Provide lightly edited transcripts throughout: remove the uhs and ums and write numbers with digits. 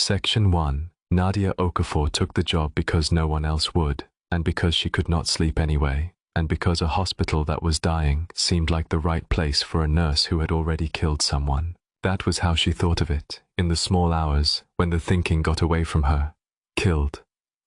Section 1. Nadia Okafor took the job because no one else would, and because she could not sleep anyway, and because a hospital that was dying seemed like the right place for a nurse who had already killed someone. That was how she thought of it, in the small hours, when the thinking got away from her. Killed.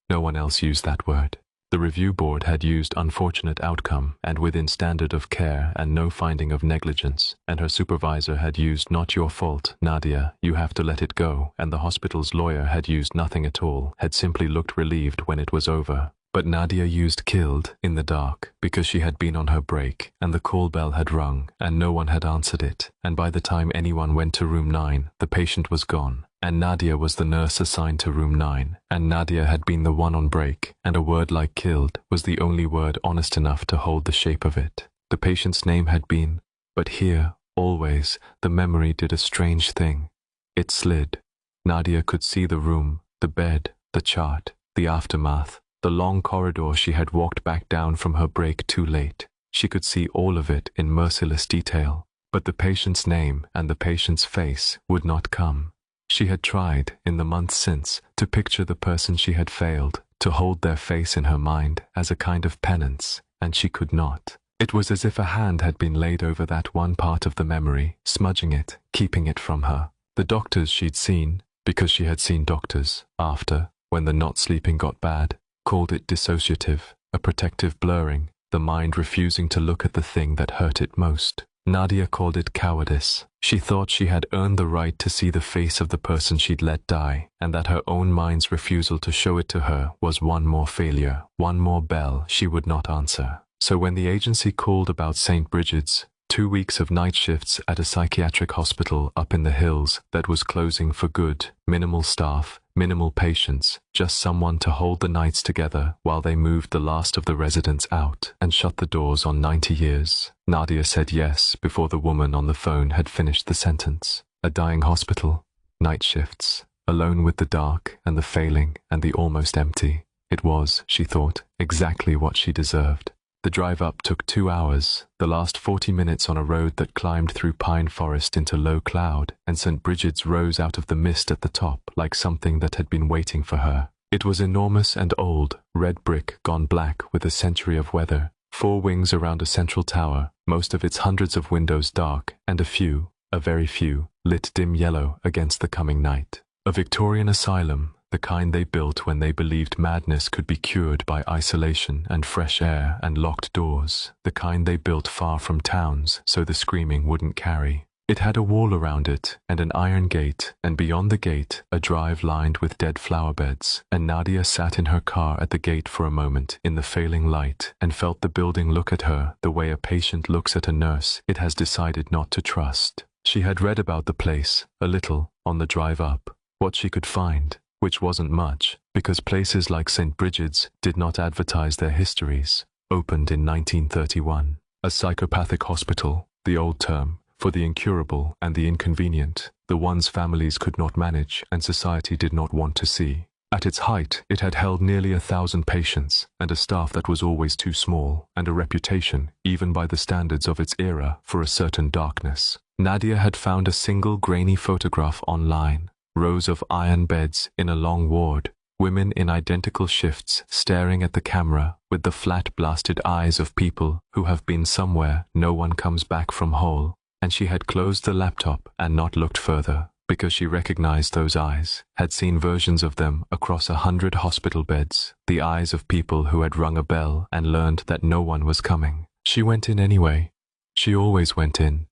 No one else used that word. The review board had used unfortunate outcome and within standard of care and no finding of negligence, and her supervisor had used not your fault, Nadia, you have to let it go, and the hospital's lawyer had used nothing at all, had simply looked relieved when it was over. But Nadia used killed in the dark because she had been on her break and the call bell had rung and no one had answered it, and by the time anyone went to room 9, the patient was gone. And Nadia was the nurse assigned to room 9, and Nadia had been the one on break, and a word like killed was the only word honest enough to hold the shape of it. The patient's name had been, but here, always, the memory did a strange thing. It slid. Nadia could see the room, the bed, the chart, the aftermath, the long corridor she had walked back down from her break too late. She could see all of it in merciless detail, but the patient's name and the patient's face would not come. She had tried, in the months since, to picture the person she had failed, to hold their face in her mind as a kind of penance, and she could not. It was as if a hand had been laid over that one part of the memory, smudging it, keeping it from her. The doctors she'd seen, because she had seen doctors, after, when the not sleeping got bad, called it dissociative, a protective blurring, the mind refusing to look at the thing that hurt it most. Nadia called it cowardice. She thought she had earned the right to see the face of the person she'd let die, and that her own mind's refusal to show it to her was one more failure, one more bell she would not answer. So when the agency called about Saint Brigid's, 2 weeks of night shifts at a psychiatric hospital up in the hills that was closing for good, minimal staff, minimal patients, just someone to hold the nights together while they moved the last of the residents out and shut the doors on 90 years. Nadia said yes before the woman on the phone had finished the sentence. A dying hospital, night shifts, alone with the dark and the failing and the almost empty. It was, she thought, exactly what she deserved. The drive up took 2 hours, the last 40 minutes on a road that climbed through pine forest into low cloud, and St. Brigid's rose out of the mist at the top like something that had been waiting for her. It was enormous and old, red brick gone black with a century of weather, 4 wings around a central tower, most of its hundreds of windows dark, and a very few, lit dim yellow against the coming night. A Victorian asylum, the kind they built when they believed madness could be cured by isolation and fresh air and locked doors, the kind they built far from towns so the screaming wouldn't carry. It had a wall around it and an iron gate, and beyond the gate a drive lined with dead flower beds, and Nadia sat in her car at the gate for a moment in the failing light and felt the building look at her the way a patient looks at a nurse it has decided not to trust. She had read about the place, a little, on the drive up, what she could find, which wasn't much, because places like St. Brigid's did not advertise their histories. Opened in 1931. A psychopathic hospital, the old term, for the incurable and the inconvenient, the ones families could not manage and society did not want to see. At its height, it had held nearly 1,000 patients, and a staff that was always too small, and a reputation, even by the standards of its era, for a certain darkness. Nadia had found a single grainy photograph online. Rows of iron beds in a long ward, women in identical shifts staring at the camera with the flat blasted eyes of people who have been somewhere no one comes back from whole, and she had closed the laptop and not looked further, because she recognized those eyes, had seen versions of them across 100 hospital beds, the eyes of people who had rung a bell and learned that no one was coming. She went in anyway. She always went in.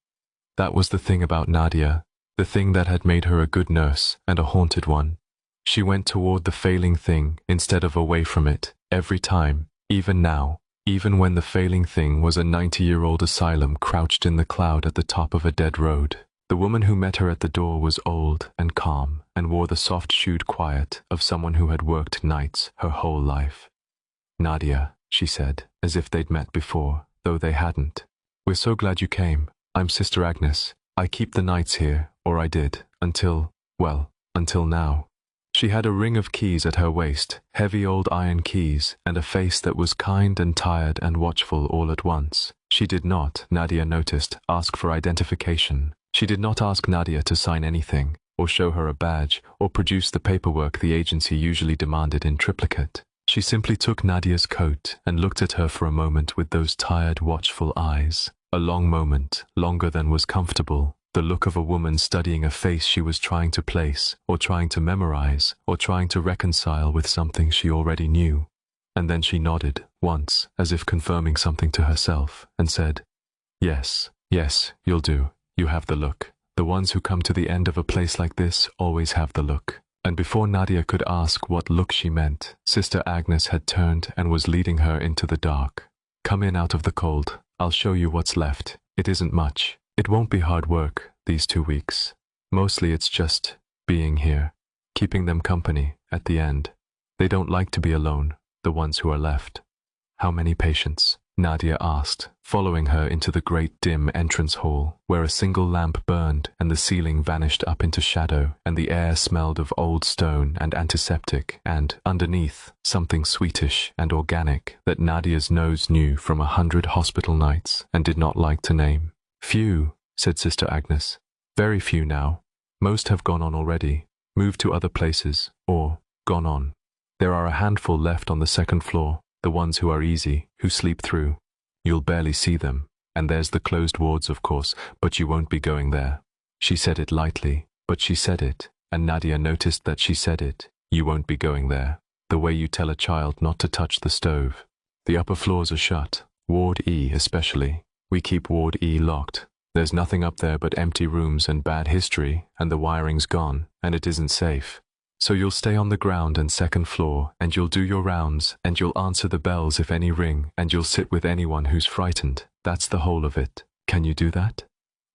That was the thing about Nadia. The thing that had made her a good nurse and a haunted one. She went toward the failing thing instead of away from it, every time, even now, even when the failing thing was a 90-year-old asylum crouched in the cloud at the top of a dead road. The woman who met her at the door was old and calm and wore the soft-shoed quiet of someone who had worked nights her whole life. "Nadia," she said, as if they'd met before, though they hadn't. "We're so glad you came. I'm Sister Agnes. I keep the nights here, or I did, until now." She had a ring of keys at her waist, heavy old iron keys, and a face that was kind and tired and watchful all at once. She did not, Nadia noticed, ask for identification. She did not ask Nadia to sign anything. or show her a badge, or produce the paperwork the agency usually demanded in triplicate. She simply took Nadia's coat and looked at her for a moment with those tired, watchful eyes. A long moment, longer than was comfortable. The look of a woman studying a face she was trying to place, or trying to memorize, or trying to reconcile with something she already knew. And then she nodded, once, as if confirming something to herself, and said, "Yes, yes, you'll do. You have the look. The ones who come to the end of a place like this always have the look." And before Nadia could ask what look she meant, Sister Agnes had turned and was leading her into the dark. "Come in out of the cold. I'll show you what's left. It isn't much. It won't be hard work, these 2 weeks. Mostly it's just being here, keeping them company at the end. They don't like to be alone, the ones who are left." "How many patients?" Nadia asked, following her into the great dim entrance hall, where a single lamp burned and the ceiling vanished up into shadow, and the air smelled of old stone and antiseptic, and, underneath, something sweetish and organic that Nadia's nose knew from 100 hospital nights and did not like to name. "Few," said Sister Agnes. "Very few now. Most have gone on already, moved to other places, or gone on. There are a handful left on the second floor, the ones who are easy, who sleep through. You'll barely see them, and there's the closed wards, of course, but you won't be going there." She said it lightly, but she said it, and Nadia noticed that she said it. "You won't be going there. The way you tell a child not to touch the stove. The upper floors are shut, Ward E especially. We keep Ward E locked. There's nothing up there but empty rooms and bad history, and the wiring's gone, and it isn't safe. So you'll stay on the ground and second floor, and you'll do your rounds, and you'll answer the bells if any ring, and you'll sit with anyone who's frightened. That's the whole of it. Can you do that?"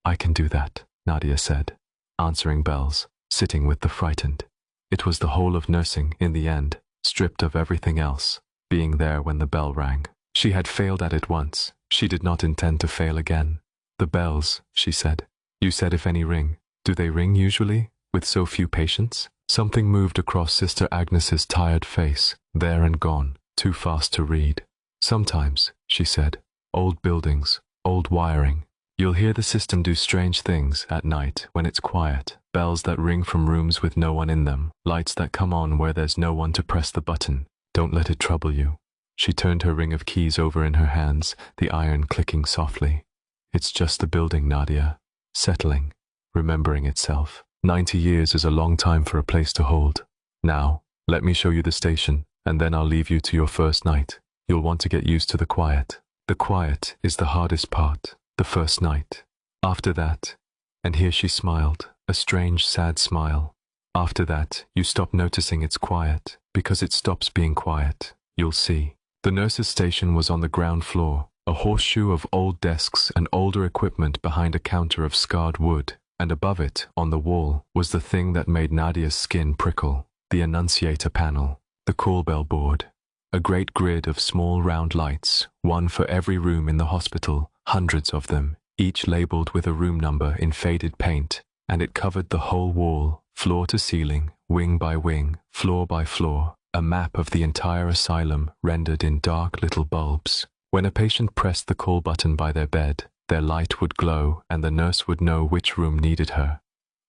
"I can do that," Nadia said. Answering bells, sitting with the frightened. It was the whole of nursing, in the end, stripped of everything else, being there when the bell rang. She had failed at it once. She did not intend to fail again. "The bells," she said. "You said if any ring. Do they ring usually, with so few patients?" Something moved across Sister Agnes's tired face, there and gone, too fast to read. "Sometimes," she said. "Old buildings, old wiring. You'll hear the system do strange things at night when it's quiet. Bells that ring from rooms with no one in them, lights that come on where there's no one to press the button. Don't let it trouble you." She turned her ring of keys over in her hands, the iron clicking softly. "It's just the building, Nadia. Settling, remembering itself. 90 years is a long time for a place to hold. Now, let me show you the station, and then I'll leave you to your first night. You'll want to get used to the quiet. The quiet is the hardest part, the first night. After that," and here she smiled, a strange, sad smile. "After that, you stop noticing it's quiet, because it stops being quiet. You'll see." The nurse's station was on the ground floor, a horseshoe of old desks and older equipment behind a counter of scarred wood. And above it, on the wall, was the thing that made Nadia's skin prickle, the annunciator panel, the call bell board. A great grid of small round lights, one for every room in the hospital, hundreds of them, each labeled with a room number in faded paint, and it covered the whole wall, floor to ceiling, wing by wing, floor by floor, a map of the entire asylum rendered in dark little bulbs. When a patient pressed the call button by their bed, their light would glow and the nurse would know which room needed her.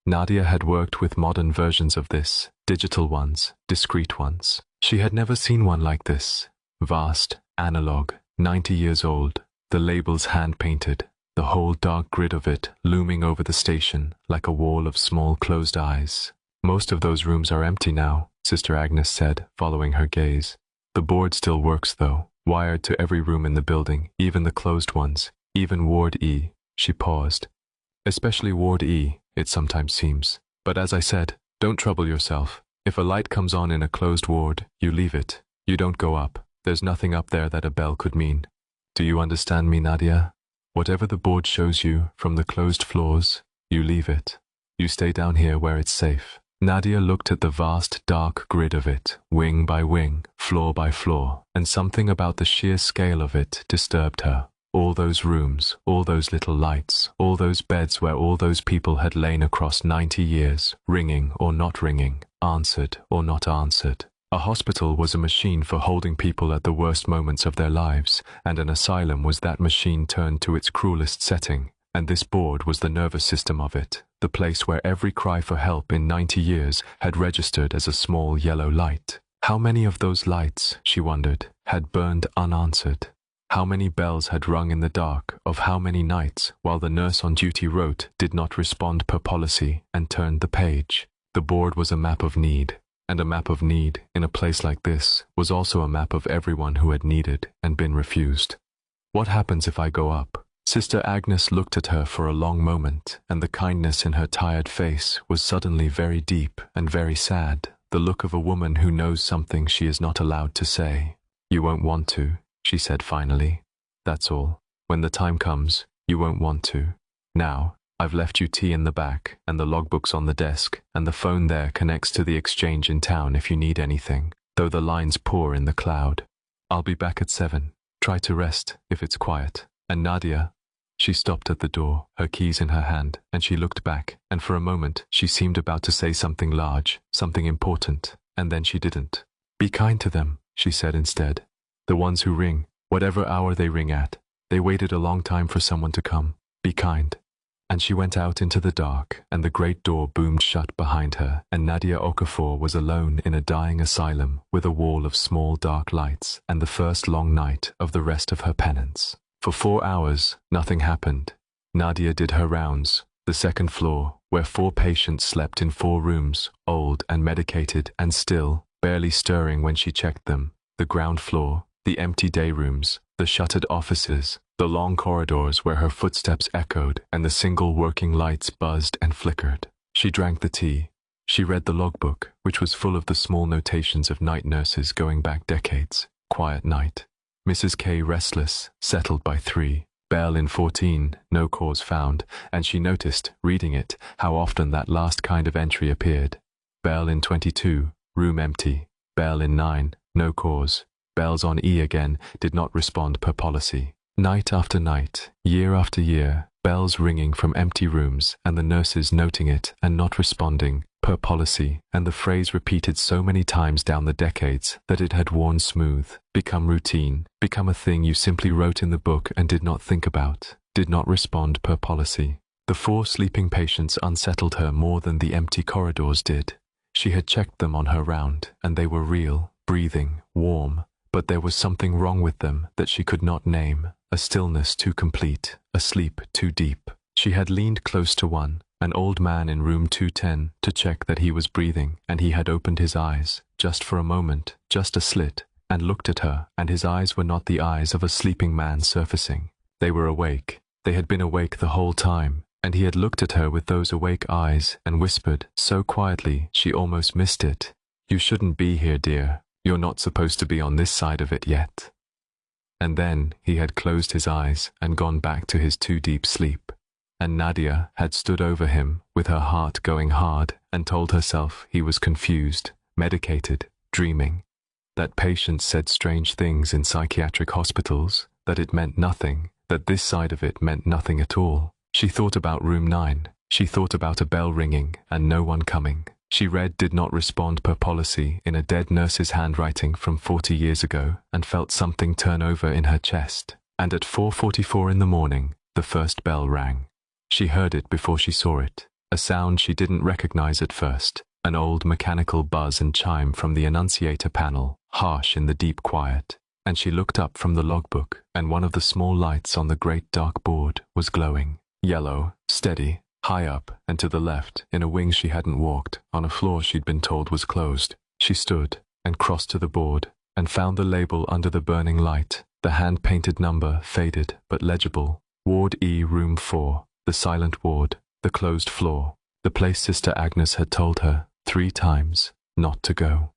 Nadia had worked with modern versions of this, digital ones, discrete ones. She had never seen one like this. Vast, analog, 90 years old, the labels hand-painted, the whole dark grid of it looming over the station like a wall of small closed eyes. "Most of those rooms are empty now," Sister Agnes said, following her gaze. "The board still works though, wired to every room in the building, even the closed ones. Even Ward E." She paused. "Especially Ward E, it sometimes seems. But as I said, don't trouble yourself. If a light comes on in a closed ward, you leave it. You don't go up. There's nothing up there that a bell could mean. Do you understand me, Nadia? Whatever the board shows you from the closed floors, you leave it. You stay down here where it's safe." Nadia looked at the vast, dark grid of it, wing by wing, floor by floor, and something about the sheer scale of it disturbed her. All those rooms, all those little lights, all those beds where all those people had lain across 90 years, ringing or not ringing, answered or not answered. A hospital was a machine for holding people at the worst moments of their lives, and an asylum was that machine turned to its cruelest setting, And this board was the nervous system of it, the place where every cry for help in 90 years had registered as a small yellow light. How many of those lights, she wondered, had burned unanswered? How many bells had rung in the dark of how many nights while the nurse on duty wrote, did not respond per policy, and turned the page? The board was a map of need, and a map of need in a place like this was also a map of everyone who had needed and been refused. What happens if I go up? Sister Agnes looked at her for a long moment, and the kindness in her tired face was suddenly very deep and very sad, the look of a woman who knows something she is not allowed to say. You won't want to, she said finally. That's all. When the time comes, you won't want to. Now, I've left you tea in the back, and the logbook's on the desk, and the phone there connects to the exchange in town if you need anything, though the line's poor in the cloud. I'll be back at 7. Try to rest, if it's quiet. And Nadia, she stopped at the door, her keys in her hand, and she looked back, and for a moment she seemed about to say something large, something important, and then she didn't. Be kind to them, she said instead. The ones who ring, whatever hour they ring at, they waited a long time for someone to come. Be kind. And she went out into the dark, and the great door boomed shut behind her, and Nadia Okafor was alone in a dying asylum with a wall of small dark lights and the first long night of the rest of her penance. For 4 hours, nothing happened. Nadia did her rounds, the second floor, where 4 patients slept in 4 rooms, old and medicated and still, barely stirring when she checked them, the ground floor, the empty day rooms, the shuttered offices, the long corridors where her footsteps echoed and the single working lights buzzed and flickered. She drank the tea. She read the logbook, which was full of the small notations of night nurses going back decades. Quiet night. Mrs. K restless, settled by 3. Bell in 14, no cause found, and she noticed, reading it, how often that last kind of entry appeared. Bell in 22, room empty. Bell in 9, no cause. Bells on E again, did not respond per policy. Night after night, year after year, bells ringing from empty rooms and the nurses noting it and not responding, per policy, and the phrase repeated so many times down the decades that it had worn smooth, become routine, become a thing you simply wrote in the book and did not think about, did not respond per policy. The 4 sleeping patients unsettled her more than the empty corridors did. She had checked them on her round, and they were real, breathing, warm, but there was something wrong with them that she could not name, a stillness too complete, a sleep too deep. She had leaned close to one, an old man in room 210, to check that he was breathing, and he had opened his eyes, just for a moment, just a slit, and looked at her, and his eyes were not the eyes of a sleeping man surfacing. They were awake. They had been awake the whole time, and he had looked at her with those awake eyes and whispered, so quietly she almost missed it, "You shouldn't be here, dear. You're not supposed to be on this side of it yet." And then he had closed his eyes and gone back to his too deep sleep. And Nadia had stood over him with her heart going hard and told herself he was confused, medicated, dreaming. That patients said strange things in psychiatric hospitals, that it meant nothing, that this side of it meant nothing at all. She thought about room 9. She thought about a bell ringing and no one coming. She read did not respond per policy in a dead nurse's handwriting from 40 years ago and felt something turn over in her chest. And at 4:44 in the morning, the first bell rang. She heard it before she saw it, a sound she didn't recognize at first, an old mechanical buzz and chime from the annunciator panel, harsh in the deep quiet. And she looked up from the logbook, and one of the small lights on the great dark board was glowing, yellow, steady, high up and to the left, in a wing she hadn't walked, on a floor she'd been told was closed. She stood and crossed to the board and found the label under the burning light, the hand-painted number faded but legible. Ward E, room 4, the silent ward, the closed floor, the place Sister Agnes had told her 3 times not to go.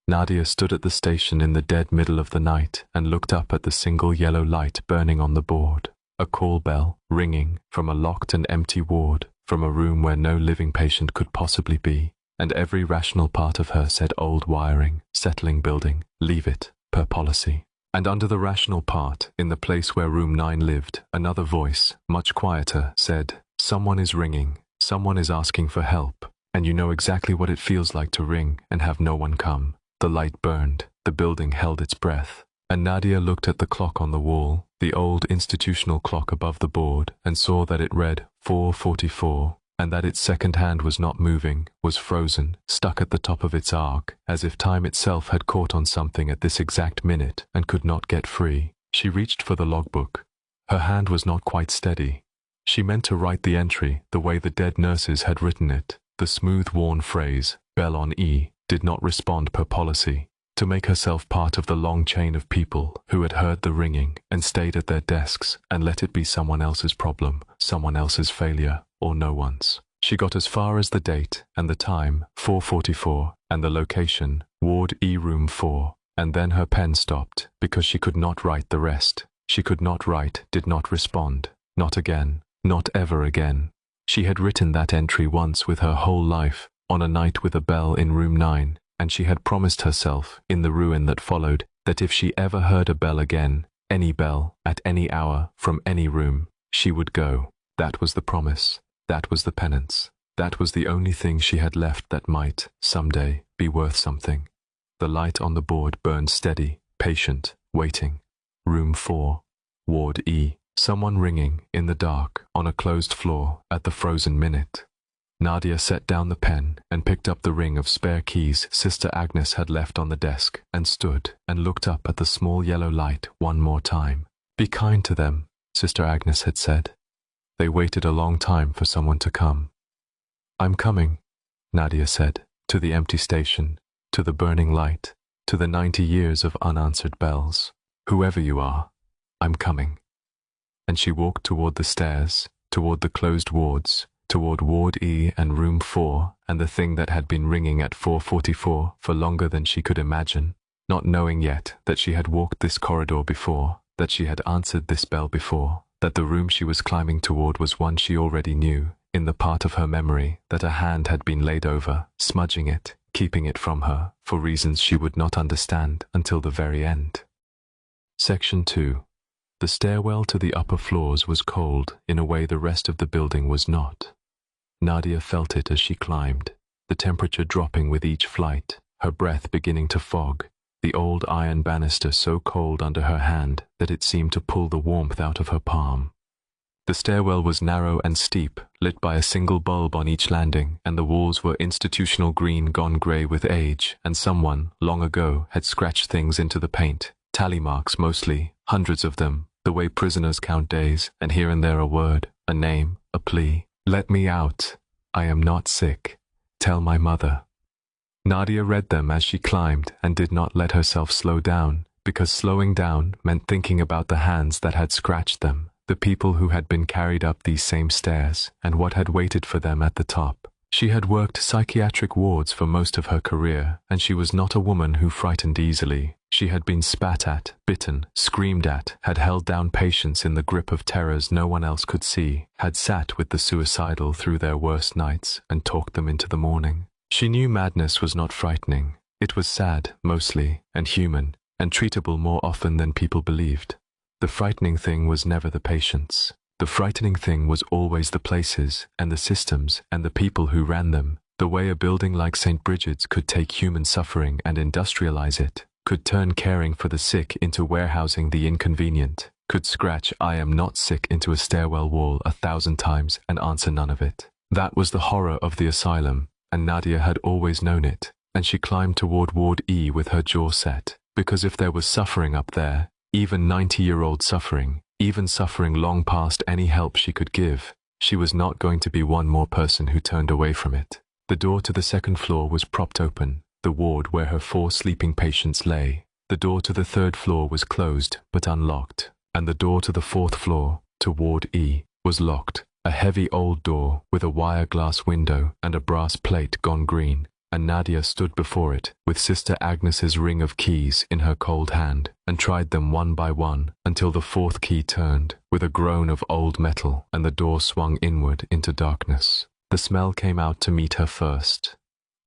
Nadia stood at the station in the dead middle of the night and looked up at the single yellow light burning on the board. A call bell ringing from a locked and empty ward, from a room where no living patient could possibly be, and every rational part of her said old wiring, settling building, leave it, per policy. And under the rational part, in the place where room 9 lived, another voice, much quieter, said, "Someone is ringing, someone is asking for help, and you know exactly what it feels like to ring and have no one come." The light burned, the building held its breath, and Nadia looked at the clock on the wall, the old institutional clock above the board, and saw that it read 4:44, and that its second hand was not moving, was frozen, stuck at the top of its arc, as if time itself had caught on something at this exact minute and could not get free. She reached for the logbook. Her hand was not quite steady. She meant to write the entry the way the dead nurses had written it. The smooth, worn phrase, "Bell on E," did not respond per policy. To make herself part of the long chain of people who had heard the ringing and stayed at their desks and let it be someone else's problem, someone else's failure, or no one's. She got as far as the date and the time, 4:44, and the location, Ward E Room 4, and then her pen stopped because she could not write the rest. She could not write, did not respond. Not again. Not ever again. She had written that entry once with her whole life, on a night with a bell in room 9, and she had promised herself, in the ruin that followed, that if she ever heard a bell again, any bell, at any hour, from any room, she would go. That was the promise. That was the penance. That was the only thing she had left that might, someday, be worth something. The light on the board burned steady, patient, waiting. Room 4, Ward E. Someone ringing, in the dark, on a closed floor, at the frozen minute. Nadia set down the pen and picked up the ring of spare keys Sister Agnes had left on the desk and stood and looked up at the small yellow light one more time. "Be kind to them," Sister Agnes had said. They waited a long time for someone to come. "I'm coming," Nadia said, to the empty station, to the burning light, to the 90 years of unanswered bells. "Whoever you are, I'm coming." And she walked toward the stairs, toward the closed wards, toward Ward E and Room 4 and the thing that had been ringing at 4:44 for longer than she could imagine, not knowing yet that she had walked this corridor before, that she had answered this bell before, that the room she was climbing toward was one she already knew, in the part of her memory that a hand had been laid over, smudging it, keeping it from her, for reasons she would not understand until the very end. Section 2. The stairwell to the upper floors was cold in a way the rest of the building was not. Nadia felt it as she climbed, the temperature dropping with each flight, her breath beginning to fog, the old iron banister so cold under her hand that it seemed to pull the warmth out of her palm. The stairwell was narrow and steep, lit by a single bulb on each landing, and the walls were institutional green gone grey with age, and someone, long ago, had scratched things into the paint, tally marks mostly, hundreds of them, the way prisoners count days, and here and there a word, a name, a plea. "Let me out. I am not sick. Tell my mother." Nadia read them as she climbed and did not let herself slow down, because slowing down meant thinking about the hands that had scratched them, the people who had been carried up these same stairs, and what had waited for them at the top. She had worked psychiatric wards for most of her career, and she was not a woman who frightened easily. She had been spat at, bitten, screamed at, had held down patients in the grip of terrors no one else could see, had sat with the suicidal through their worst nights and talked them into the morning. She knew madness was not frightening. It was sad, mostly, and human, and treatable more often than people believed. The frightening thing was never the patients. The frightening thing was always the places, and the systems, and the people who ran them. The way a building like Saint Brigid's could take human suffering and industrialize it, could turn caring for the sick into warehousing the inconvenient, could scratch "I am not sick" into a stairwell wall 1,000 times and answer none of it. That was the horror of the asylum, and Nadia had always known it, and she climbed toward Ward E with her jaw set, because if there was suffering up there, even 90-year-old suffering, even suffering long past any help she could give, she was not going to be one more person who turned away from it. The door to the second floor was propped open, the ward where her 4 sleeping patients lay. The door to the 3rd floor was closed but unlocked, and the door to the 4th floor, to Ward E, was locked, a heavy old door with a wire glass window and a brass plate gone green, and Nadia stood before it with Sister Agnes's ring of keys in her cold hand and tried them one by one until the 4th key turned with a groan of old metal and the door swung inward into darkness. The smell came out to meet her first.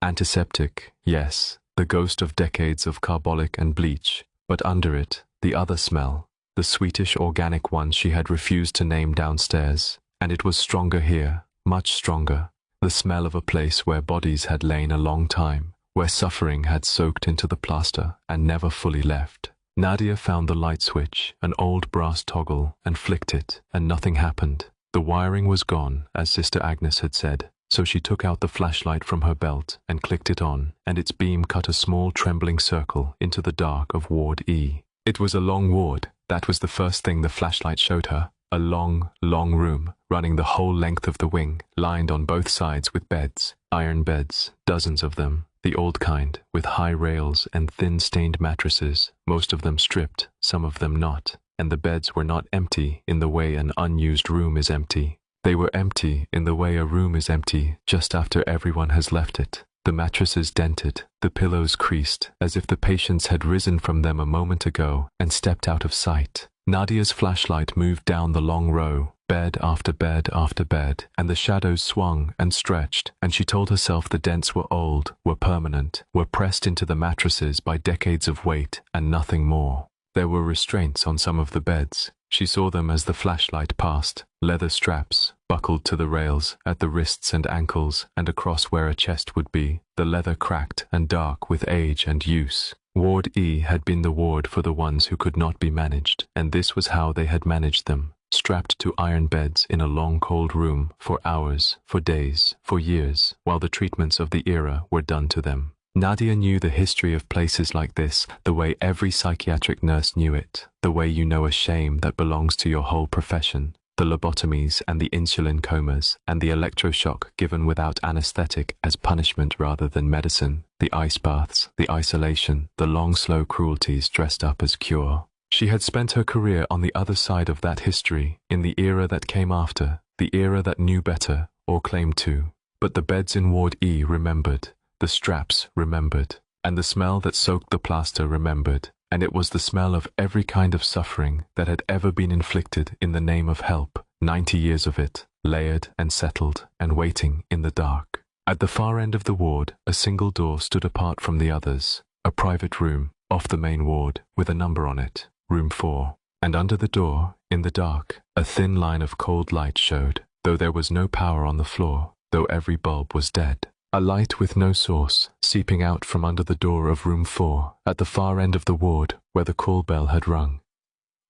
Antiseptic, yes, the ghost of decades of carbolic and bleach, but under it, the other smell, the sweetish organic one she had refused to name downstairs, and it was stronger here, much stronger. The smell of a place where bodies had lain a long time, where suffering had soaked into the plaster and never fully left. Nadia found the light switch, an old brass toggle, and flicked it, and nothing happened. The wiring was gone, as Sister Agnes had said, so she took out the flashlight from her belt and clicked it on, and its beam cut a small trembling circle into the dark of Ward E. It was a long ward. That was the first thing the flashlight showed her. A long, long room, running the whole length of the wing, lined on both sides with beds, iron beds, dozens of them, the old kind, with high rails and thin-stained mattresses, most of them stripped, some of them not, and the beds were not empty in the way an unused room is empty. They were empty in the way a room is empty just after everyone has left it. The mattresses dented, the pillows creased, as if the patients had risen from them a moment ago and stepped out of sight. Nadia's flashlight moved down the long row, bed after bed after bed, and the shadows swung and stretched, and she told herself the dents were old, were permanent, were pressed into the mattresses by decades of weight and nothing more. There were restraints on some of the beds. She saw them as the flashlight passed, leather straps, buckled to the rails, at the wrists and ankles, and across where a chest would be, the leather cracked and dark with age and use. Ward E had been the ward for the ones who could not be managed, and this was how they had managed them, strapped to iron beds in a long cold room for hours, for days, for years, while the treatments of the era were done to them. Nadia knew the history of places like this, the way every psychiatric nurse knew it, the way you know a shame that belongs to your whole profession, the lobotomies and the insulin comas, and the electroshock given without anesthetic as punishment rather than medicine, the ice baths, the isolation, the long slow cruelties dressed up as cure. She had spent her career on the other side of that history, in the era that came after, the era that knew better, or claimed to. But the beds in Ward E remembered, the straps remembered, and the smell that soaked the plaster remembered, and it was the smell of every kind of suffering that had ever been inflicted in the name of help, 90 years of it, layered and settled and waiting in the dark. At the far end of the ward, a single door stood apart from the others, a private room, off the main ward, with a number on it, room 4. And under the door, in the dark, a thin line of cold light showed, though there was no power on the floor, though every bulb was dead. A light with no source, seeping out from under the door of room 4, at the far end of the ward, where the call bell had rung.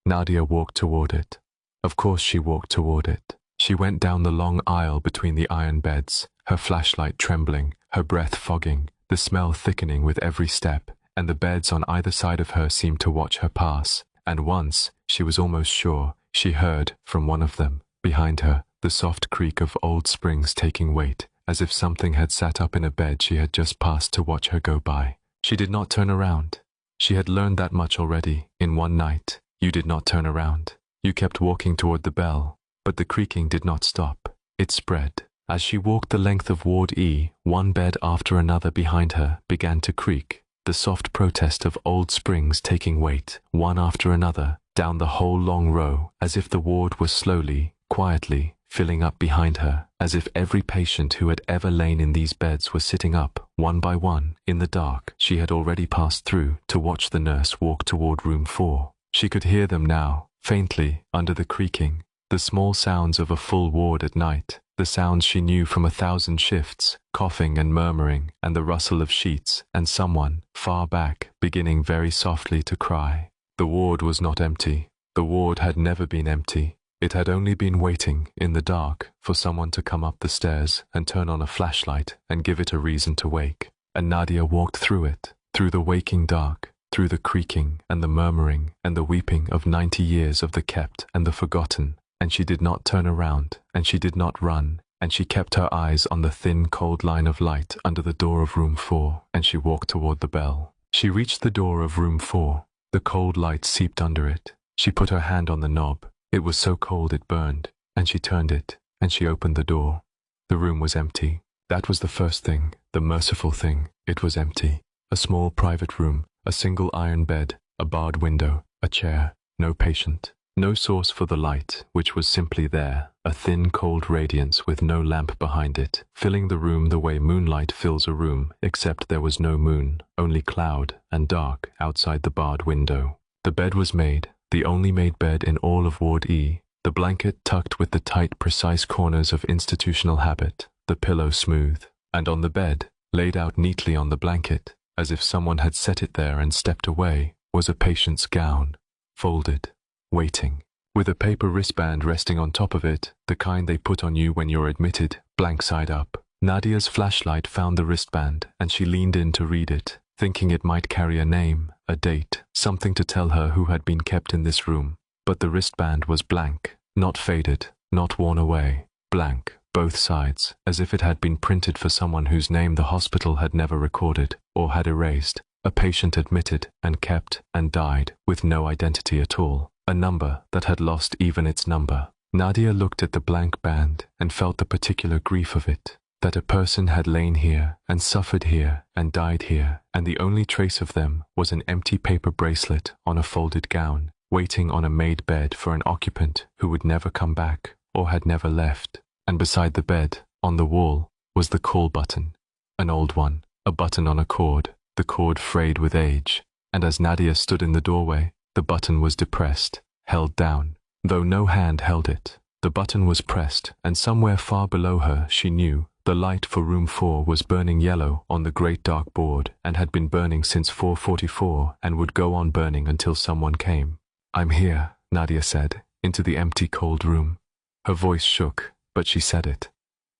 Nadia walked toward it. Of course she walked toward it. She went down the long aisle between the iron beds, her flashlight trembling, her breath fogging, the smell thickening with every step, and the beds on either side of her seemed to watch her pass, and once, she was almost sure, she heard, from one of them, behind her, the soft creak of old springs taking weight, as if something had sat up in a bed she had just passed to watch her go by. She did not turn around. She had learned that much already, in one night. You did not turn around. You kept walking toward the bell, but the creaking did not stop. It spread. As she walked the length of Ward E, one bed after another behind her began to creak, the soft protest of old springs taking weight, one after another, down the whole long row, as if the ward was slowly, quietly, filling up behind her, as if every patient who had ever lain in these beds was sitting up, one by one, in the dark she had already passed through, to watch the nurse walk toward room 4. She could hear them now, faintly, under the creaking, the small sounds of a full ward at night, the sounds she knew from 1,000 shifts, coughing and murmuring, and the rustle of sheets, and someone, far back, beginning very softly to cry. The ward was not empty. The ward had never been empty. It had only been waiting, in the dark, for someone to come up the stairs and turn on a flashlight and give it a reason to wake. And Nadia walked through it, through the waking dark, through the creaking and the murmuring and the weeping of 90 years of the kept and the forgotten, and she did not turn around, and she did not run, and she kept her eyes on the thin, cold line of light under the door of room 4, and she walked toward the bell. She reached the door of room 4. The cold light seeped under it. She put her hand on the knob. It was so cold it burned, and she turned it, and she opened the door. The room was empty. That was the first thing, the merciful thing. It was empty. A small private room, a single iron bed, a barred window, a chair, no patient. No source for the light, which was simply there, a thin cold radiance with no lamp behind it, filling the room the way moonlight fills a room, except there was no moon, only cloud and dark outside the barred window. The bed was made, the only made bed in all of Ward E, the blanket tucked with the tight, precise corners of institutional habit, the pillow smooth, and on the bed, laid out neatly on the blanket, as if someone had set it there and stepped away, was a patient's gown, folded, waiting, with a paper wristband resting on top of it, the kind they put on you when you're admitted, blank side up. Nadia's flashlight found the wristband, and she leaned in to read it, thinking it might carry a name, a date, something to tell her who had been kept in this room. But the wristband was blank, not faded, not worn away, blank, both sides, as if it had been printed for someone whose name the hospital had never recorded, or had erased. A patient admitted and kept and died with no identity at all, a number that had lost even its number. Nadia looked at the blank band and felt the particular grief of it, that a person had lain here and suffered here and died here, and the only trace of them was an empty paper bracelet on a folded gown, waiting on a made bed for an occupant who would never come back or had never left. And beside the bed, on the wall, was the call button, an old one, a button on a cord, the cord frayed with age, and as Nadia stood in the doorway, the button was depressed, held down, though no hand held it. The button was pressed, and somewhere far below her, she knew, the light for room 4 was burning yellow on the great dark board, and had been burning since 4:44 and would go on burning until someone came. "I'm here," Nadia said, into the empty cold room. Her voice shook, but she said it.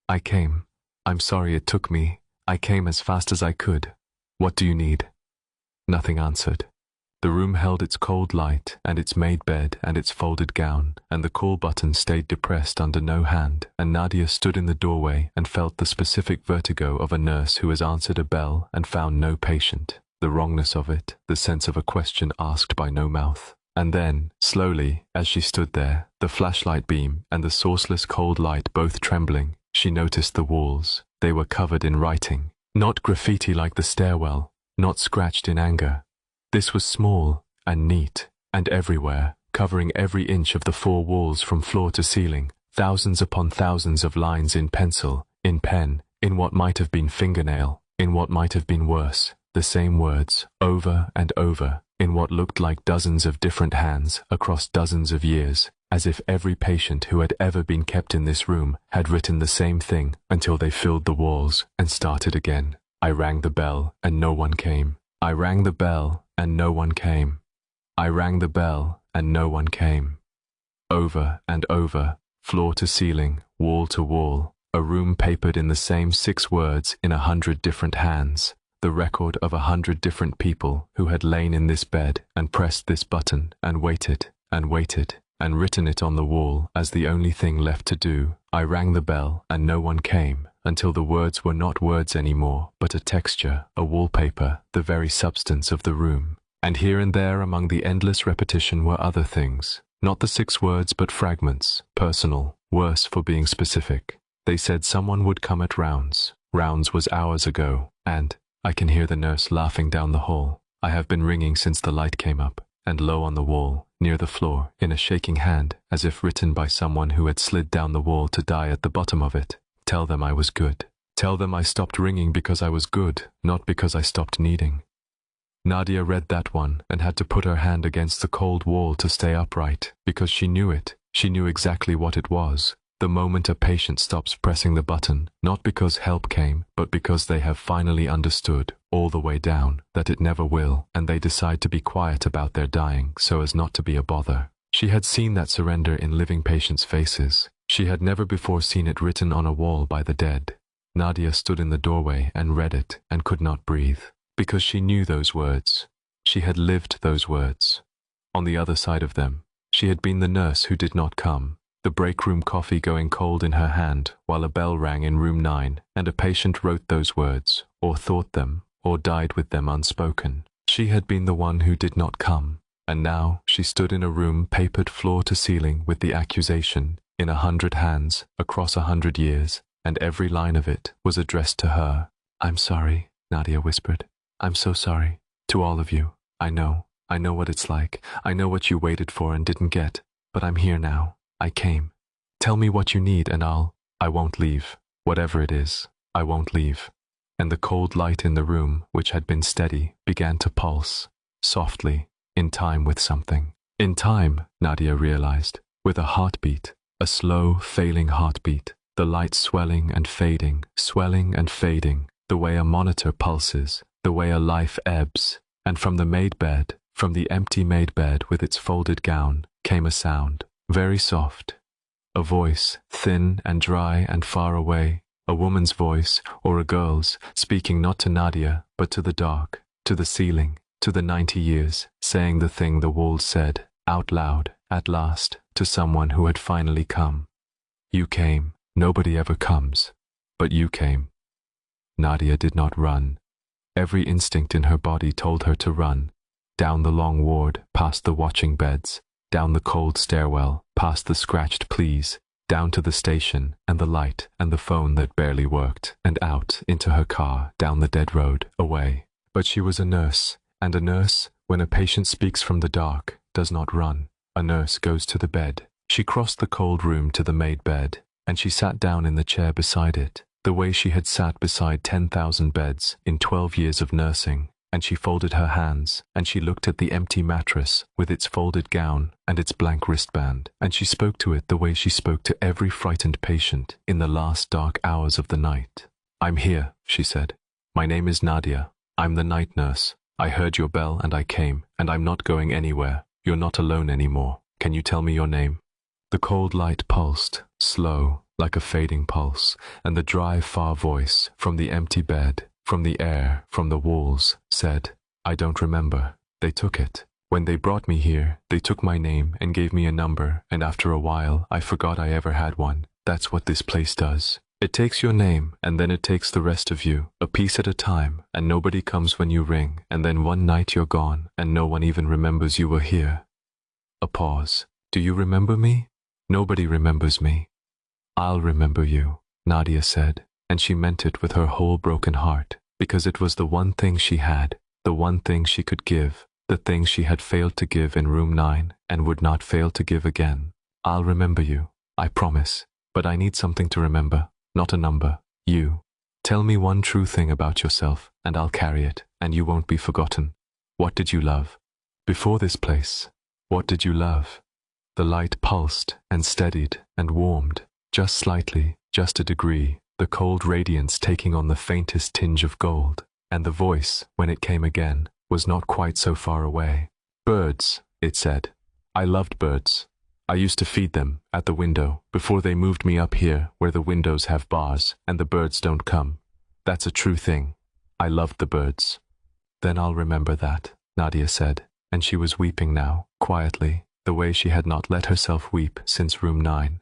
"I came. I'm sorry it took me. I came as fast as I could. What do you need?" Nothing answered. The room held its cold light and its made bed and its folded gown, and the call button stayed depressed under no hand, and Nadia stood in the doorway and felt the specific vertigo of a nurse who has answered a bell and found no patient, the wrongness of it, the sense of a question asked by no mouth. And then, slowly, as she stood there, the flashlight beam and the sourceless cold light both trembling, she noticed the walls. They were covered in writing. Not graffiti like the stairwell, not scratched in anger. This was small and neat, and everywhere, covering every inch of the 4 walls from floor to ceiling, thousands upon thousands of lines in pencil, in pen, in what might have been fingernail, in what might have been worse, the same words, over and over, in what looked like dozens of different hands across dozens of years, as if every patient who had ever been kept in this room had written the same thing until they filled the walls and started again. I rang the bell and no one came. I rang the bell and no one came. I rang the bell and no one came. Over and over, floor to ceiling, wall to wall, a room papered in the same 6 words in 100 different hands, the record of 100 different people who had lain in this bed and pressed this button and waited and written it on the wall as the only thing left to do. I rang the bell and no one came, until the words were not words anymore, but a texture, a wallpaper, the very substance of the room. And here and there among the endless repetition were other things, not the 6 words but fragments, personal, worse for being specific. They said someone would come at rounds. Rounds was hours ago, and I can hear the nurse laughing down the hall. I have been ringing since the light came up, and low on the wall, near the floor, in a shaking hand, as if written by someone who had slid down the wall to die at the bottom of it. Tell them I was good. Tell them I stopped ringing because I was good, not because I stopped needing. Nadia read that one and had to put her hand against the cold wall to stay upright, because she knew it. She knew exactly what it was. The moment a patient stops pressing the button, not because help came, but because they have finally understood, all the way down, that it never will, and they decide to be quiet about their dying so as not to be a bother. She had seen that surrender in living patients' faces. She had never before seen it written on a wall by the dead. Nadia stood in the doorway and read it and could not breathe, because she knew those words. She had lived those words. On the other side of them, she had been the nurse who did not come, the break room coffee going cold in her hand while a bell rang in room 9, and a patient wrote those words, or thought them, or died with them unspoken. She had been the one who did not come, and now she stood in a room papered floor to ceiling with the accusation, in 100 hands, across 100 years, and every line of it was addressed to her. "I'm sorry," Nadia whispered. "I'm so sorry. To all of you. I know what it's like. I know what you waited for and didn't get, but I'm here now. I came. Tell me what you need and I won't leave. Whatever it is, I won't leave." And the cold light in the room, which had been steady, began to pulse, softly, in time with something. In time, Nadia realized, with a heartbeat, a slow, failing heartbeat, the light swelling and fading, the way a monitor pulses, the way a life ebbs, and from the made bed, From the empty maid bed with its folded gown came a sound, very soft. A voice, thin and dry and far away, a woman's voice or a girl's, speaking not to Nadia but to the dark, to the ceiling, to the 90 years, saying the thing the walls said, out loud, at last, to someone who had finally come. You came. Nobody ever comes. But you came. Nadia did not run. Every instinct in her body told her to run. Down the long ward, past the watching beds, down the cold stairwell, past the scratched pleas, down to the station and the light and the phone that barely worked, and out into her car, down the dead road, away. But she was a nurse, and a nurse, when a patient speaks from the dark, does not run. A nurse goes to the bed. She crossed the cold room to the maid bed, and she sat down in the chair beside it, the way she had sat beside 10,000 beds in 12 years of nursing, and she folded her hands, and she looked at the empty mattress with its folded gown and its blank wristband, and she spoke to it the way she spoke to every frightened patient in the last dark hours of the night. I'm here, she said. My name is Nadia. I'm the night nurse. I heard your bell and I came, and I'm not going anywhere. You're not alone anymore. Can you tell me your name? The cold light pulsed, slow, like a fading pulse, and the dry, far voice, from the empty bed, from the air, from the walls, said, I don't remember. They took it. When they brought me here, they took my name and gave me a number, and after a while, I forgot I ever had one. That's what this place does. It takes your name, and then it takes the rest of you, a piece at a time, and nobody comes when you ring, and then one night you're gone, and no one even remembers you were here. A pause. Do you remember me? Nobody remembers me. I'll remember you, Nadia said, and she meant it with her whole broken heart, because it was the one thing she had, the one thing she could give, the thing she had failed to give in room 9 and would not fail to give again. I'll remember you, I promise, but I need something to remember, not a number, you. Tell me one true thing about yourself, and I'll carry it, and you won't be forgotten. What did you love? Before this place, what did you love? The light pulsed and steadied and warmed, just slightly, just a degree, the cold radiance taking on the faintest tinge of gold, and the voice, when it came again, was not quite so far away. Birds, it said. I loved birds. I used to feed them, at the window, before they moved me up here where the windows have bars and the birds don't come. That's a true thing. I loved the birds. Then I'll remember that, Nadia said, and she was weeping now, quietly, the way she had not let herself weep since room 9.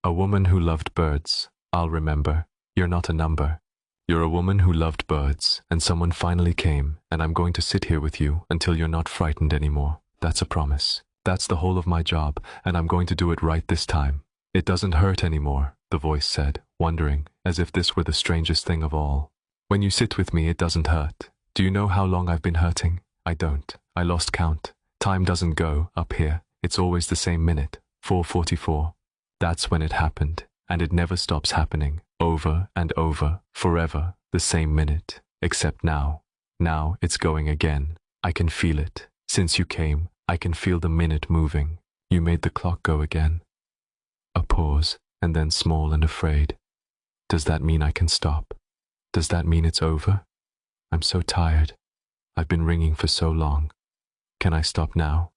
A woman who loved birds, I'll remember. You're not a number. You're a woman who loved birds, and someone finally came, and I'm going to sit here with you until you're not frightened anymore. That's a promise. That's the whole of my job, and I'm going to do it right this time. It doesn't hurt anymore, the voice said, wondering, as if this were the strangest thing of all. When you sit with me, it doesn't hurt. Do you know how long I've been hurting? I don't. I lost count. Time doesn't go, up here. It's always the same minute, 4:44. That's when it happened, and it never stops happening, over and over, forever, the same minute, except now. Now it's going again. I can feel it. Since you came, I can feel the minute moving. You made the clock go again. A pause, and then small and afraid. Does that mean I can stop? Does that mean it's over? I'm so tired. I've been ringing for so long. Can I stop now?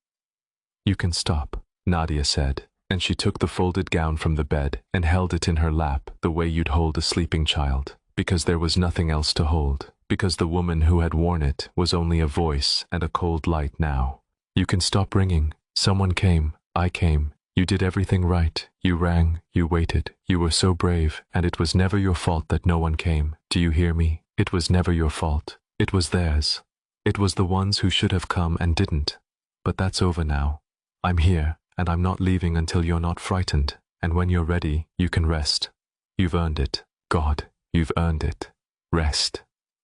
You can stop, Nadia said, and she took the folded gown from the bed and held it in her lap the way you'd hold a sleeping child, because there was nothing else to hold, because the woman who had worn it was only a voice and a cold light now. You can stop ringing. Someone came. I came. You did everything right. You rang. You waited. You were so brave, and it was never your fault that no one came. Do you hear me? It was never your fault. It was theirs. It was the ones who should have come and didn't. But that's over now. I'm here, and I'm not leaving until you're not frightened, and when you're ready, you can rest. You've earned it. God, you've earned it. Rest.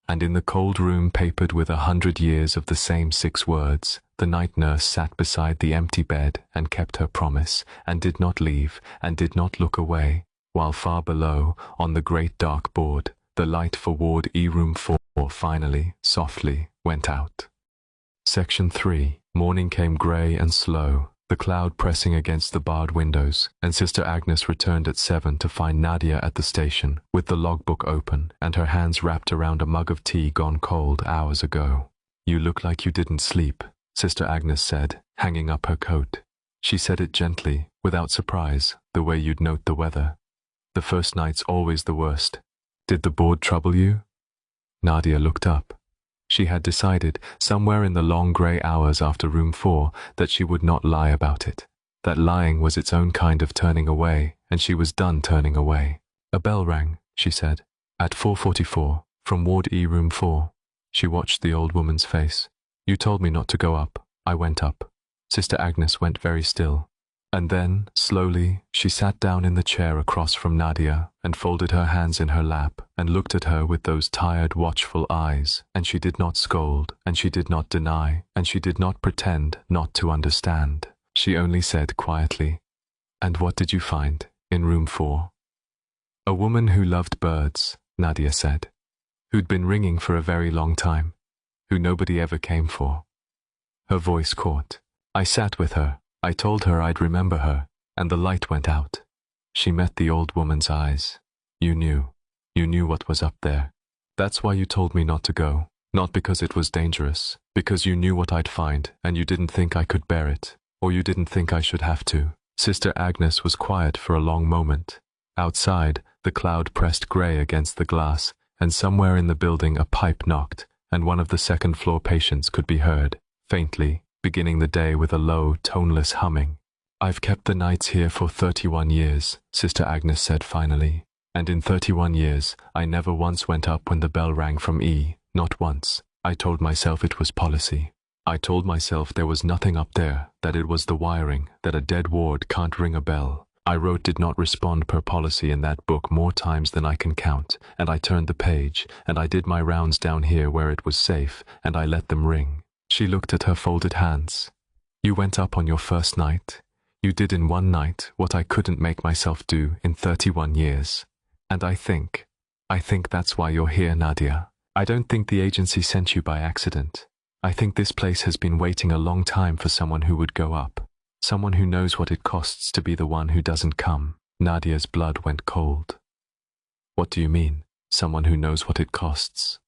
And in the cold room papered with 100 years of the same 6 words, the night nurse sat beside the empty bed and kept her promise, and did not leave, and did not look away, while far below, on the great dark board, the light for Ward E Room 4 finally, softly, went out. Section 3. Morning came grey and slow, the cloud pressing against the barred windows, and Sister Agnes returned at 7 to find Nadia at the station, with the logbook open, and her hands wrapped around a mug of tea gone cold hours ago. You look like you didn't sleep, Sister Agnes said, hanging up her coat. She said it gently, without surprise, the way you'd note the weather. The first night's always the worst. Did the board trouble you? Nadia looked up. She had decided, somewhere in the long grey hours after room 4, that she would not lie about it. That lying was its own kind of turning away, and she was done turning away. A bell rang, she said. At 4:44, from Ward E, room 4. She watched the old woman's face. You told me not to go up. I went up. Sister Agnes went very still. And then, slowly, she sat down in the chair across from Nadia and folded her hands in her lap and looked at her with those tired, watchful eyes, and she did not scold, and she did not deny, and she did not pretend not to understand. She only said quietly, "And what did you find in room 4? A woman who loved birds," Nadia said, "who'd been ringing for a very long time, who nobody ever came for." Her voice caught. I sat with her. I told her I'd remember her, and the light went out. She met the old woman's eyes. You knew what was up there. That's why you told me not to go, not because it was dangerous, because you knew what I'd find, and you didn't think I could bear it, or you didn't think I should have to. Sister Agnes was quiet for a long moment. Outside, the cloud pressed grey against the glass, and somewhere in the building a pipe knocked, and one of the second-floor patients could be heard, faintly, beginning the day with a low, toneless humming. I've kept the nights here for 31 years, Sister Agnes said finally, and in 31 years, I never once went up when the bell rang from E, not once. I told myself it was policy. I told myself there was nothing up there, that it was the wiring, that a dead ward can't ring a bell. I wrote did not respond per policy in that book more times than I can count, and I turned the page, and I did my rounds down here where it was safe, and I let them ring. She looked at her folded hands. You went up on your first night. You did in one night what I couldn't make myself do in 31 years. And I think that's why you're here, Nadia. I don't think the agency sent you by accident. I think this place has been waiting a long time for someone who would go up. Someone who knows what it costs to be the one who doesn't come. Nadia's blood went cold. What do you mean, someone who knows what it costs?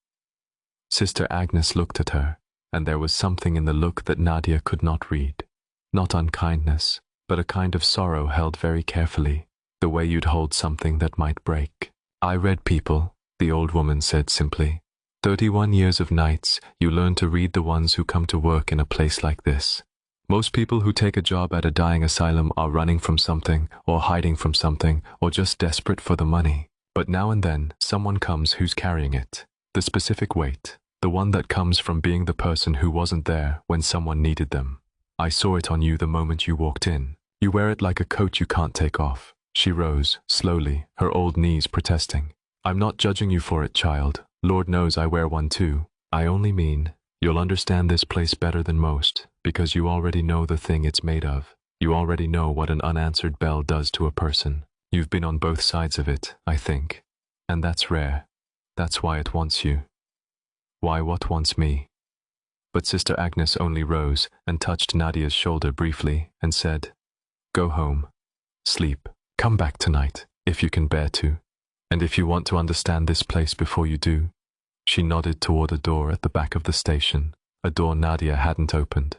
Sister Agnes looked at her, and there was something in the look that Nadia could not read. Not unkindness, but a kind of sorrow held very carefully, the way you'd hold something that might break. I read people, the old woman said simply. 31 years of nights, you learn to read the ones who come to work in a place like this. Most people who take a job at a dying asylum are running from something, or hiding from something, or just desperate for the money. But now and then, someone comes who's carrying it. The specific weight. The one that comes from being the person who wasn't there when someone needed them. I saw it on you the moment you walked in. You wear it like a coat you can't take off. She rose, slowly, her old knees protesting. I'm not judging you for it, child. Lord knows I wear one too. I only mean, you'll understand this place better than most, because you already know the thing it's made of. You already know what an unanswered bell does to a person. You've been on both sides of it, I think. And that's rare. That's why it wants you. Why what wants me? But Sister Agnes only rose and touched Nadia's shoulder briefly and said, Go home. Sleep. Come back tonight, if you can bear to. And if you want to understand this place before you do. She nodded toward a door at the back of the station, a door Nadia hadn't opened.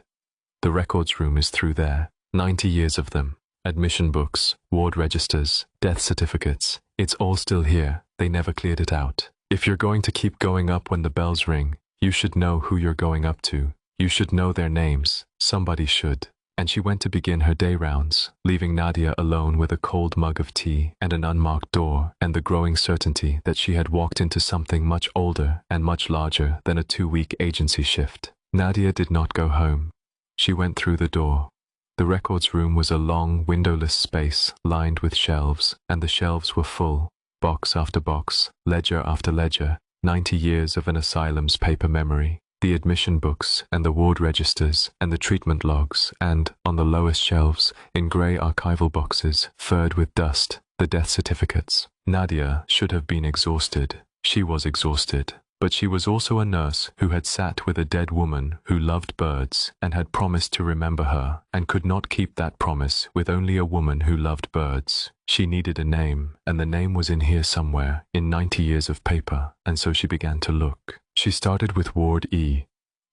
The records room is through there, 90 years of them. Admission books, ward registers, death certificates. It's all still here. They never cleared it out. If you're going to keep going up when the bells ring, you should know who you're going up to. You should know their names. Somebody should. And she went to begin her day rounds, leaving Nadia alone with a cold mug of tea and an unmarked door and the growing certainty that she had walked into something much older and much larger than a 2-week agency shift. Nadia did not go home. She went through the door. The records room was a long, windowless space lined with shelves, and the shelves were full. Box after box, ledger after ledger, 90 years of an asylum's paper memory, the admission books and the ward registers and the treatment logs, and, on the lowest shelves, in grey archival boxes, furred with dust, the death certificates. Nadia should have been exhausted. She was exhausted. But she was also a nurse who had sat with a dead woman who loved birds and had promised to remember her and could not keep that promise with only a woman who loved birds. She needed a name, and the name was in here somewhere, in 90 years of paper, and so she began to look. She started with Ward E.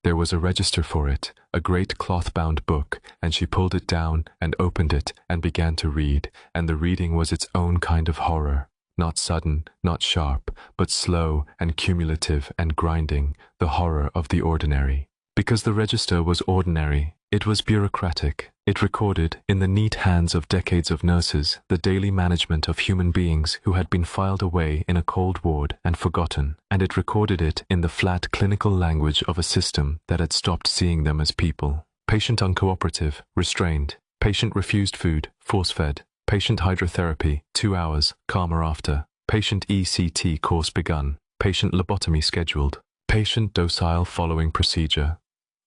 There was a register for it, a great cloth-bound book, and she pulled it down and opened it and began to read, and the reading was its own kind of horror. Not sudden, not sharp, but slow and cumulative and grinding, the horror of the ordinary. Because the register was ordinary, it was bureaucratic. It recorded, in the neat hands of decades of nurses, the daily management of human beings who had been filed away in a cold ward and forgotten, and it recorded it in the flat clinical language of a system that had stopped seeing them as people. Patient uncooperative, restrained. Patient refused food, force-fed. Patient hydrotherapy, 2 hours, calmer after. Patient ECT course begun. Patient lobotomy scheduled. Patient docile following procedure.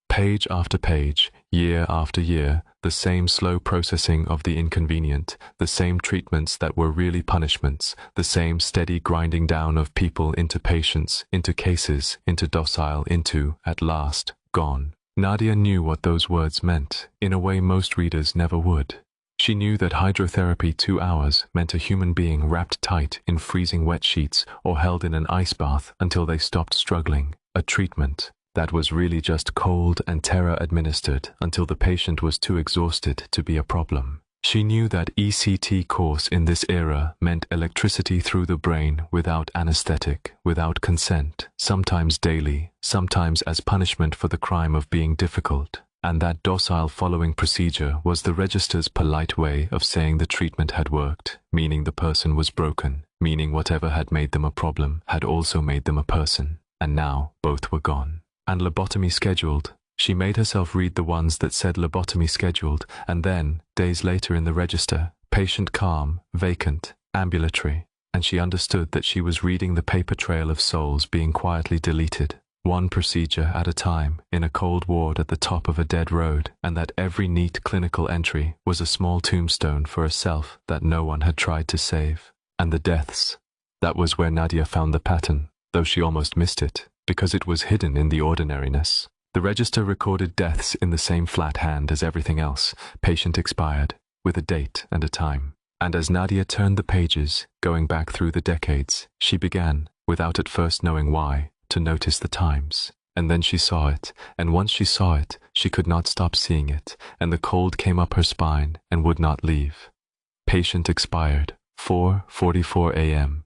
Page after page, year after year, the same slow processing of the inconvenient, the same treatments that were really punishments, the same steady grinding down of people into patients, into cases, into docile, into, at last, gone. Nadia knew what those words meant, in a way most readers never would. She knew that hydrotherapy 2 hours meant a human being wrapped tight in freezing wet sheets or held in an ice bath until they stopped struggling, a treatment that was really just cold and terror administered until the patient was too exhausted to be a problem. She knew that ECT course in this era meant electricity through the brain without anesthetic, without consent, sometimes daily, sometimes as punishment for the crime of being difficult. And that docile following procedure was the register's polite way of saying the treatment had worked, meaning the person was broken, meaning whatever had made them a problem had also made them a person, and now both were gone. And lobotomy scheduled. She made herself read the ones that said lobotomy scheduled, and then, days later in the register, patient calm, vacant, ambulatory, and she understood that she was reading the paper trail of souls being quietly deleted. One procedure at a time, in a cold ward at the top of a dead road, and that every neat clinical entry was a small tombstone for a self that no one had tried to save. And the deaths. That was where Nadia found the pattern, though she almost missed it, because it was hidden in the ordinariness. The register recorded deaths in the same flat hand as everything else, patient expired, with a date and a time. And as Nadia turned the pages, going back through the decades, she began, without at first knowing why, to notice the times. And then she saw it, and once she saw it, she could not stop seeing it, and the cold came up her spine and would not leave. Patient expired, 4:44 a.m.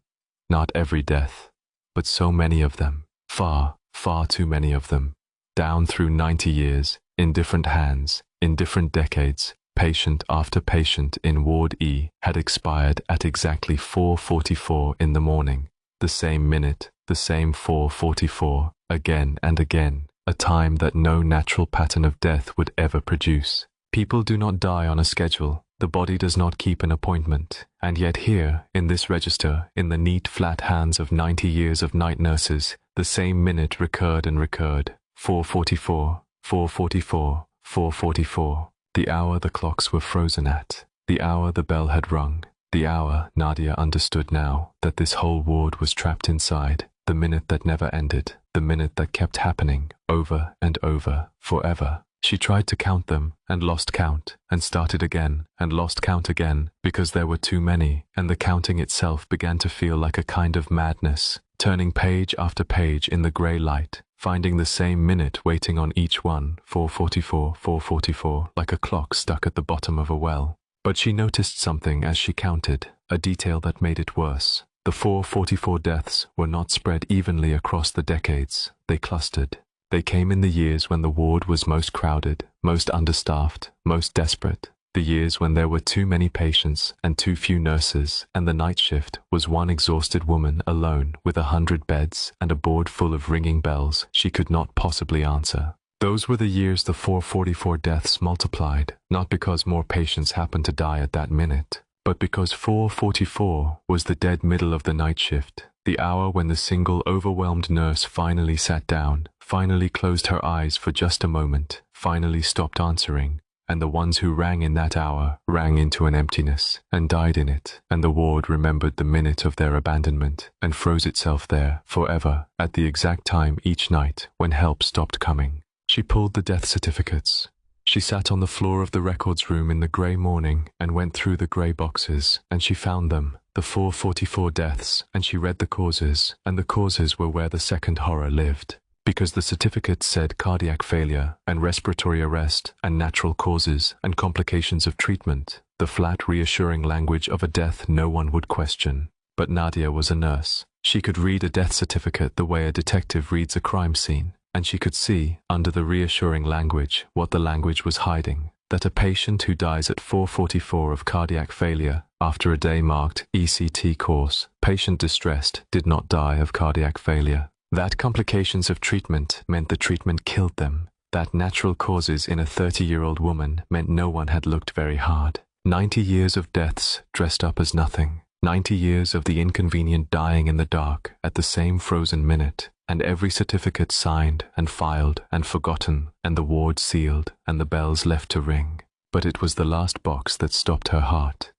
Not every death, but so many of them, far, far too many of them. Down through 90 years, in different hands, in different decades, patient after patient in Ward E had expired at exactly 4:44 in the morning. The same minute, the same 4:44, again and again, a time that no natural pattern of death would ever produce. People do not die on a schedule, the body does not keep an appointment, and yet here, in this register, in the neat flat hands of 90 years of night nurses, the same minute recurred and recurred. 4:44, 4:44, 4:44, the hour the clocks were frozen at, the hour the bell had rung. The hour, Nadia understood now, that this whole ward was trapped inside, the minute that never ended, the minute that kept happening, over and over, forever. She tried to count them, and lost count, and started again, and lost count again, because there were too many, and the counting itself began to feel like a kind of madness, turning page after page in the grey light, finding the same minute waiting on each one, 4:44, 4:44, like a clock stuck at the bottom of a well. But she noticed something as she counted, a detail that made it worse. The 4:44 deaths were not spread evenly across the decades, they clustered. They came in the years when the ward was most crowded, most understaffed, most desperate, the years when there were too many patients and too few nurses, and the night shift was one exhausted woman alone with 100 beds and a board full of ringing bells she could not possibly answer. Those were the years the 4:44 deaths multiplied, not because more patients happened to die at that minute, but because 4:44 was the dead middle of the night shift, the hour when the single overwhelmed nurse finally sat down, finally closed her eyes for just a moment, finally stopped answering, and the ones who rang in that hour rang into an emptiness and died in it, and the ward remembered the minute of their abandonment and froze itself there forever at the exact time each night when help stopped coming. She pulled the death certificates. She sat on the floor of the records room in the grey morning and went through the grey boxes, and she found them, the 4:44 deaths, and she read the causes, and the causes were where the second horror lived. Because the certificate said cardiac failure and respiratory arrest and natural causes and complications of treatment, the flat, reassuring language of a death no one would question. But Nadia was a nurse. She could read a death certificate the way a detective reads a crime scene, and she could see, under the reassuring language, what the language was hiding. That a patient who dies at 4:44 of cardiac failure after a day marked ECT course, patient distressed, did not die of cardiac failure. That complications of treatment meant the treatment killed them. That natural causes in a 30-year-old woman meant no one had looked very hard. 90 years of deaths dressed up as nothing. 90 years of the inconvenient dying in the dark at the same frozen minute, and every certificate signed and filed and forgotten, and the ward sealed and the bells left to ring. But it was the last box that stopped her heart.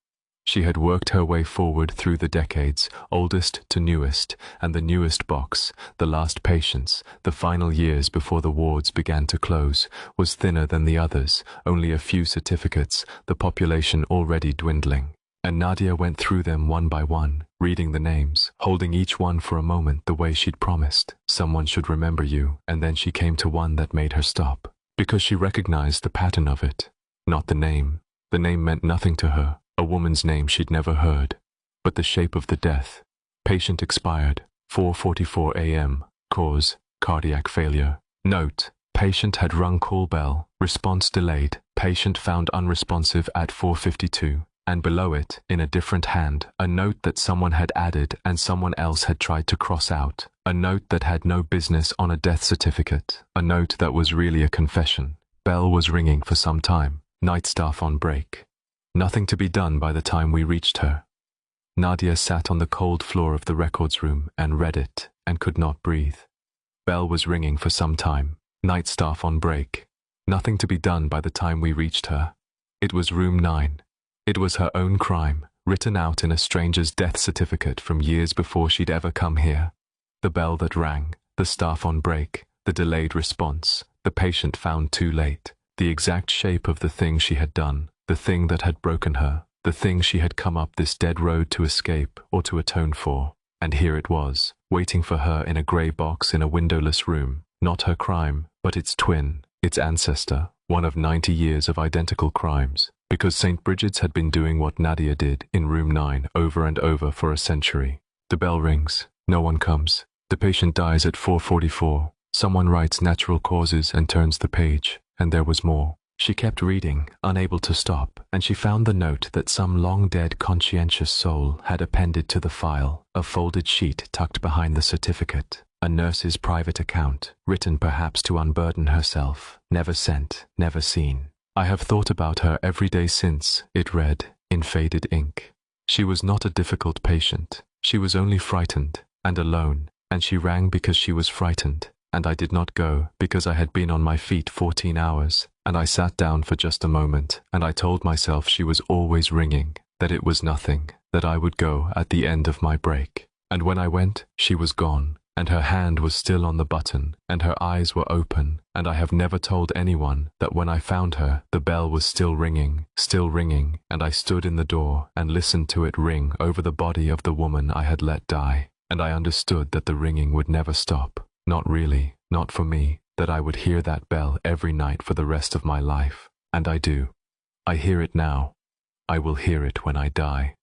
She had worked her way forward through the decades, oldest to newest, and the newest box, the last patients, the final years before the wards began to close, was thinner than the others, only a few certificates, the population already dwindling. And Nadia went through them one by one, reading the names, holding each one for a moment the way she'd promised. Someone should remember you, and then she came to one that made her stop, because she recognized the pattern of it. Not the name. The name meant nothing to her. A woman's name she'd never heard, but the shape of the death. Patient expired, 4:44 a.m., cause, cardiac failure. Note, patient had rung call bell, response delayed, patient found unresponsive at 4:52, and below it, in a different hand, a note that someone had added and someone else had tried to cross out, a note that had no business on a death certificate, a note that was really a confession. Bell was ringing for some time, night staff on break. Nothing to be done by the time we reached her. Nadia sat on the cold floor of the records room and read it and could not breathe. Bell was ringing for some time. Night staff on break. Nothing to be done by the time we reached her. It was room 9. It was her own crime, written out in a stranger's death certificate from years before she'd ever come here. The bell that rang, the staff on break, the delayed response, the patient found too late, the exact shape of the thing she had done. The thing that had broken her, the thing she had come up this dead road to escape or to atone for. And here it was, waiting for her in a grey box in a windowless room. Not her crime, but its twin, its ancestor, one of 90 years of identical crimes. Because Saint Brigid's had been doing what Nadia did in room 9 over and over for a century. The bell rings. No one comes. The patient dies at 4:44. Someone writes natural causes and turns the page, and there was more. She kept reading, unable to stop, and she found the note that some long-dead conscientious soul had appended to the file, a folded sheet tucked behind the certificate, a nurse's private account, written perhaps to unburden herself, never sent, never seen. I have thought about her every day since, it read, in faded ink. She was not a difficult patient. She was only frightened, and alone, and she rang because she was frightened. And I did not go because I had been on my feet 14 hours, and I sat down for just a moment, and I told myself she was always ringing, that it was nothing, that I would go at the end of my break. And when I went, she was gone, and her hand was still on the button, and her eyes were open, and I have never told anyone that when I found her, the bell was still ringing, and I stood in the door and listened to it ring over the body of the woman I had let die, and I understood that the ringing would never stop. Not really, not for me, that I would hear that bell every night for the rest of my life. And I do. I hear it now. I will hear it when I die.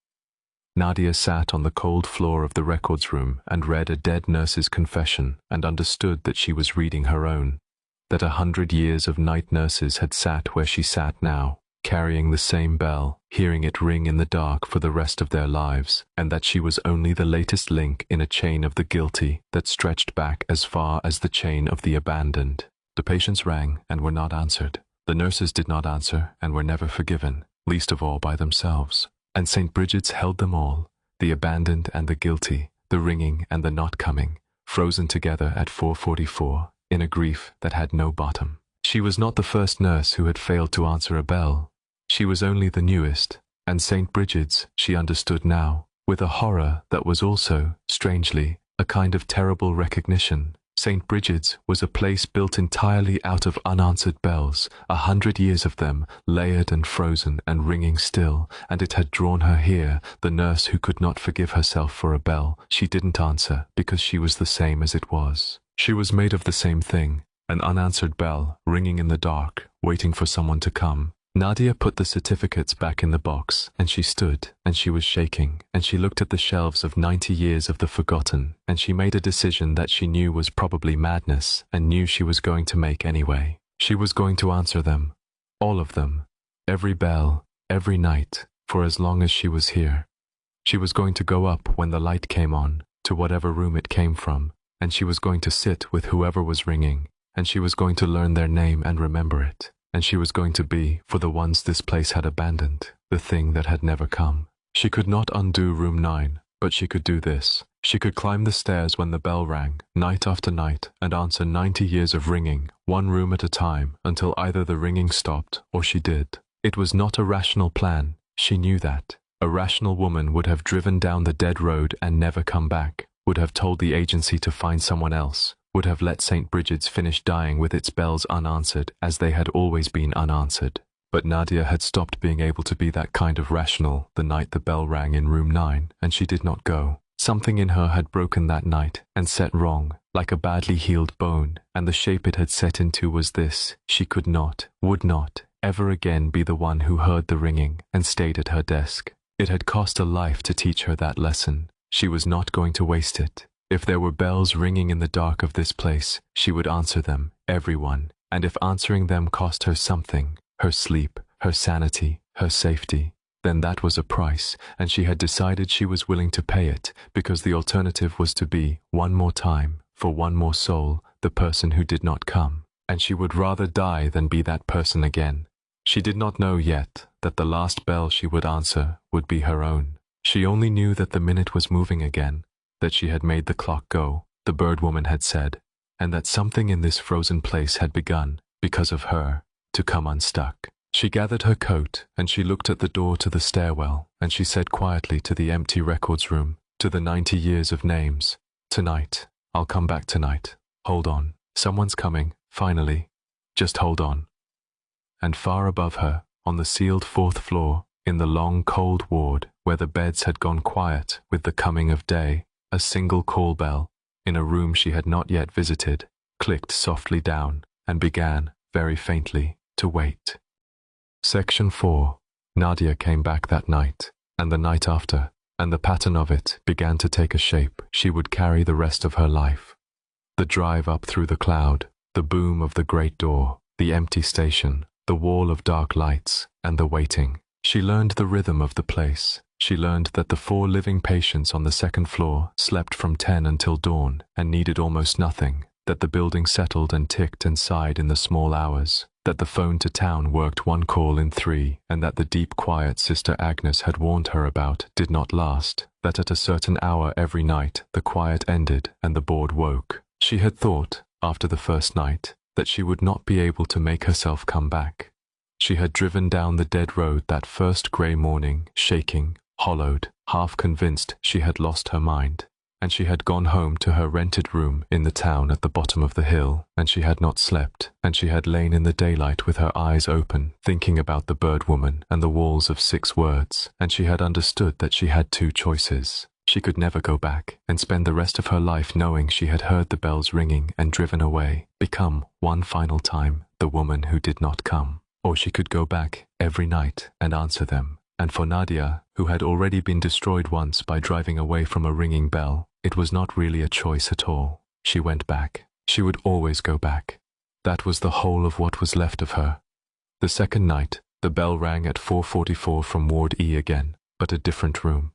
Nadia sat on the cold floor of the records room and read a dead nurse's confession and understood that she was reading her own. That 100 years of night nurses had sat where she sat now, carrying the same bell, hearing it ring in the dark for the rest of their lives, and that she was only the latest link in a chain of the guilty that stretched back as far as the chain of the abandoned. The patients rang and were not answered. The nurses did not answer and were never forgiven, least of all by themselves. And Saint Brigid's held them all, the abandoned and the guilty, the ringing and the not coming, frozen together at 4:44, in a grief that had no bottom. She was not the first nurse who had failed to answer a bell. She was only the newest, and Saint Brigid's, she understood now, with a horror that was also, strangely, a kind of terrible recognition. Saint Brigid's was a place built entirely out of unanswered bells, 100 years of them, layered and frozen and ringing still, and it had drawn her here, the nurse who could not forgive herself for a bell she didn't answer because she was the same as it was. She was made of the same thing, an unanswered bell ringing in the dark, waiting for someone to come. Nadia put the certificates back in the box, and she stood, and she was shaking, and she looked at the shelves of 90 years of the forgotten, and she made a decision that she knew was probably madness, and knew she was going to make anyway. She was going to answer them. All of them. Every bell, every night, for as long as she was here. She was going to go up when the light came on, to whatever room it came from, and she was going to sit with whoever was ringing, and she was going to learn their name and remember it. And she was going to be, for the ones this place had abandoned, the thing that had never come. She could not undo room 9, but she could do this. She could climb the stairs when the bell rang, night after night, and answer 90 years of ringing, one room at a time, until either the ringing stopped or she did. It was not a rational plan. She knew that. A rational woman would have driven down the dead road and never come back, would have told the agency to find someone else, would have let Saint Brigid's finish dying with its bells unanswered as they had always been unanswered. But Nadia had stopped being able to be that kind of rational the night the bell rang in room 9, and she did not go. Something in her had broken that night and set wrong, like a badly healed bone, and the shape it had set into was this: she could not, would not, ever again be the one who heard the ringing and stayed at her desk. It had cost a life to teach her that lesson. She was not going to waste it. If there were bells ringing in the dark of this place, she would answer them, everyone, and if answering them cost her something, her sleep, her sanity, her safety, then that was a price, and she had decided she was willing to pay it, because the alternative was to be, one more time, for one more soul, the person who did not come, and she would rather die than be that person again. She did not know yet that the last bell she would answer would be her own. She only knew that the minute was moving again, that she had made the clock go, the bird woman had said, and that something in this frozen place had begun, because of her, to come unstuck. She gathered her coat, and she looked at the door to the stairwell, and she said quietly to the empty records room, to the 90 years of names, "Tonight, I'll come back tonight. Hold on. Someone's coming, finally. Just hold on." And far above her, on the sealed 4th floor, in the long cold ward where the beds had gone quiet with the coming of day, a single call bell, in a room she had not yet visited, clicked softly down and began, very faintly, to wait. Section 4. Nadia came back that night, and the night after, and the pattern of it began to take a shape she would carry the rest of her life. The drive up through the cloud, the boom of the great door, the empty station, the wall of dark lights, and the waiting. She learned the rhythm of the place. She learned that the 4 living patients on the 2nd floor slept from 10 until dawn and needed almost nothing, that the building settled and ticked and sighed in the small hours, that the phone to town worked 1 call in 3, and that the deep quiet Sister Agnes had warned her about did not last, that at a certain hour every night the quiet ended and the board woke. She had thought, after the first night, that she would not be able to make herself come back. She had driven down the dead road that first grey morning, shaking, hollowed, half convinced she had lost her mind, and she had gone home to her rented room in the town at the bottom of the hill, and she had not slept, and she had lain in the daylight with her eyes open, thinking about the bird woman and the walls of 6 words, and she had understood that she had 2 choices. She could never go back and spend the rest of her life knowing she had heard the bells ringing and driven away, become, one final time, the woman who did not come. Or she could go back every night and answer them. And for Nadia, who had already been destroyed once by driving away from a ringing bell, it was not really a choice at all. She went back. She would always go back. That was the whole of what was left of her. The second night, the bell rang at 4:44 from Ward E again, but a different room.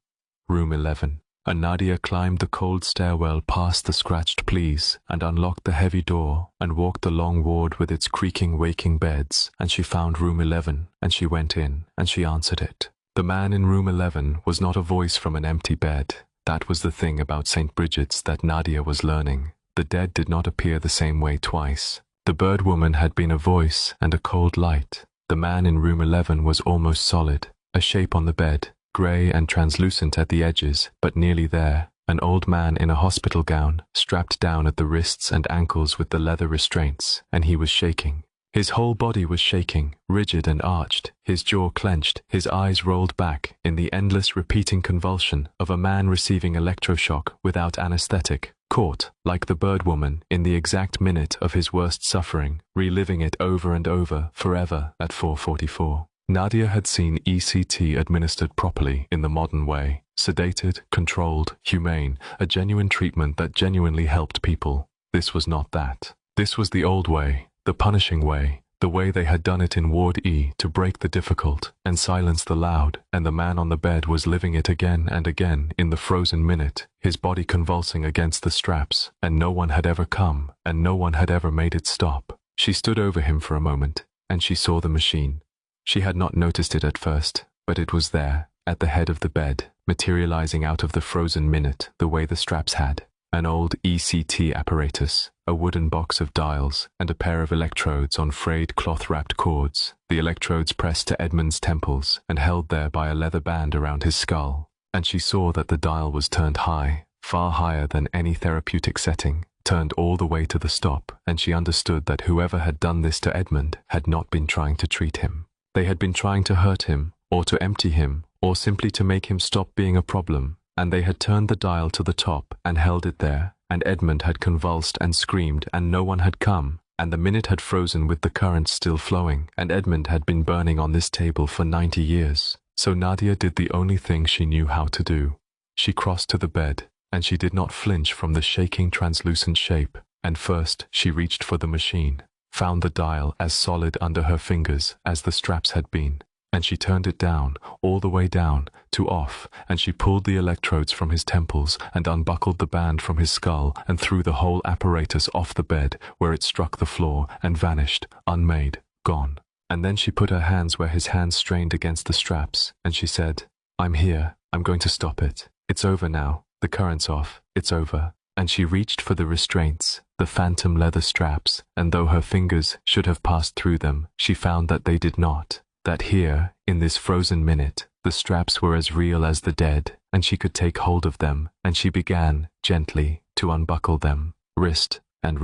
Room 11. And Nadia climbed the cold stairwell past the scratched please and unlocked the heavy door and walked the long ward with its creaking waking beds, and she found room 11, and she went in, and she answered it. The man in room 11 was not a voice from an empty bed. That was the thing about Saint Brigid's that Nadia was learning. The dead did not appear the same way twice. The bird woman had been a voice and a cold light. The man in room 11 was almost solid, a shape on the bed, grey and translucent at the edges, but nearly there, an old man in a hospital gown, strapped down at the wrists and ankles with the leather restraints, and he was shaking. His whole body was shaking, rigid and arched, his jaw clenched, his eyes rolled back in the endless repeating convulsion of a man receiving electroshock without anesthetic, caught, like the bird woman, in the exact minute of his worst suffering, reliving it over and over, forever, at 4:44. Nadia had seen ECT administered properly in the modern way, sedated, controlled, humane, a genuine treatment that genuinely helped people. This was not that. This was the old way, the punishing way, the way they had done it in Ward E to break the difficult and silence the loud, and the man on the bed was living it again and again in the frozen minute, his body convulsing against the straps, and no one had ever come, and no one had ever made it stop. She stood over him for a moment, and she saw the machine. She had not noticed it at first, but it was there, at the head of the bed, materializing out of the frozen minute the way the straps had. An old ECT apparatus, a wooden box of dials, and a pair of electrodes on frayed cloth-wrapped cords, the electrodes pressed to Edmund's temples and held there by a leather band around his skull. And she saw that the dial was turned high, far higher than any therapeutic setting, turned all the way to the stop, and she understood that whoever had done this to Edmund had not been trying to treat him. They had been trying to hurt him, or to empty him, or simply to make him stop being a problem, and they had turned the dial to the top and held it there, and Edmund had convulsed and screamed, and no one had come, and the minute had frozen with the current still flowing, and Edmund had been burning on this table for 90 years. So Nadia did the only thing she knew how to do. She crossed to the bed, and she did not flinch from the shaking translucent shape, and first she reached for the machine, found the dial as solid under her fingers as the straps had been, and she turned it down, all the way down, to off, and she pulled the electrodes from his temples and unbuckled the band from his skull and threw the whole apparatus off the bed, where it struck the floor and vanished, unmade, gone. And then she put her hands where his hands strained against the straps, and she said, "I'm here, I'm going to stop it. It's over now, the current's off, it's over." And she reached for the restraints, the phantom leather straps, and though her fingers should have passed through them, she found that they did not. That here, in this frozen minute, the straps were as real as the dead, and she could take hold of them, and she began, gently, to unbuckle them, wrist, and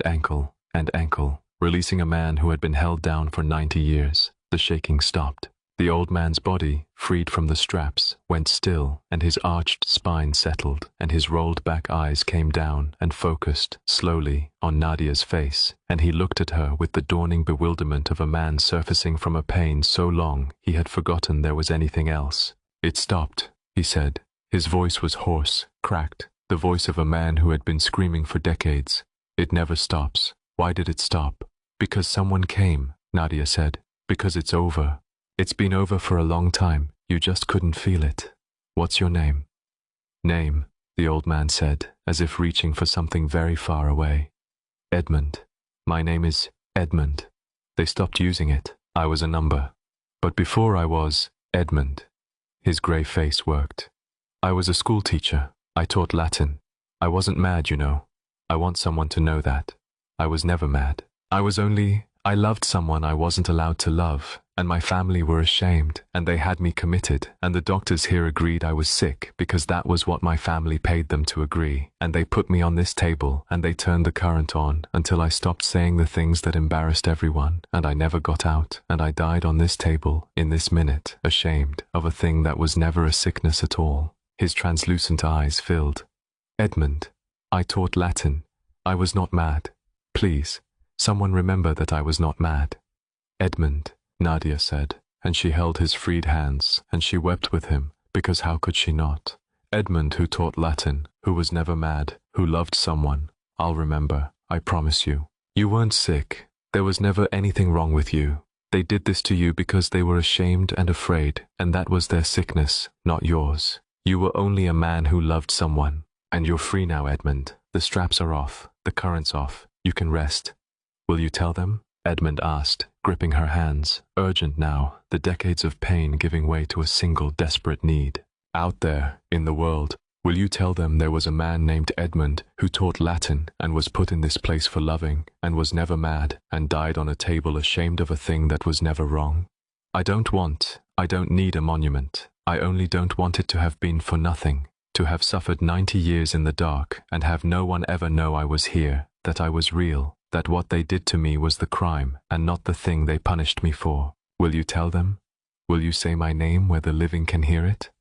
ankle, releasing a man who had been held down for 90 years. The shaking stopped. The old man's body, freed from the straps, went still, and his arched spine settled, and his rolled-back eyes came down and focused, slowly, on Nadia's face, and he looked at her with the dawning bewilderment of a man surfacing from a pain so long he had forgotten there was anything else. "It stopped," he said. His voice was hoarse, cracked, the voice of a man who had been screaming for decades. "It never stops." "Why did it stop?" "Because someone came," Nadia said. "Because it's over. It's been over for a long time, you just couldn't feel it." "What's your name?" "Name," the old man said, as if reaching for something very far away. "Edmund. My name is Edmund. They stopped using it. I was a number. But before I was Edmund." His grey face worked. "I was a school teacher. I taught Latin. I wasn't mad, you know. I want someone to know that. I was never mad. I loved someone I wasn't allowed to love, and my family were ashamed, and they had me committed, and the doctors here agreed I was sick because that was what my family paid them to agree, and they put me on this table, and they turned the current on until I stopped saying the things that embarrassed everyone, and I never got out, and I died on this table, in this minute, ashamed of a thing that was never a sickness at all." His translucent eyes filled. "Edmund, I taught Latin. I was not mad. Please, someone remember that I was not mad." "Edmund," Nadia said, and she held his freed hands, and she wept with him, because how could she not? "Edmund, who taught Latin, who was never mad, who loved someone. I'll remember, I promise you. You weren't sick. There was never anything wrong with you. They did this to you because they were ashamed and afraid, and that was their sickness, not yours. You were only a man who loved someone. And you're free now, Edmund. The straps are off, the current's off. You can rest. Will you tell them?" Edmund asked, gripping her hands, urgent now, the decades of pain giving way to a single desperate need. "Out there, in the world, will you tell them there was a man named Edmund who taught Latin and was put in this place for loving, and was never mad, and died on a table ashamed of a thing that was never wrong? I don't need a monument. I only don't want it to have been for nothing, to have suffered 90 years in the dark and have no one ever know I was here, that I was real, that what they did to me was the crime and not the thing they punished me for. Will you tell them? Will you say my name where the living can hear it?"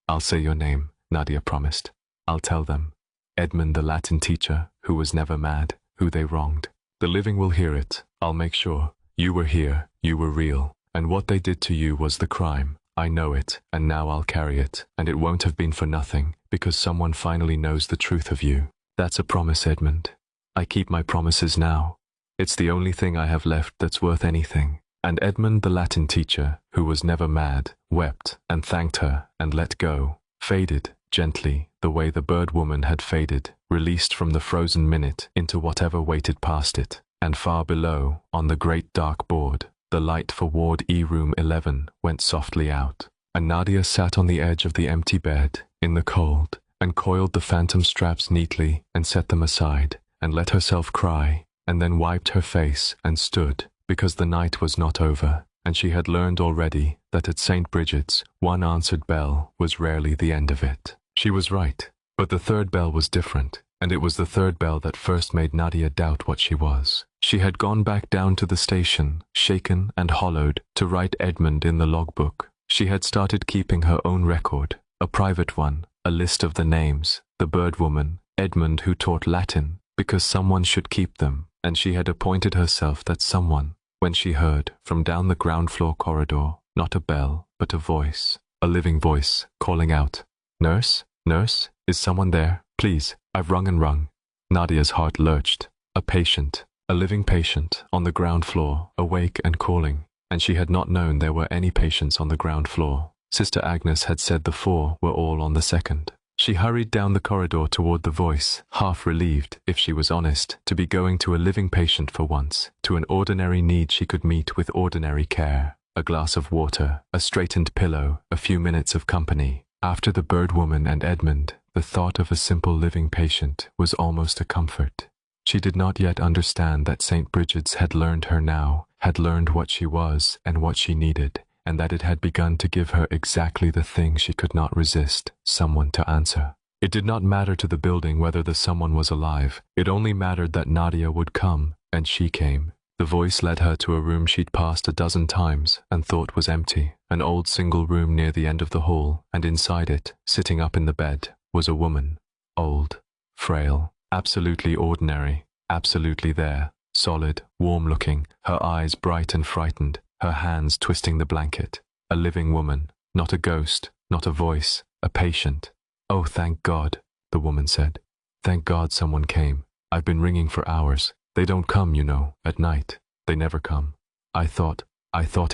"I'll say your name," Nadia promised. "I'll tell them." Edmund the Latin teacher, who was never mad, who they wronged. The living will hear it, I'll make sure. You were here, you were real, and what they did to you was the crime. I know it, and now I'll carry it, and it won't have been for nothing, because someone finally knows the truth of you. That's a promise, Edmund. I keep my promises now. It's the only thing I have left that's worth anything. And Edmund the Latin teacher, who was never mad, wept and thanked her and let go, faded gently the way the bird woman had faded, released from the frozen minute into whatever waited past it. And far below, on the great dark board, the light for Ward E room 11 went softly out, and Nadia sat on the edge of the empty bed, in the cold, and coiled the phantom straps neatly and set them aside, and let herself cry, and then wiped her face and stood, because the night was not over, and she had learned already that at Saint Brigid's, one answered bell was rarely the end of it. She was right, but the third bell was different, and it was the third bell that first made Nadia doubt what she was. She had gone back down to the station, shaken and hollowed, to write Edmund in the logbook. She had started keeping her own record, a private one, a list of the names, the bird woman, Edmund who taught Latin, because someone should keep them, and she had appointed herself that someone, when she heard, from down the ground floor corridor, not a bell, but a voice, a living voice, calling out, "Nurse? Nurse? Is someone there? Please, I've rung and rung." Nadia's heart lurched. A patient, a living patient, on the ground floor, awake and calling, and she had not known there were any patients on the ground floor. Sister Agnes had said the 4 were all on the second. She hurried down the corridor toward the voice, half relieved, if she was honest, to be going to a living patient for once, to an ordinary need she could meet with ordinary care. A glass of water, a straightened pillow, a few minutes of company. After the bird woman and Edmund, the thought of a simple living patient was almost a comfort. She did not yet understand that Saint Brigid's had learned her now, had learned what she was and what she needed, and that it had begun to give her exactly the thing she could not resist, someone to answer. It did not matter to the building whether the someone was alive. It only mattered that Nadia would come, and she came. The voice led her to a room she'd passed a dozen times and thought was empty, an old single room near the end of the hall, and inside it, sitting up in the bed, was a woman, old, frail, absolutely ordinary, absolutely there, solid, warm-looking, her eyes bright and frightened, her hands twisting the blanket. A living woman, not a ghost, not a voice, a patient. "Oh, thank God," the woman said. "Thank God someone came. I've been ringing for hours. They don't come, you know, at night. They never come. I thought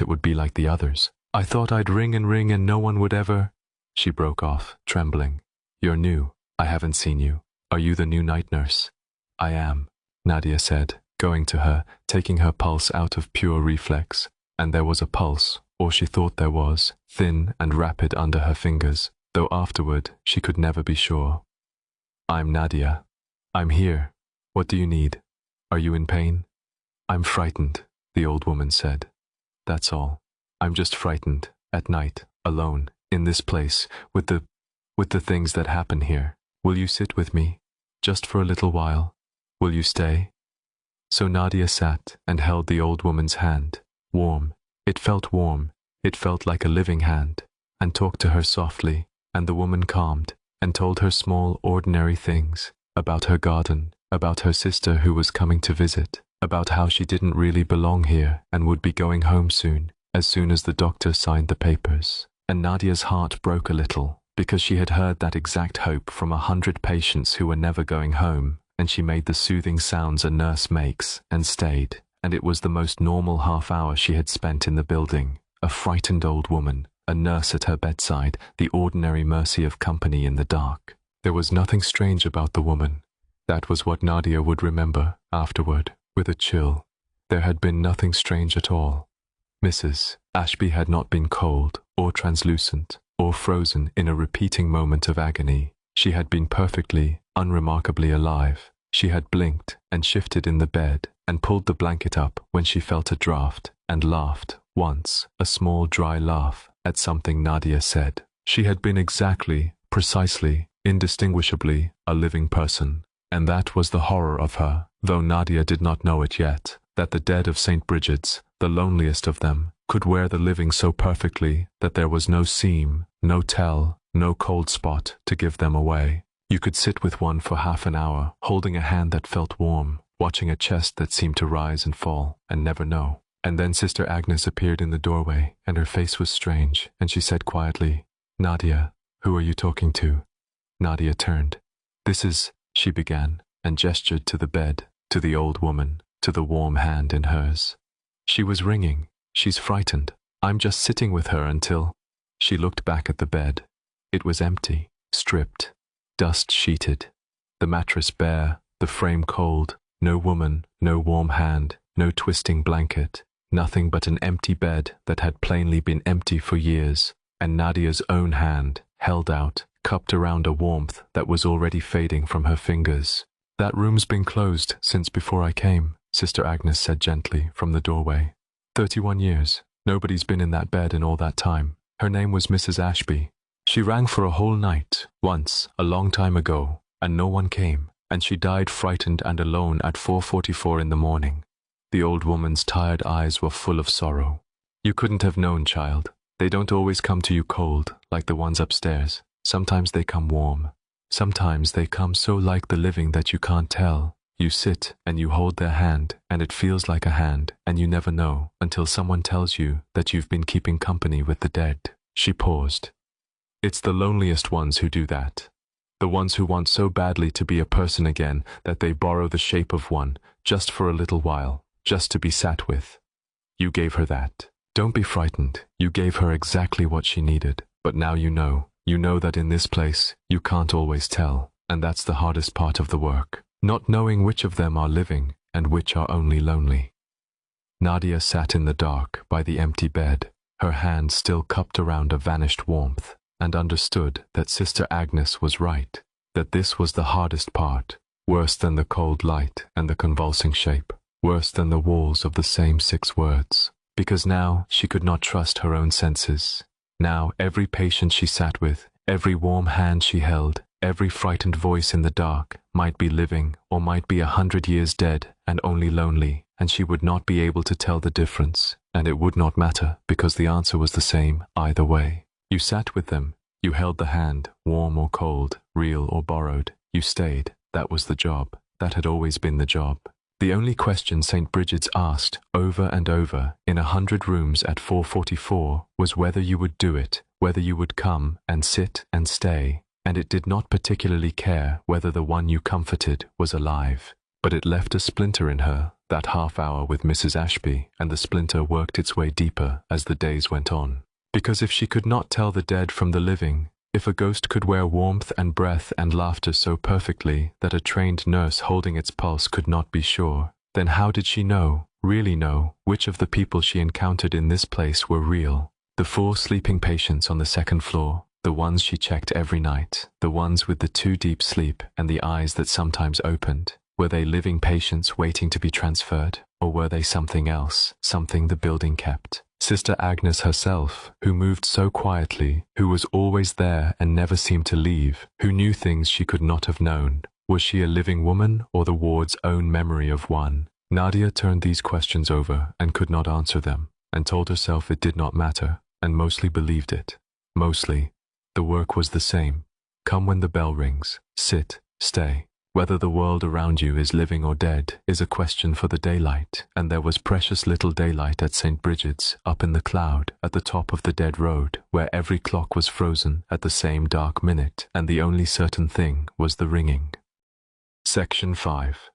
it would be like the others. I thought I'd ring and no one would ever—" She broke off, trembling. "You're new. I haven't seen you. Are you the new night nurse?" "I am," Nadia said, going to her, taking her pulse out of pure reflex. And there was a pulse, or she thought there was, thin and rapid under her fingers, though afterward she could never be sure. "I'm Nadia. I'm here. What do you need? Are you in pain?" "I'm frightened," the old woman said. "That's all. I'm just frightened, at night, alone, in this place, with the things that happen here. Will you sit with me? Just for a little while? Will you stay?" So Nadia sat and held the old woman's hand, warm. It felt warm. It felt like a living hand, and talked to her softly, and the woman calmed, and told her small, ordinary things, about her garden, about her sister who was coming to visit, about how she didn't really belong here and would be going home soon as the doctor signed the papers. And Nadia's heart broke a little, because she had heard that exact hope from 100 patients who were never going home, and she made the soothing sounds a nurse makes, and stayed, and it was the most normal half-hour she had spent in the building. A frightened old woman, a nurse at her bedside, the ordinary mercy of company in the dark. There was nothing strange about the woman. That was what Nadia would remember, afterward, with a chill. There had been nothing strange at all. Mrs. Ashby had not been cold, or translucent, or frozen in a repeating moment of agony. She had been perfectly, unremarkably alive. She had blinked and shifted in the bed and pulled the blanket up when she felt a draught, and laughed, once, a small dry laugh, at something Nadia said. She had been exactly, precisely, indistinguishably, a living person. And that was the horror of her, though Nadia did not know it yet, that the dead of Saint Brigid's, the loneliest of them, could wear the living so perfectly that there was no seam, no tell, no cold spot to give them away. You could sit with one for half an hour, holding a hand that felt warm, watching a chest that seemed to rise and fall, and never know. And then Sister Agnes appeared in the doorway, and her face was strange, and she said quietly, "Nadia, who are you talking to?" Nadia turned. "This is," she began, and gestured to the bed, to the old woman, to the warm hand in hers. "She was ringing. She's frightened. I'm just sitting with her until—" She looked back at the bed. It was empty, stripped, dust-sheeted, the mattress bare, the frame cold, no woman, no warm hand, no twisting blanket, nothing but an empty bed that had plainly been empty for years, and Nadia's own hand, held out, cupped around a warmth that was already fading from her fingers. "That room's been closed since before I came," Sister Agnes said gently from the doorway. 31 years. Nobody's been in that bed in all that time. Her name was Mrs. Ashby. She rang for a whole night, once, a long time ago, and no one came, and she died frightened and alone at 4:44 in the morning. The old woman's tired eyes were full of sorrow. "You couldn't have known, child. They don't always come to you cold, like the ones upstairs. Sometimes they come warm. Sometimes they come so like the living that you can't tell. You sit and you hold their hand, and it feels like a hand, and you never know until someone tells you that you've been keeping company with the dead." She paused. "It's the loneliest ones who do that. The ones who want so badly to be a person again that they borrow the shape of one, just for a little while, just to be sat with. You gave her that. Don't be frightened. You gave her exactly what she needed. But now you know. You know that in this place, you can't always tell, and that's the hardest part of the work. Not knowing which of them are living and which are only lonely." Nadia sat in the dark by the empty bed, her hand still cupped around a vanished warmth, and understood that Sister Agnes was right, that this was the hardest part, worse than the cold light and the convulsing shape, worse than the walls of the same 6 words, because now she could not trust her own senses. Now every patient she sat with, every warm hand she held, every frightened voice in the dark might be living or might be 100 years dead and only lonely, and she would not be able to tell the difference, and it would not matter because the answer was the same either way. You sat with them, you held the hand, warm or cold, real or borrowed, you stayed. That was the job. That had always been the job. The only question Saint Brigid's asked over and over in 100 rooms at 4:44 was whether you would do it, whether you would come and sit and stay, and it did not particularly care whether the one you comforted was alive. But it left a splinter in her, that half hour with Mrs. Ashby, and the splinter worked its way deeper as the days went on. Because if she could not tell the dead from the living, if a ghost could wear warmth and breath and laughter so perfectly that a trained nurse holding its pulse could not be sure, then how did she know, really know, which of the people she encountered in this place were real? The 4 sleeping patients on the 2nd floor, the ones she checked every night, the ones with the too deep sleep and the eyes that sometimes opened, were they living patients waiting to be transferred, or were they something else, something the building kept? Sister Agnes herself, who moved so quietly, who was always there and never seemed to leave, who knew things she could not have known. Was she a living woman or the ward's own memory of one? Nadia turned these questions over and could not answer them, and told herself it did not matter, and mostly believed it. Mostly. The work was the same. Come when the bell rings. Sit. Stay. Whether the world around you is living or dead is a question for the daylight, and there was precious little daylight at Saint Brigid's, up in the cloud, at the top of the dead road, where every clock was frozen at the same dark minute, and the only certain thing was the ringing. Section 5.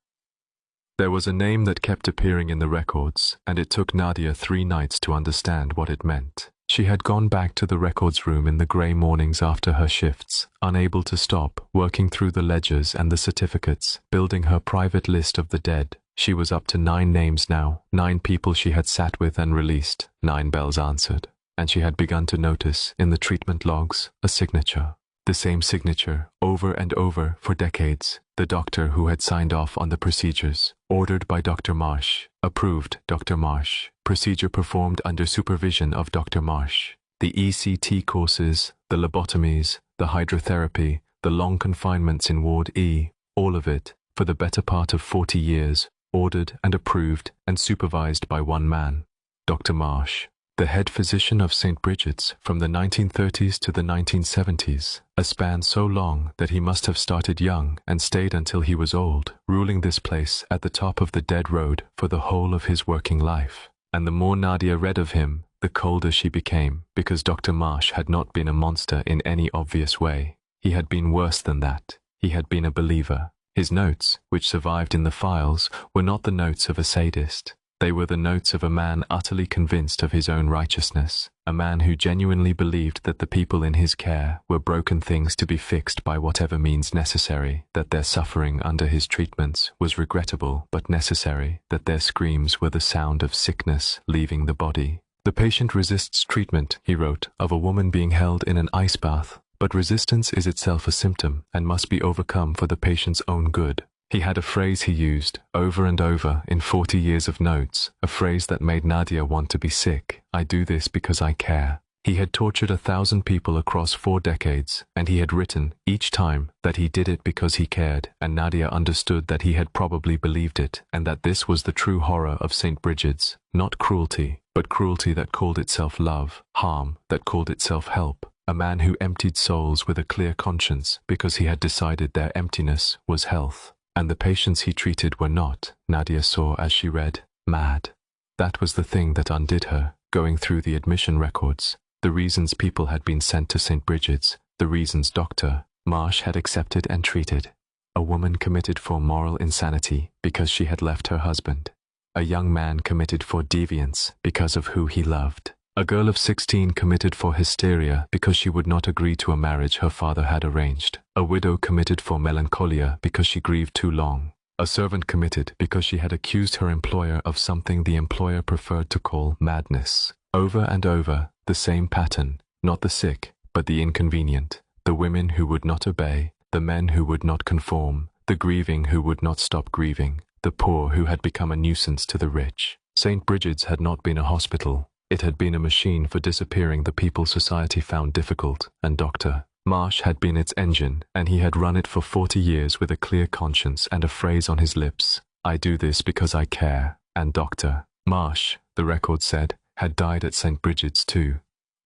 There was a name that kept appearing in the records, and it took Nadia 3 nights to understand what it meant. She had gone back to the records room in the grey mornings after her shifts, unable to stop, working through the ledgers and the certificates, building her private list of the dead. She was up to 9 names now, 9 people she had sat with and released, 9 bells answered, and she had begun to notice, in the treatment logs, a signature. The same signature, over and over for decades. The doctor who had signed off on the procedures. Ordered by Dr. Marsh. Approved, Dr. Marsh. Procedure performed under supervision of Dr. Marsh. The ECT courses, the lobotomies, the hydrotherapy, the long confinements in Ward E, all of it, for the better part of 40 years, ordered and approved and supervised by one man, Dr. Marsh. the head physician of Saint Brigid's from the 1930s to the 1970s, a span so long that he must have started young and stayed until he was old, ruling this place at the top of the dead road for the whole of his working life. And the more Nadia read of him, the colder she became, because Dr. Marsh had not been a monster in any obvious way. He had been worse than that. He had been a believer. His notes, which survived in the files, were not the notes of a sadist. They were the notes of a man utterly convinced of his own righteousness, a man who genuinely believed that the people in his care were broken things to be fixed by whatever means necessary, that their suffering under his treatments was regrettable but necessary, that their screams were the sound of sickness leaving the body. The patient resists treatment, he wrote, of a woman being held in an ice bath, but resistance is itself a symptom and must be overcome for the patient's own good. He had a phrase he used over and over in 40 years of notes, a phrase that made Nadia want to be sick. I do this because I care. He had tortured 1,000 people across 4 decades, and he had written, each time, that he did it because he cared, and Nadia understood that he had probably believed it, and that this was the true horror of Saint Brigid's, not cruelty, but cruelty that called itself love, harm that called itself help. A man who emptied souls with a clear conscience because he had decided their emptiness was health. And the patients he treated were not, Nadia saw as she read, mad. That was the thing that undid her, going through the admission records, the reasons people had been sent to St. Brigid's, the reasons Dr. Marsh had accepted and treated. A woman committed for moral insanity because she had left her husband. A young man committed for deviance because of who he loved. A girl of 16 committed for hysteria because she would not agree to a marriage her father had arranged. A widow committed for melancholia because she grieved too long. A servant committed because she had accused her employer of something the employer preferred to call madness. Over and over, the same pattern, not the sick, but the inconvenient. The women who would not obey, the men who would not conform, the grieving who would not stop grieving, the poor who had become a nuisance to the rich. St. Brigid's had not been a hospital. It had been a machine for disappearing the people society found difficult, and Dr. Marsh had been its engine, and he had run it for 40 years with a clear conscience and a phrase on his lips, I do this because I care. And Dr. Marsh, the record said, had died at St. Brigid's too.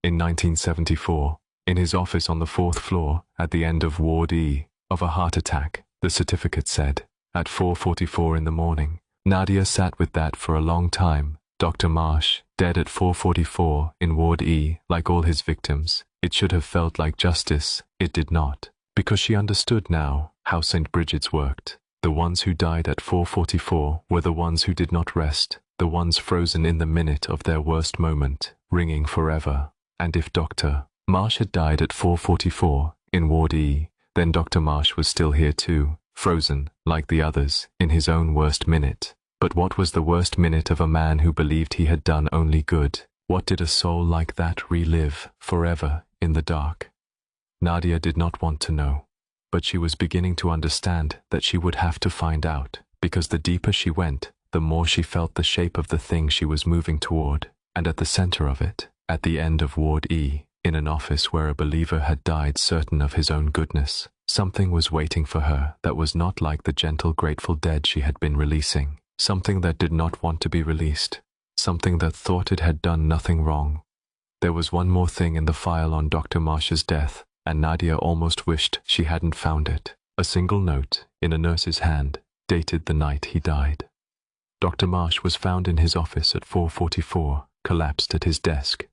In 1974, in his office on the 4th floor, at the end of Ward E, of a heart attack, the certificate said, at 4:44 in the morning. Nadia sat with that for a long time. Dr. Marsh, dead at 4:44 in Ward E, like all his victims. It should have felt like justice. It did not. Because she understood now how St. Brigid's worked. The ones who died at 4:44 were the ones who did not rest, the ones frozen in the minute of their worst moment, ringing forever. And if Dr. Marsh had died at 4:44 in Ward E, then Dr. Marsh was still here too, frozen, like the others, in his own worst minute. But what was the worst minute of a man who believed he had done only good? What did a soul like that relive forever in the dark? Nadia did not want to know, but she was beginning to understand that she would have to find out, because the deeper she went, the more she felt the shape of the thing she was moving toward, and at the center of it, at the end of Ward E, in an office where a believer had died certain of his own goodness, something was waiting for her that was not like the gentle, grateful dead she had been releasing. Something that did not want to be released. Something that thought it had done nothing wrong. There was one more thing in the file on Dr. Marsh's death, and Nadia almost wished she hadn't found it. A single note, in a nurse's hand, dated the night he died. Dr. Marsh was found in his office at 4:44, collapsed at his desk.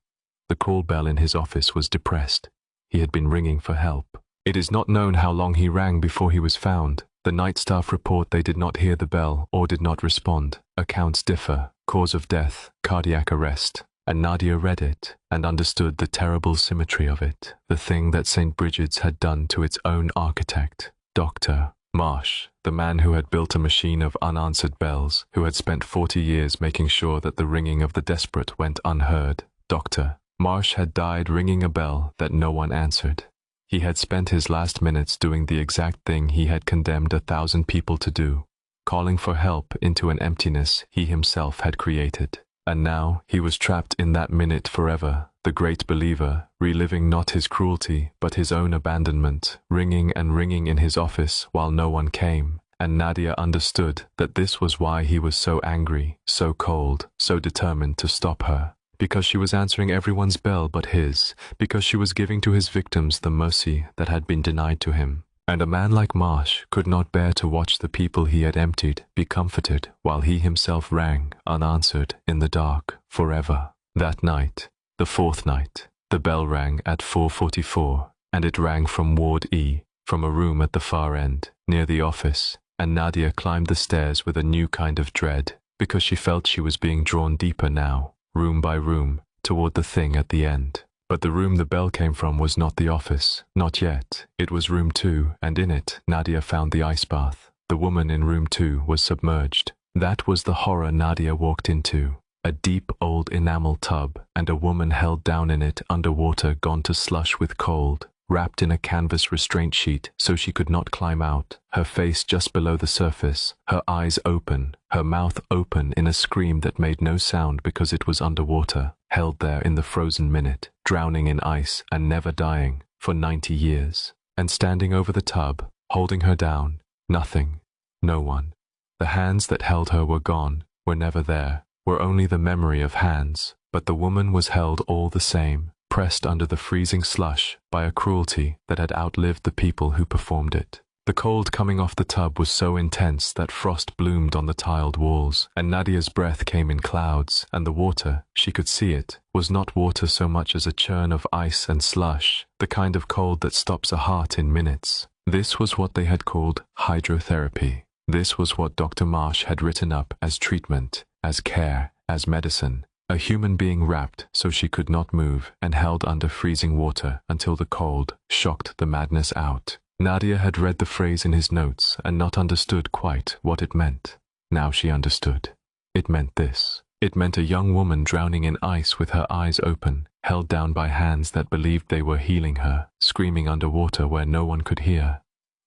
The call bell in his office was depressed. He had been ringing for help. It is not known how long he rang before he was found. The night staff report they did not hear the bell or did not respond. Accounts differ. Cause of death, cardiac arrest. And Nadia read it and understood the terrible symmetry of it, the thing that St. Brigid's had done to its own architect, Dr. Marsh, the man who had built a machine of unanswered bells, who had spent 40 years making sure that the ringing of the desperate went unheard. Dr. Marsh had died ringing a bell that no one answered. He had spent his last minutes doing the exact thing he had condemned 1,000 people to do, calling for help into an emptiness he himself had created. And now he was trapped in that minute forever, the great believer, reliving not his cruelty but his own abandonment, ringing and ringing in his office while no one came. And Nadia understood that this was why he was so angry, so cold, so determined to stop her. because she was answering everyone's bell but his, because she was giving to his victims the mercy that had been denied to him. And a man like Marsh could not bear to watch the people he had emptied be comforted while he himself rang, unanswered, in the dark, forever. That night, the fourth night, the bell rang at 4:44, and it rang from Ward E, from a room at the far end, near the office, and Nadia climbed the stairs with a new kind of dread, because she felt she was being drawn deeper now, room by room, toward the thing at the end. But the room the bell came from was not the office, not yet. It was room 2, and in it Nadia found the ice bath. The woman in room 2 was submerged. That was the horror Nadia walked into. A deep old enamel tub, and a woman held down in it underwater, gone to slush with cold, wrapped in a canvas restraint sheet so she could not climb out, her face just below the surface, her eyes open, her mouth open in a scream that made no sound because it was underwater, held there in the frozen minute, drowning in ice and never dying, for 90 years. And standing over the tub, holding her down, nothing, no one. The hands that held her were gone, were never there, were only the memory of hands, but the woman was held all the same, pressed under the freezing slush by a cruelty that had outlived the people who performed it. The cold coming off the tub was so intense that frost bloomed on the tiled walls, and Nadia's breath came in clouds, and the water, she could see it, was not water so much as a churn of ice and slush, the kind of cold that stops a heart in minutes. This was what they had called hydrotherapy. This was what Dr. Marsh had written up as treatment, as care, as medicine. A human being wrapped so she could not move and held under freezing water until the cold shocked the madness out. Nadia had read the phrase in his notes and not understood quite what it meant. Now she understood. It meant this. It meant a young woman drowning in ice with her eyes open, held down by hands that believed they were healing her, screaming underwater where no one could hear.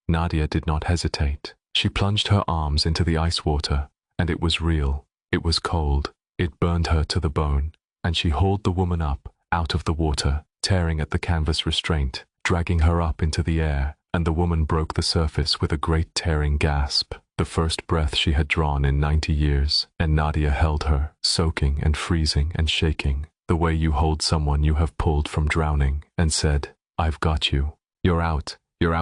Nadia did not hesitate. She plunged her arms into the ice water, and it was real. It was cold. It burned her to the bone, and she hauled the woman up, out of the water, tearing at the canvas restraint, dragging her up into the air, and the woman broke the surface with a great tearing gasp, the first breath she had drawn in 90 years, and Nadia held her, soaking and freezing and shaking, the way you hold someone you have pulled from drowning, and said, "I've got you. You're out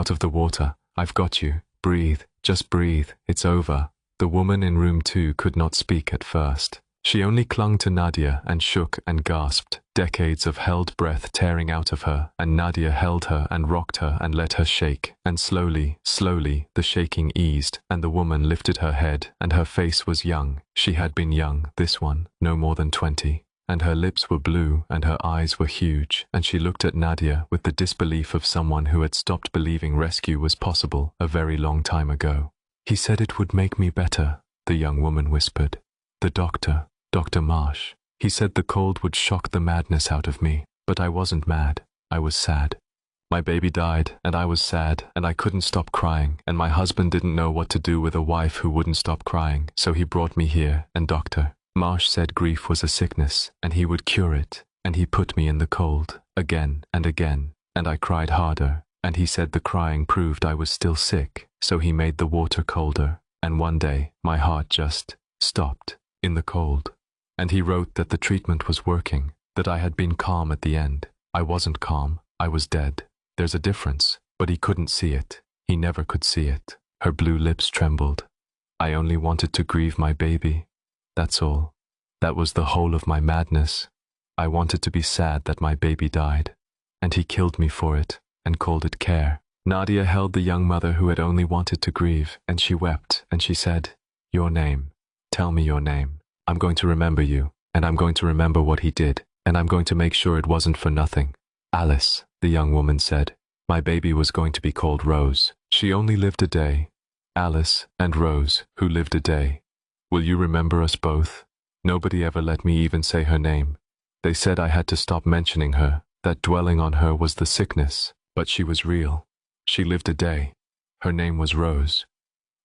of the water. I've got you. Breathe, just breathe, it's over." The woman in room 2 could not speak at first. She only clung to Nadia and shook and gasped, decades of held breath tearing out of her, and Nadia held her and rocked her and let her shake, and slowly, slowly, the shaking eased, and the woman lifted her head, and her face was young. She had been young, this one, no more than 20, and her lips were blue and her eyes were huge, and she looked at Nadia with the disbelief of someone who had stopped believing rescue was possible a very long time ago. "He said it would make me better," the young woman whispered. "The doctor. Dr. Marsh. He said the cold would shock the madness out of me, but I wasn't mad. I was sad. My baby died, and I was sad, and I couldn't stop crying, and my husband didn't know what to do with a wife who wouldn't stop crying, so he brought me here, and Dr. Marsh said grief was a sickness, and he would cure it, and he put me in the cold, again and again, and I cried harder, and he said the crying proved I was still sick, so he made the water colder, and one day my heart just stopped in the cold. And he wrote that the treatment was working, that I had been calm at the end. I wasn't calm, I was dead. There's a difference, but he couldn't see it. He never could see it." Her blue lips trembled. "I only wanted to grieve my baby. That's all. That was the whole of my madness. I wanted to be sad that my baby died. And he killed me for it, and called it care." Nadia held the young mother who had only wanted to grieve, and she wept, and she said, "Your name. Tell me your name. I'm going to remember you, and I'm going to remember what he did, and I'm going to make sure it wasn't for nothing." "Alice," the young woman said. "My baby was going to be called Rose. She only lived a day. Alice and Rose, who lived a day. Will you remember us both?" Nobody ever let me even say her name. They said I had to stop mentioning her, that dwelling on her was the sickness, but she was real. She lived a day. Her name was Rose.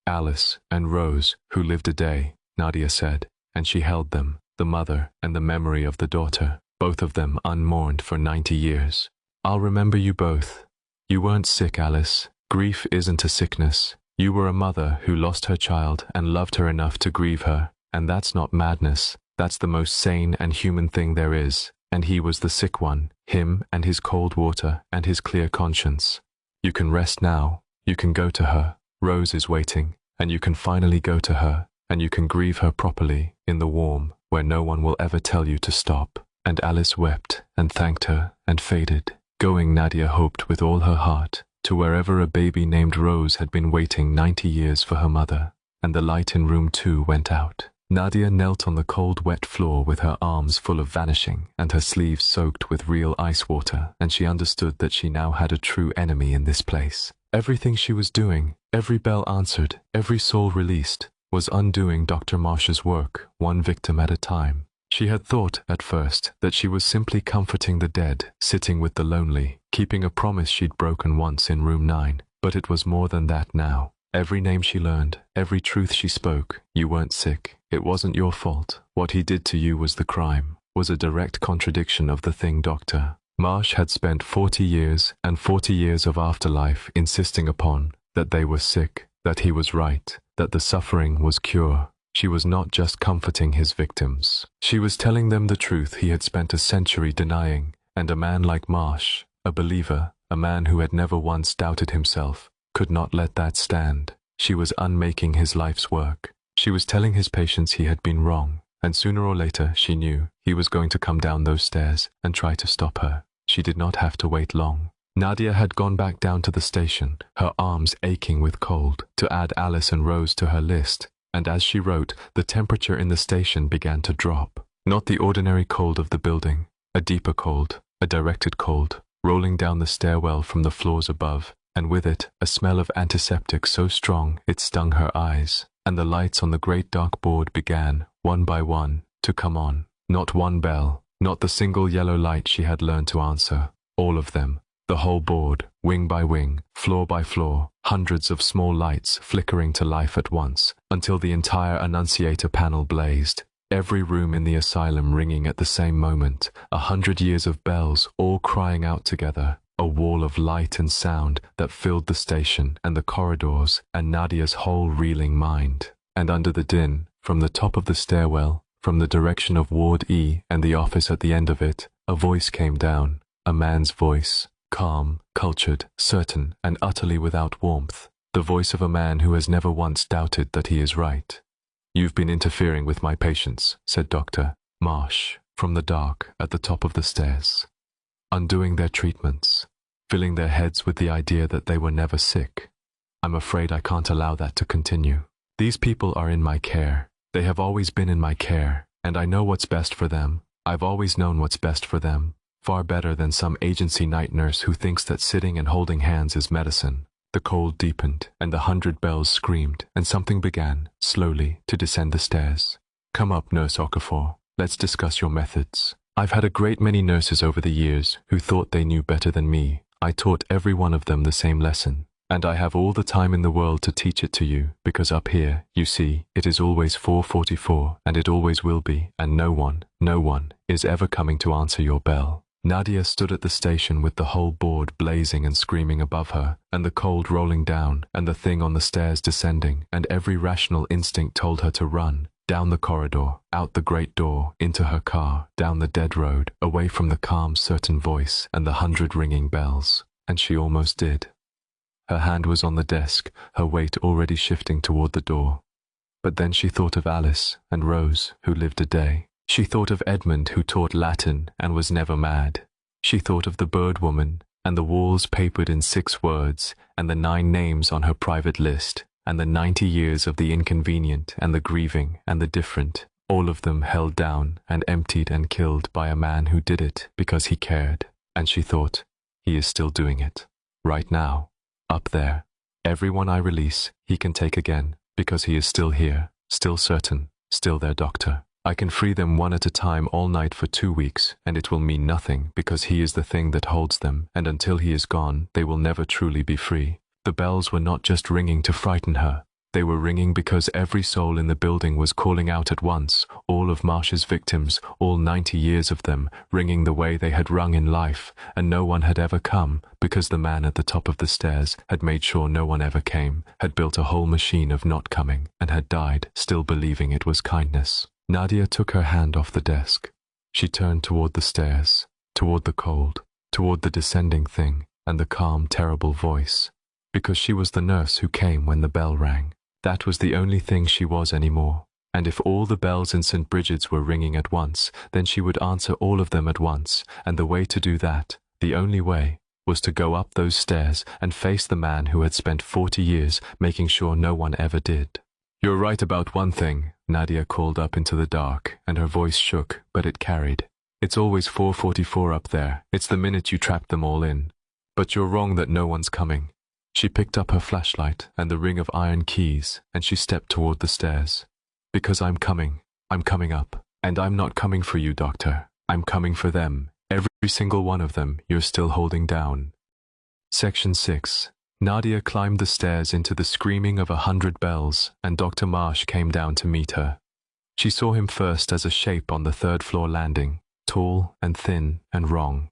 "Alice and Rose, who lived a day," Nadia said. And she held them, the mother and the memory of the daughter, both of them unmourned for 90 years. "I'll remember you both. You weren't sick, Alice. Grief isn't a sickness. You were a mother who lost her child and loved her enough to grieve her, and that's not madness. That's the most sane and human thing there is, and he was the sick one, him and his cold water and his clear conscience. You can rest now, you can go to her, Rose is waiting, and you can finally go to her, and you can grieve her properly, in the warm, where no one will ever tell you to stop. And Alice wept, and thanked her, and faded. Going, Nadia hoped with all her heart, to wherever a baby named Rose had been waiting 90 years for her mother, and the light in room 2 went out. Nadia knelt on the cold wet floor with her arms full of vanishing and her sleeves soaked with real ice water, and she understood that she now had a true enemy in this place. Everything she was doing, every bell answered, every soul released, was undoing Dr. Marsh's work, one victim at a time. She had thought, at first, that she was simply comforting the dead, sitting with the lonely, keeping a promise she'd broken once in room 9. But it was more than that now. Every name she learned, every truth she spoke, you weren't sick. It wasn't your fault. What he did to you was the crime, was a direct contradiction of the thing Dr. Marsh had spent 40 years and 40 years of afterlife insisting upon, that they were sick, that he was right, that the suffering was cure. She was not just comforting his victims. She was telling them the truth he had spent a century denying, and a man like Marsh, a believer, a man who had never once doubted himself, could not let that stand. She was unmaking his life's work. She was telling his patients he had been wrong, and sooner or later, she knew, he was going to come down those stairs and try to stop her. She did not have to wait long. Nadia had gone back down to the station, her arms aching with cold, to add Alice and Rose to her list, and as she wrote, the temperature in the station began to drop. Not the ordinary cold of the building, a deeper cold, a directed cold, rolling down the stairwell from the floors above, and with it, a smell of antiseptic so strong it stung her eyes, and the lights on the great dark board began, one by one, to come on. Not one bell, not the single yellow light she had learned to answer. All of them, the whole board, wing by wing, floor by floor, hundreds of small lights flickering to life at once, until the entire annunciator panel blazed. Every room in the asylum ringing at the same moment, 100 years of bells all crying out together, a wall of light and sound that filled the station and the corridors and Nadia's whole reeling mind. And under the din, from the top of the stairwell, from the direction of Ward E and the office at the end of it, a voice came down, a man's voice, calm, cultured, certain, and utterly without warmth, the voice of a man who has never once doubted that he is right. "You've been interfering with my patients," said Dr. Marsh, from the dark at the top of the stairs, undoing their treatments, filling their heads with the idea that they were never sick. "I'm afraid I can't allow that to continue. These people are in my care. They have always been in my care, and I know what's best for them. I've always known what's best for them, far better than some agency night nurse who thinks that sitting and holding hands is medicine." The cold deepened, and the 100 bells screamed, and something began, slowly, to descend the stairs. "Come up, Nurse Okafor. Let's discuss your methods. I've had a great many nurses over the years who thought they knew better than me. I taught every one of them the same lesson. And I have all the time in the world to teach it to you, because up here, you see, it is always 4:44, and it always will be, and no one, is ever coming to answer your bell." Nadia stood at the station with the whole board blazing and screaming above her, and the cold rolling down, and the thing on the stairs descending, and every rational instinct told her to run, down the corridor, out the great door, into her car, down the dead road, away from the calm, certain voice and the 100 ringing bells. And she almost did. Her hand was on the desk, her weight already shifting toward the door. But then she thought of Alice and Rose, who lived a day. She thought of Edmund, who taught Latin and was never mad. She thought of the bird woman, and the walls papered in 6 words, and the 9 names on her private list, and the 90 years of the inconvenient and the grieving and the different, all of them held down and emptied and killed by a man who did it because he cared. And she thought, he is still doing it. Right now. Up there. Everyone I release, he can take again, because he is still here, still certain, still their doctor. I can free them one at a time all night for 2 weeks, and it will mean nothing, because he is the thing that holds them, and until he is gone, they will never truly be free. The bells were not just ringing to frighten her. They were ringing because every soul in the building was calling out at once, all of Marsh's victims, all 90 years of them, ringing the way they had rung in life, and no one had ever come, because the man at the top of the stairs had made sure no one ever came, had built a whole machine of not coming, and had died, still believing it was kindness. Nadia took her hand off the desk. She turned toward the stairs, toward the cold, toward the descending thing, and the calm, terrible voice. Because she was the nurse who came when the bell rang. That was the only thing she was anymore. And if all the bells in St. Brigid's were ringing at once, then she would answer all of them at once, and the way to do that, the only way, was to go up those stairs and face the man who had spent 40 years making sure no one ever did. "You're right about one thing," Nadia called up into the dark, and her voice shook, but it carried. "It's always 4:44 up there. It's the minute you trapped them all in. But you're wrong that no one's coming." She picked up her flashlight and the ring of iron keys, and she stepped toward the stairs. "Because I'm coming up. And I'm not coming for you, Doctor. I'm coming for them. Every single one of them you're still holding down." Section 6. Nadia climbed the stairs into the screaming of 100 bells, and Dr. Marsh came down to meet her. She saw him first as a shape on the third-floor landing, tall and thin and wrong.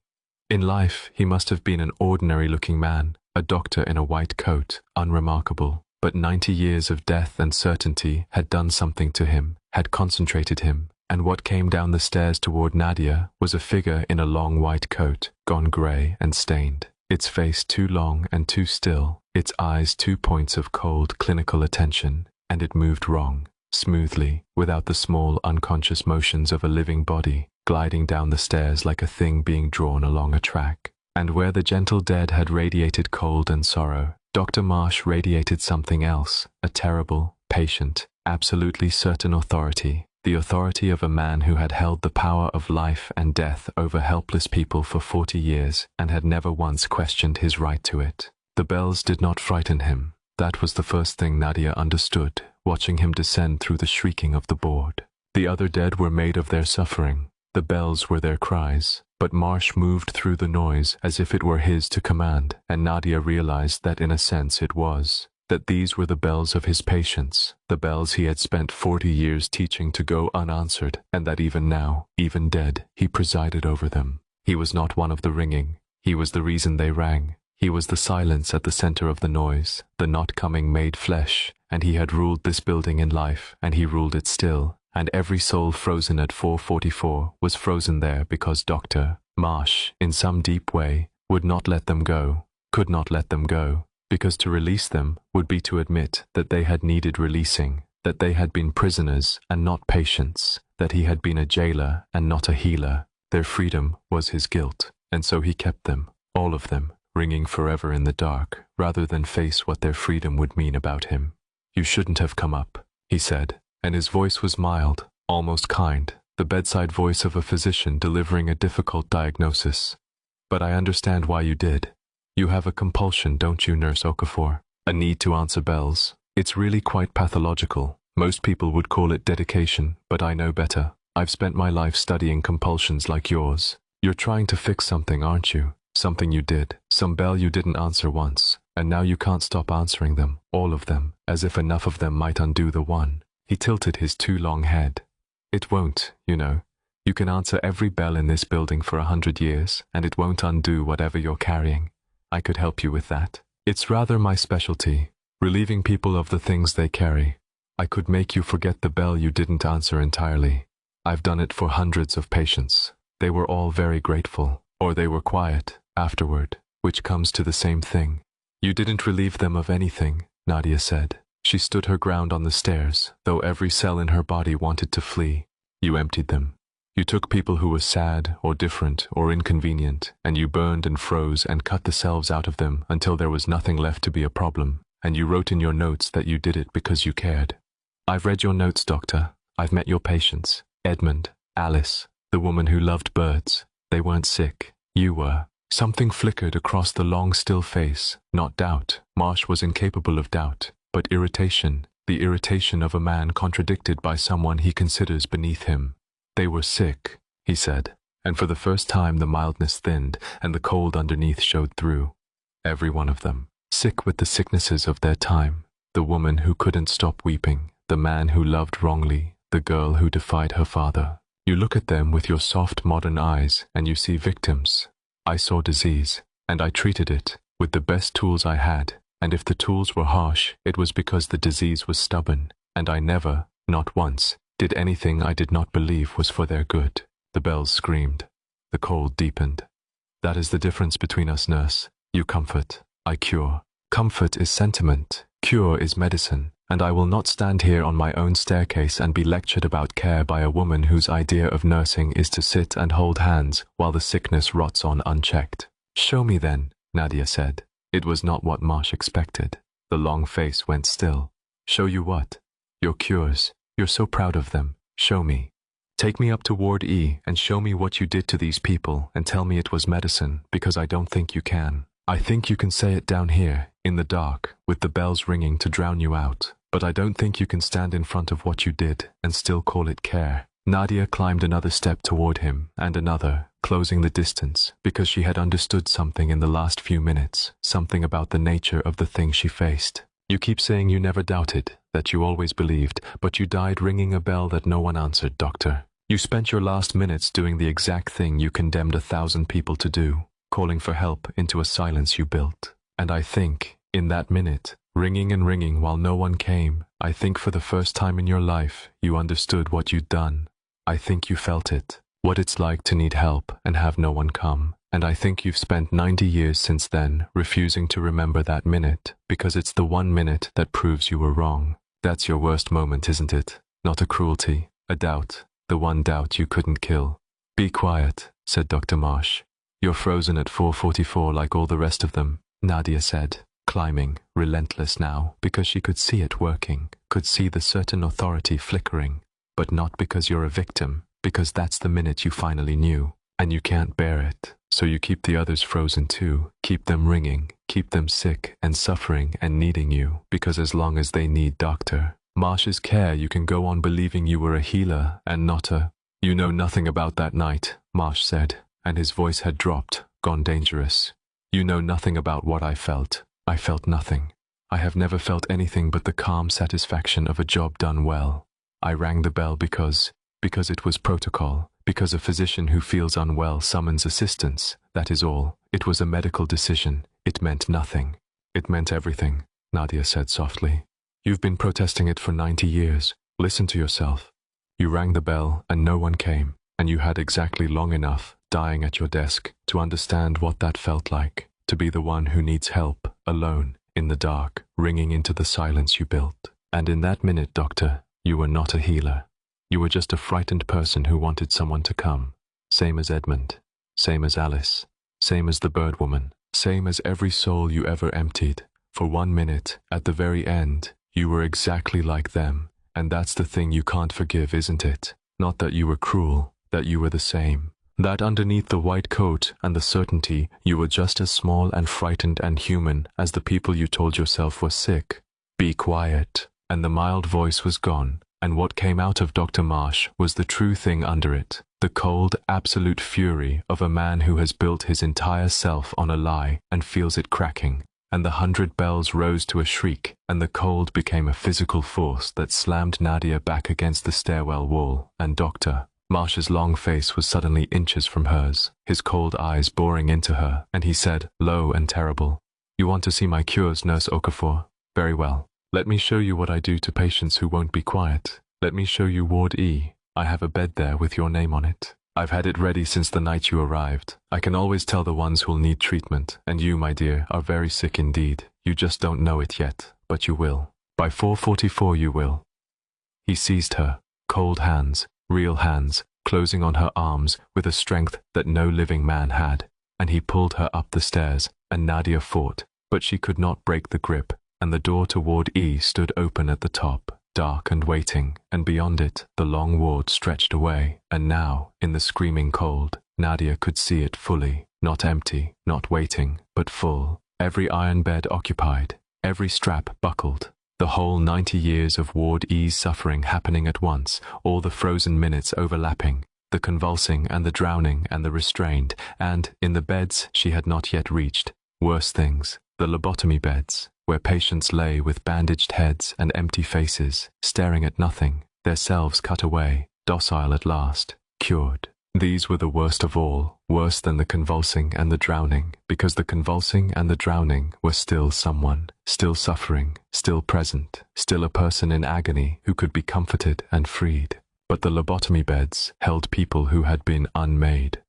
In life, he must have been an ordinary-looking man, a doctor in a white coat, unremarkable. But 90 years of death and certainty had done something to him, had concentrated him, and what came down the stairs toward Nadia was a figure in a long white coat, gone grey and stained, its face too long and too still, its eyes 2 points of cold, clinical attention, and it moved wrong, smoothly, without the small, unconscious motions of a living body, gliding down the stairs like a thing being drawn along a track. And where the gentle dead had radiated cold and sorrow, Dr. Marsh radiated something else, a terrible, patient, absolutely certain authority, the authority of a man who had held the power of life and death over helpless people for 40 years and had never once questioned his right to it. The bells did not frighten him. That was the first thing Nadia understood, watching him descend through the shrieking of the board. The other dead were made of their suffering. The bells were their cries. But Marsh moved through the noise as if it were his to command, and Nadia realized that in a sense it was, that these were the bells of his patients, the bells he had spent 40 years teaching to go unanswered, and that even now, even dead, he presided over them. He was not one of the ringing. He was the reason they rang. He was the silence at the center of the noise, the not coming made flesh, and he had ruled this building in life, and he ruled it still. And every soul frozen at 4:44 was frozen there because Dr. Marsh, in some deep way, would not let them go, could not let them go, because to release them would be to admit that they had needed releasing, that they had been prisoners and not patients, that he had been a jailer and not a healer. Their freedom was his guilt, and so he kept them, all of them, ringing forever in the dark, rather than face what their freedom would mean about him. "You shouldn't have come up," he said. And his voice was mild, almost kind, the bedside voice of a physician delivering a difficult diagnosis. "But I understand why you did. You have a compulsion, don't you, Nurse Okafor? A need to answer bells. It's really quite pathological. Most people would call it dedication, but I know better. I've spent my life studying compulsions like yours. You're trying to fix something, aren't you? Something you did, some bell you didn't answer once, and now you can't stop answering them, all of them, as if enough of them might undo the one." He tilted his too long head. "It won't, you know. You can answer every bell in this building for 100 years, and it won't undo whatever you're carrying. I could help you with that. It's rather my specialty, relieving people of the things they carry. I could make you forget the bell you didn't answer entirely. I've done it for hundreds of patients. They were all very grateful, or they were quiet, afterward, which comes to the same thing." "You didn't relieve them of anything," Nadia said. She stood her ground on the stairs, though every cell in her body wanted to flee. "You emptied them. You took people who were sad or different or inconvenient, and you burned and froze and cut the selves out of them until there was nothing left to be a problem, and you wrote in your notes that you did it because you cared. I've read your notes, Doctor. I've met your patients. Edmund, Alice, the woman who loved birds. They weren't sick. You were." Something flickered across the long, still face. Not doubt. Marsh was incapable of doubt. But irritation, the irritation of a man contradicted by someone he considers beneath him. "They were sick," he said, and for the first time the mildness thinned and the cold underneath showed through. Every one of them, sick with the sicknesses of their time. The woman who couldn't stop weeping, the man who loved wrongly, the girl who defied her father. You look at them with your soft modern eyes and you see victims. I saw disease, and I treated it with the best tools I had. And if the tools were harsh, it was because the disease was stubborn, and I never, not once, did anything I did not believe was for their good. The bells screamed. The cold deepened. That is the difference between us, nurse. You comfort, I cure. Comfort is sentiment, cure is medicine, and I will not stand here on my own staircase and be lectured about care by a woman whose idea of nursing is to sit and hold hands while the sickness rots on unchecked. Show me then, Nadia said. It was not what Marsh expected. The long face went still. Show you what? Your cures. You're so proud of them. Show me. Take me up to Ward E and show me what you did to these people and tell me it was medicine, because I don't think you can. I think you can say it down here, in the dark, with the bells ringing to drown you out, but I don't think you can stand in front of what you did and still call it care. Nadia climbed another step toward him, and another, closing the distance, because she had understood something in the last few minutes, something about the nature of the thing she faced. You keep saying you never doubted, that you always believed, but you died ringing a bell that no one answered, doctor. You spent your last minutes doing the exact thing you condemned 1,000 people to do, calling for help into a silence you built. And I think, in that minute, ringing and ringing while no one came, I think for the first time in your life, you understood what you'd done. I think you felt it, what it's like to need help and have no one come. And I think you've spent 90 years since then refusing to remember that minute, because it's the one minute that proves you were wrong. That's your worst moment, isn't it? Not a cruelty, a doubt, the one doubt you couldn't kill. Be quiet, said Dr. Marsh. You're frozen at 4:44 like all the rest of them, Nadia said, climbing, relentless now, because she could see it working, could see the certain authority flickering. But not because you're a victim, because that's the minute you finally knew, and you can't bear it. So you keep the others frozen too, keep them ringing, keep them sick and suffering and needing you, because as long as they need Dr. Marsh's care, you can go on believing you were a healer and not a... You know nothing about that night, Marsh said, and his voice had dropped, gone dangerous. You know nothing about what I felt. I felt nothing. I have never felt anything but the calm satisfaction of a job done well. I rang the bell because it was protocol, because a physician who feels unwell summons assistance, that is all. It was a medical decision. It meant nothing. It meant everything, Nadia said softly. You've been protesting it for 90 years. Listen to yourself. You rang the bell and no one came, and you had exactly long enough, dying at your desk, to understand what that felt like, to be the one who needs help, alone, in the dark, ringing into the silence you built. And in that minute, doctor, you were not a healer. You were just a frightened person who wanted someone to come. Same as Edmund. Same as Alice. Same as the bird woman. Same as every soul you ever emptied. For 1 minute, at the very end, you were exactly like them. And that's the thing you can't forgive, isn't it? Not that you were cruel, that you were the same. That underneath the white coat and the certainty, you were just as small and frightened and human as the people you told yourself were sick. Be quiet. And the mild voice was gone, and what came out of Dr. Marsh was the true thing under it, the cold, absolute fury of a man who has built his entire self on a lie and feels it cracking. And the 100 bells rose to a shriek, and the cold became a physical force that slammed Nadia back against the stairwell wall, and Dr. Marsh's long face was suddenly inches from hers, his cold eyes boring into her, and he said, low and terrible, "You want to see my cures, Nurse Okafor? Very well. Let me show you what I do to patients who won't be quiet. Let me show you Ward E. I have a bed there with your name on it. I've had it ready since the night you arrived. I can always tell the ones who'll need treatment, and you, my dear, are very sick indeed. You just don't know it yet, but you will. By 4:44 you will." He seized her, cold hands, real hands, closing on her arms with a strength that no living man had, and he pulled her up the stairs, and Nadia fought, but she could not break the grip, and the door to Ward E stood open at the top, dark and waiting, and beyond it, the long ward stretched away, and now, in the screaming cold, Nadia could see it fully, not empty, not waiting, but full, every iron bed occupied, every strap buckled, the whole 90 years of Ward E's suffering happening at once, all the frozen minutes overlapping, the convulsing and the drowning and the restrained, and, in the beds she had not yet reached, worse things, the lobotomy beds, where patients lay with bandaged heads and empty faces, staring at nothing, their selves cut away, docile at last, cured. These were the worst of all, worse than the convulsing and the drowning, because the convulsing and the drowning were still someone, still suffering, still present, still a person in agony who could be comforted and freed. but the lobotomy beds held people who had been unmade.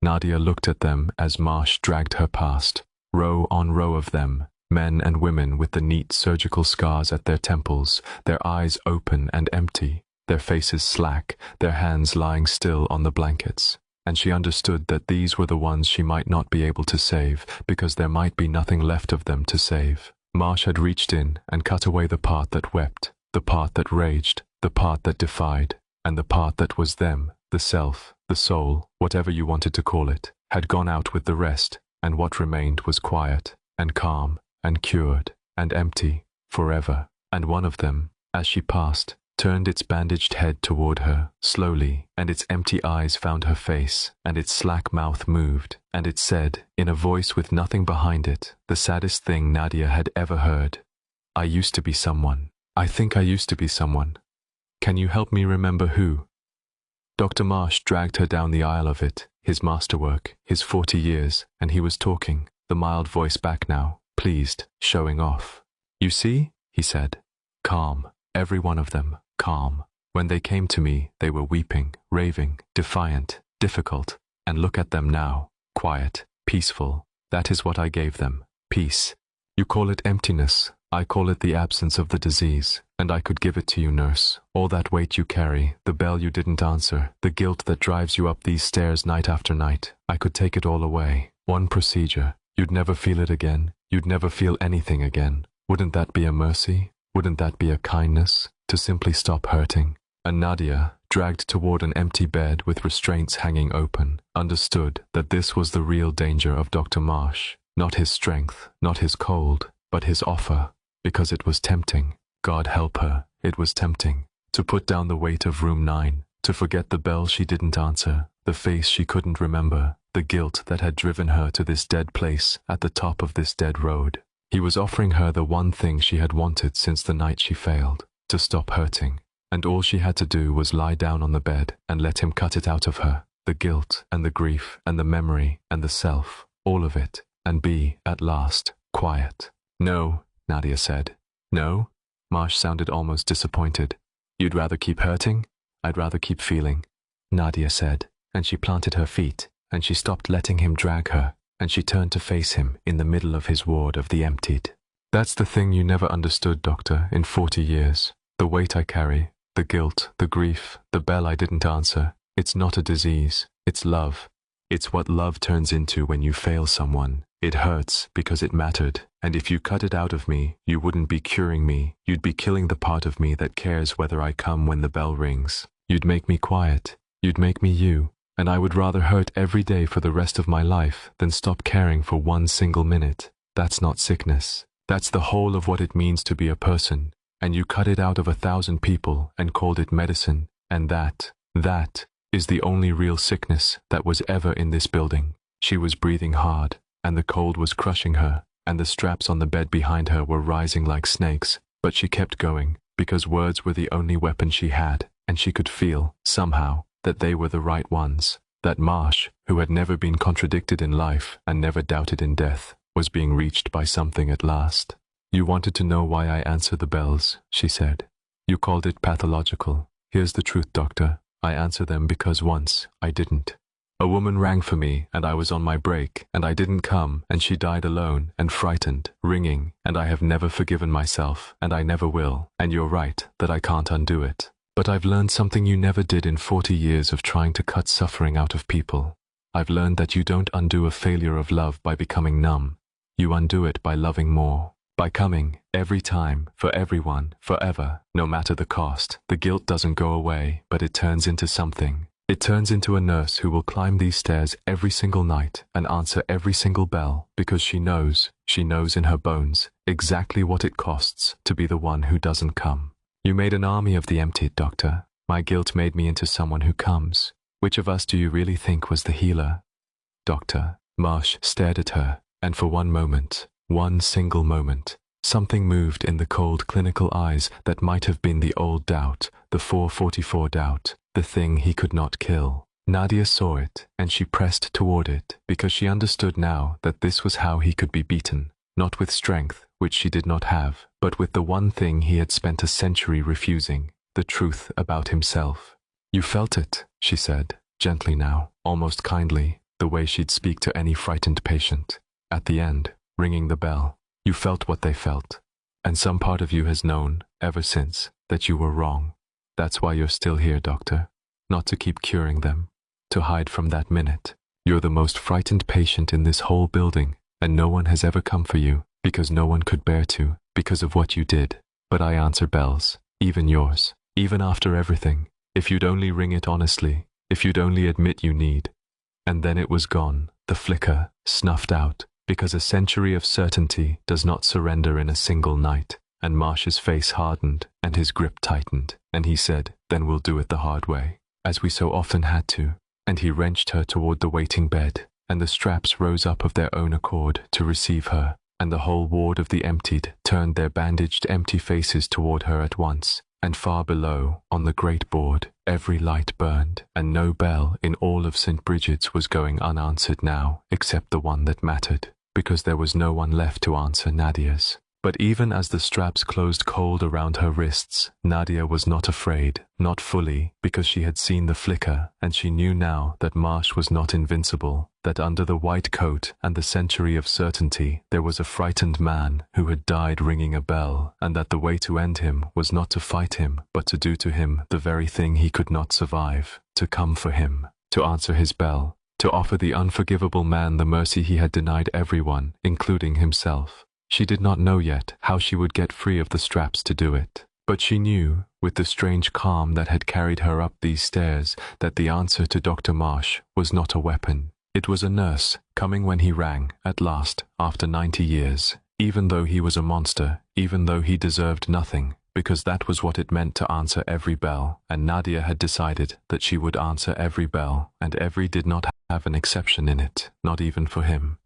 Nadia looked at them as Marsh dragged her past, row on row of them, men and women with the neat surgical scars at their temples, their eyes open and empty, their faces slack, their hands lying still on the blankets. And she understood that these were the ones she might not be able to save, because there might be nothing left of them to save. Marsh had reached in and cut away the part that wept, the part that raged, the part that defied, and the part that was them, the self, the soul, whatever you wanted to call it, had gone out with the rest, and what remained was quiet, and calm, and cured, and empty, forever. And one of them, as she passed, turned its bandaged head toward her, slowly, and its empty eyes found her face, and its slack mouth moved, and it said, in a voice with nothing behind it, the saddest thing Nadia had ever heard, "I used to be someone. I think I used to be someone. Can you help me remember who?" Dr. Marsh dragged her down the aisle of it, his masterwork, his 40 years, and he was talking, the mild voice back now, pleased, showing off. "You see," he said, "calm, every one of them, calm. When they came to me, they were weeping, raving, defiant, difficult, and look at them now, quiet, peaceful. That is what I gave them, peace. You call it emptiness, I call it the absence of the disease, and I could give it to you, nurse. All that weight you carry, the bell you didn't answer, the guilt that drives you up these stairs night after night, I could take it all away. One procedure. You'd never feel it again. You'd never feel anything again. Wouldn't that be a mercy? Wouldn't that be a kindness? To simply stop hurting?" And Nadia, dragged toward an empty bed with restraints hanging open, understood that this was the real danger of Dr. Marsh. Not his strength, not his cold, but his offer, because it was tempting. God help her, it was tempting. To put down the weight of room 9, to forget the bell she didn't answer, the face she couldn't remember, the guilt that had driven her to this dead place at the top of this dead road. He was offering her the one thing she had wanted since the night she failed, to stop hurting. And all she had to do was lie down on the bed and let him cut it out of her, the guilt and the grief and the memory and the self, all of it, and be, at last, quiet. "No," Nadia said. "No?" Marsh sounded almost disappointed. "You'd rather keep hurting? I'd rather keep feeling," Nadia said, and she planted her feet, and she stopped letting him drag her, and she turned to face him in the middle of his ward of the emptied. "That's the thing you never understood, doctor, in 40 years. The weight I carry, the guilt, the grief, the bell I didn't answer. It's not a disease. It's love. It's what love turns into when you fail someone. It hurts because it mattered, and if you cut it out of me, you wouldn't be curing me. You'd be killing the part of me that cares whether I come when the bell rings. You'd make me quiet. You'd make me you. And I would rather hurt every day for the rest of my life than stop caring for one single minute. That's not sickness. That's the whole of what it means to be a person. And you cut it out of 1,000 people and called it medicine. And that is the only real sickness that was ever in this building." She was breathing hard, and the cold was crushing her, and the straps on the bed behind her were rising like snakes, but she kept going, because words were the only weapon she had, and she could feel, somehow, that they were the right ones, that Marsh, who had never been contradicted in life and never doubted in death, was being reached by something at last. "You wanted to know why I answer the bells," she said. "You called it pathological. Here's the truth, doctor. I answer them because once I didn't. A woman rang for me, and I was on my break, and I didn't come, and she died alone and frightened, ringing, and I have never forgiven myself, and I never will, and you're right that I can't undo it. But I've learned something you never did in 40 years of trying to cut suffering out of people. I've learned that you don't undo a failure of love by becoming numb. You undo it by loving more. By coming, every time, for everyone, forever, no matter the cost. The guilt doesn't go away, but it turns into something. It turns into a nurse who will climb these stairs every single night and answer every single bell, because she knows in her bones, exactly what it costs to be the one who doesn't come. You made an army of the emptied, doctor. My guilt made me into someone who comes. Which of us do you really think was the healer?" "Doctor." Marsh stared at her, and for one moment, one single moment, something moved in the cold clinical eyes that might have been the old doubt, the 444 doubt, the thing he could not kill. Nadia saw it, and she pressed toward it, because she understood now that this was how he could be beaten, not with strength, which she did not have, but with the one thing he had spent a century refusing, the truth about himself. You felt it, she said, gently now, almost kindly, the way she'd speak to any frightened patient. At the end, ringing the bell, you felt what they felt. And some part of you has known, ever since, that you were wrong. That's why you're still here, doctor. Not to keep curing them. To hide from that minute. You're the most frightened patient in this whole building, and no one has ever come for you, because no one could bear to, because of what you did. But I answer bells, even yours, even after everything, if you'd only ring it honestly, if you'd only admit you need. And then it was gone, the flicker, snuffed out, because a century of certainty does not surrender in a single night. And Marsh's face hardened, and his grip tightened, and he said, then we'll do it the hard way, as we so often had to. And he wrenched her toward the waiting bed, and the straps rose up of their own accord to receive her, and the whole ward of the emptied turned their bandaged empty faces toward her at once, and far below, on the great board, every light burned, and no bell in all of Saint Brigid's was going unanswered now, except the one that mattered, because there was no one left to answer Nadia's. But even as the straps closed cold around her wrists, Nadia was not afraid, not fully, because she had seen the flicker, and she knew now that Marsh was not invincible, that under the white coat and the century of certainty there was a frightened man who had died ringing a bell, and that the way to end him was not to fight him, but to do to him the very thing he could not survive, to come for him, to answer his bell, to offer the unforgivable man the mercy he had denied everyone, including himself. She did not know yet how she would get free of the straps to do it, but she knew, with the strange calm that had carried her up these stairs, that the answer to Dr. Marsh was not a weapon. It was a nurse, coming when he rang, at last, after 90 years, even though he was a monster, even though he deserved nothing, because that was what it meant to answer every bell, and Nadia had decided that she would answer every bell, and every did not have an exception in it, not even for him.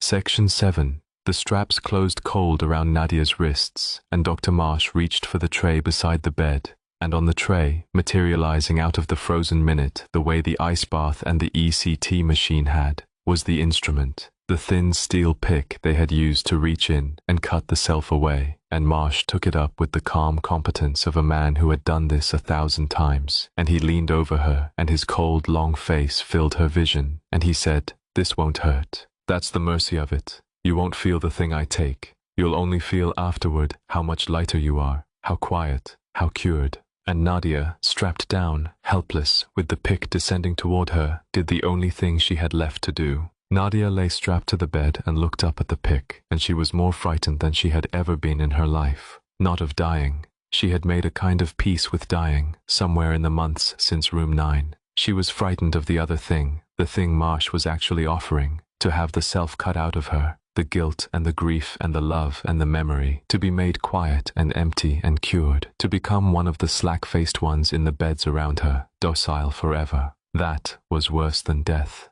Section 7. The straps closed cold around Nadia's wrists, and Dr. Marsh reached for the tray beside the bed, and on the tray, materializing out of the frozen minute the way the ice bath and the ECT machine had, was the instrument, the thin steel pick they had used to reach in and cut the self away, and Marsh took it up with the calm competence of a man who had done this 1,000 times, and he leaned over her, and his cold, long face filled her vision, and he said, "This won't hurt. That's the mercy of it. You won't feel the thing I take. You'll only feel afterward how much lighter you are, how quiet, how cured." And Nadia, strapped down, helpless, with the pick descending toward her, did the only thing she had left to do. Nadia lay strapped to the bed and looked up at the pick, and she was more frightened than she had ever been in her life. Not of dying. She had made a kind of peace with dying, somewhere in the months since room 9. She was frightened of the other thing, the thing Marsh was actually offering, to have the self cut out of her. The guilt and the grief and the love and the memory, to be made quiet and empty and cured, to become one of the slack-faced ones in the beds around her, docile forever. That was worse than death.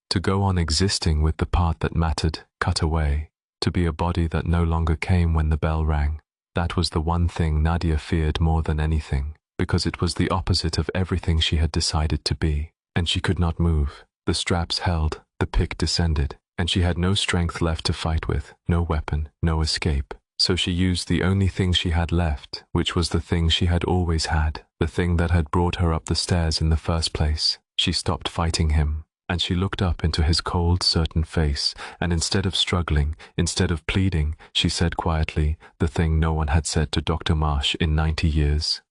To go on existing with the part that mattered, cut away, to be a body that no longer came when the bell rang. That was the one thing Nadia feared more than anything, because it was the opposite of everything she had decided to be. And she could not move. The straps held, the pick descended. And she had no strength left to fight with, no weapon, no escape. So she used the only thing she had left, which was the thing she had always had, the thing that had brought her up the stairs in the first place. She stopped fighting him, and she looked up into his cold, certain face, and instead of struggling, instead of pleading, she said quietly the thing no one had said to Dr. Marsh in 90 years.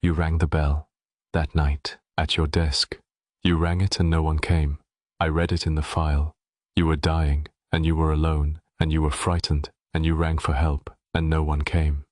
"You rang the bell. That night, at your desk. You rang it and no one came. I read it in the file. You were dying, and you were alone, and you were frightened, and you rang for help, and no one came."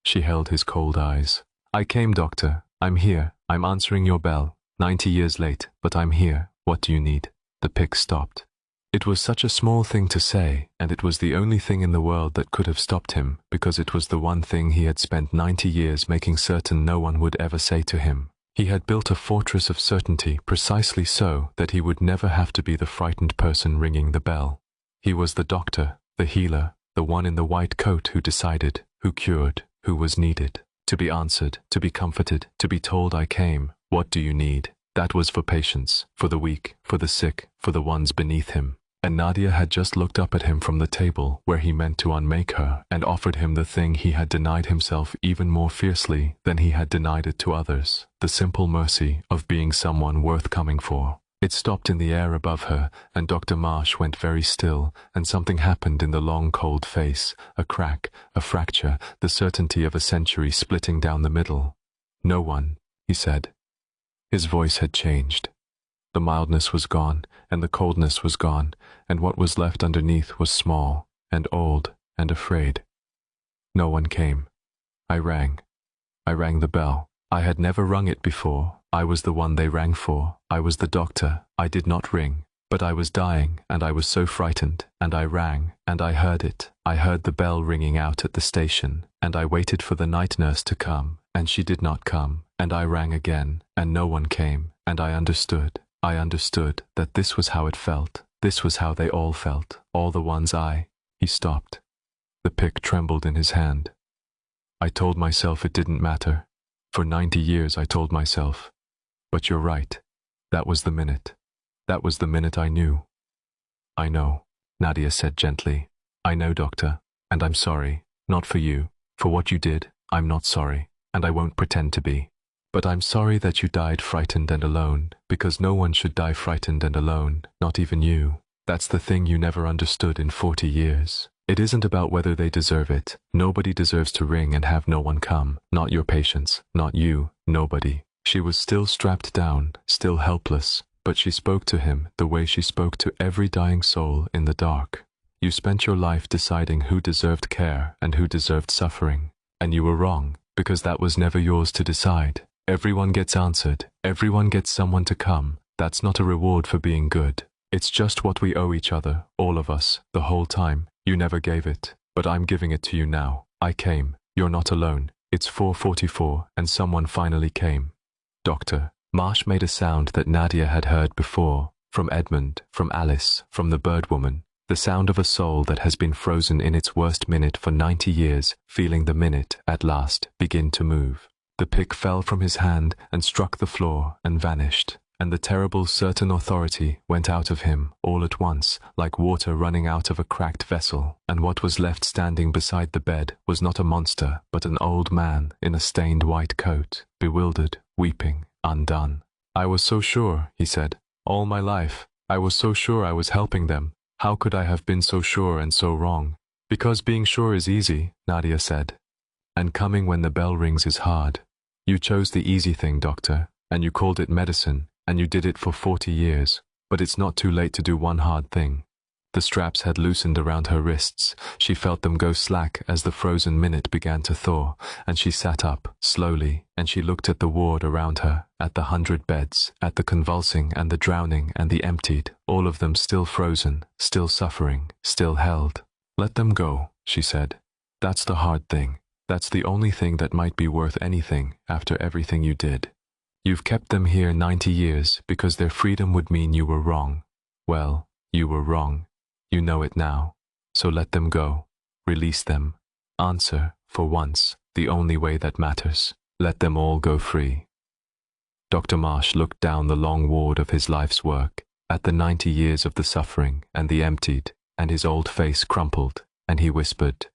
She held his cold eyes. "I came, doctor. I'm here. I'm answering your bell. 90 years late, but I'm here. What do you need?" The pick stopped. It was such a small thing to say, and it was the only thing in the world that could have stopped him, because it was the one thing he had spent 90 years making certain no one would ever say to him. He had built a fortress of certainty precisely so that he would never have to be the frightened person ringing the bell. He was the doctor, the healer, the one in the white coat who decided, who cured, who was needed. To be answered, to be comforted, to be told I came. What do you need? That was for patients, for the weak, for the sick, for the ones beneath him. And Nadia had just looked up at him from the table where he meant to unmake her and offered him the thing he had denied himself even more fiercely than he had denied it to others, the simple mercy of being someone worth coming for. It stopped in the air above her, and Dr. Marsh went very still, and something happened in the long cold face, a crack, a fracture, the certainty of a century splitting down the middle. "No one," he said. His voice had changed. The mildness was gone, and the coldness was gone, and what was left underneath was small, and old, and afraid. No one came. I rang. I rang the bell. I had never rung it before. I was the one they rang for. I was the doctor. I did not ring. But I was dying, and I was so frightened, and I rang, and I heard it. I heard the bell ringing out at the station, and I waited for the night nurse to come, and she did not come, and I rang again, and no one came, and I understood that this was how it felt. This was how they all felt, all the ones He stopped. The pick trembled in his hand. I told myself it didn't matter. For 90 years I told myself. But you're right. That was the minute. That was the minute I knew. "I know," Nadia said gently. "I know, doctor, and I'm sorry. Not for you. For what you did, I'm not sorry, and I won't pretend to be. But I'm sorry that you died frightened and alone, because no one should die frightened and alone, not even you. That's the thing you never understood in 40 years. It isn't about whether they deserve it. Nobody deserves to ring and have no one come. Not your patients, not you, nobody." She was still strapped down, still helpless, but she spoke to him the way she spoke to every dying soul in the dark. "You spent your life deciding who deserved care and who deserved suffering, and you were wrong, because that was never yours to decide. Everyone gets answered. Everyone gets someone to come. That's not a reward for being good. It's just what we owe each other, all of us, the whole time. You never gave it, but I'm giving it to you now. I came. You're not alone. It's 4:44, and someone finally came." "Doctor." Marsh made a sound that Nadia had heard before, from Edmund, from Alice, from the bird woman, the sound of a soul that has been frozen in its worst minute for 90 years, feeling the minute, at last, begin to move. The pick fell from his hand and struck the floor and vanished, and the terrible certain authority went out of him all at once, like water running out of a cracked vessel, and what was left standing beside the bed was not a monster, but an old man in a stained white coat, bewildered, weeping, undone. "I was so sure," he said. "All my life, I was so sure I was helping them. How could I have been so sure and so wrong?" "Because being sure is easy," Nadia said. "And coming when the bell rings is hard. You chose the easy thing, doctor, and you called it medicine, and you did it for 40 years. But it's not too late to do one hard thing." The straps had loosened around her wrists. She felt them go slack as the frozen minute began to thaw, and she sat up, slowly, and she looked at the ward around her, at the 100 beds, at the convulsing and the drowning and the emptied, all of them still frozen, still suffering, still held. "Let them go," she said. "That's the hard thing. That's the only thing that might be worth anything after everything you did. You've kept them here 90 years because their freedom would mean you were wrong. Well, you were wrong. You know it now. So let them go. Release them. Answer, for once, the only way that matters. Let them all go free." Dr. Marsh looked down the long ward of his life's work, at the 90 years of the suffering and the emptied, and his old face crumpled, and he whispered,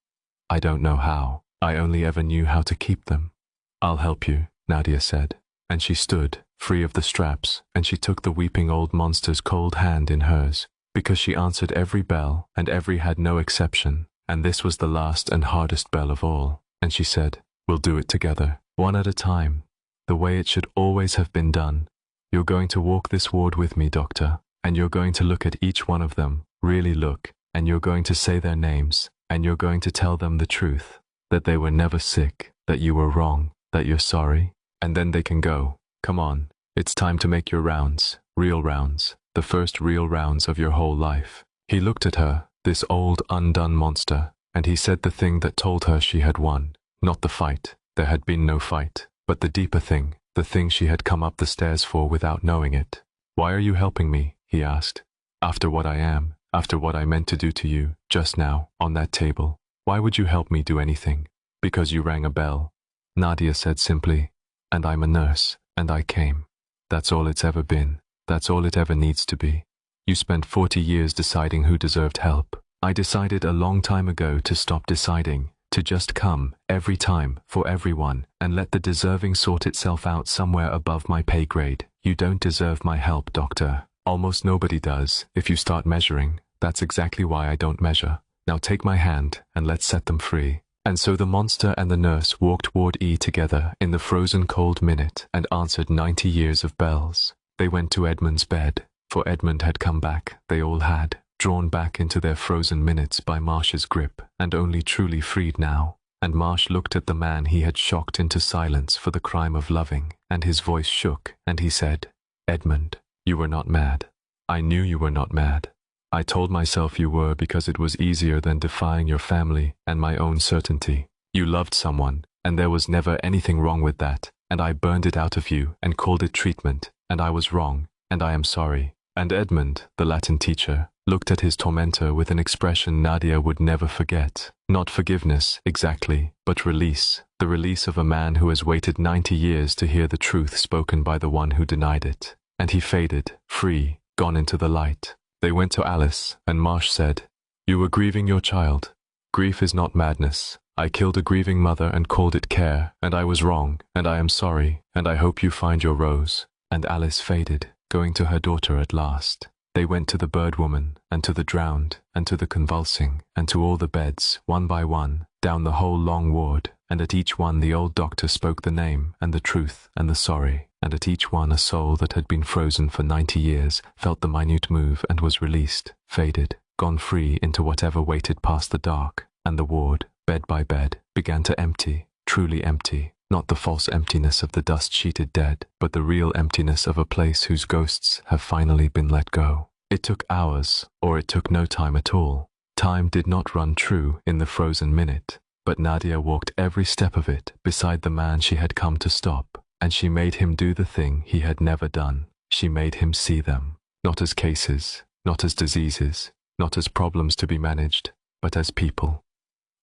"I don't know how. I only ever knew how to keep them." "I'll help you," Nadia said, and she stood, free of the straps, and she took the weeping old monster's cold hand in hers, because she answered every bell, and every had no exception, and this was the last and hardest bell of all, and she said, "We'll do it together, one at a time, the way it should always have been done. You're going to walk this ward with me, doctor, and you're going to look at each one of them, really look, and you're going to say their names, and you're going to tell them the truth, that they were never sick, that you were wrong, that you're sorry, and then they can go. Come on, it's time to make your rounds, real rounds, the first real rounds of your whole life." He looked at her, this old undone monster, and he said the thing that told her she had won. Not the fight, there had been no fight, but the deeper thing, the thing she had come up the stairs for without knowing it. "Why are you helping me?" he asked. "After what I am, after what I meant to do to you, just now, on that table. Why would you help me do anything? Because you rang a bell." Nadia said simply, "And I'm a nurse, and I came. That's all it's ever been. That's all it ever needs to be. You spent 40 years deciding who deserved help. I decided a long time ago to stop deciding, to just come, every time, for everyone, and let the deserving sort itself out somewhere above my pay grade. You don't deserve my help, doctor. Almost nobody does, if you start measuring. That's exactly why I don't measure. Now take my hand, and let's set them free. And so the monster and the nurse walked Ward E together in the frozen cold minute and answered 90 years of bells. They went to Edmund's bed, for Edmund had come back, they all had, drawn back into their frozen minutes by Marsh's grip, and only truly freed now. And Marsh looked at the man he had shocked into silence for the crime of loving, and his voice shook, and he said, "Edmund, you were not mad. I knew you were not mad. I told myself you were because it was easier than defying your family and my own certainty. You loved someone, and there was never anything wrong with that, and I burned it out of you and called it treatment, and I was wrong, and I am sorry." And Edmund, the Latin teacher, looked at his tormentor with an expression Nadia would never forget. Not forgiveness, exactly, but release. The release of a man who has waited 90 years to hear the truth spoken by the one who denied it. And he faded, free, gone into the light. They went to Alice, and Marsh said, "You were grieving your child. Grief is not madness. I killed a grieving mother and called it care, and I was wrong, and I am sorry, and I hope you find your rose." And Alice faded, going to her daughter at last. They went to the bird woman, and to the drowned, and to the convulsing, and to all the beds, one by one, down the whole long ward, and at each one the old doctor spoke the name, and the truth, and the sorry, and at each one a soul that had been frozen for 90 years felt the minute move and was released, faded, gone free into whatever waited past the dark, and the ward, bed by bed, began to empty, truly empty. Not the false emptiness of the dust-sheeted dead, but the real emptiness of a place whose ghosts have finally been let go. It took hours, or it took no time at all. Time did not run true in the frozen minute, but Nadia walked every step of it beside the man she had come to stop, and she made him do the thing he had never done. She made him see them, not as cases, not as diseases, not as problems to be managed, but as people.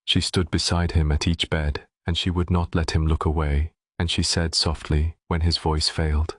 She stood beside him at each bed, and she would not let him look away, and she said softly, when his voice failed,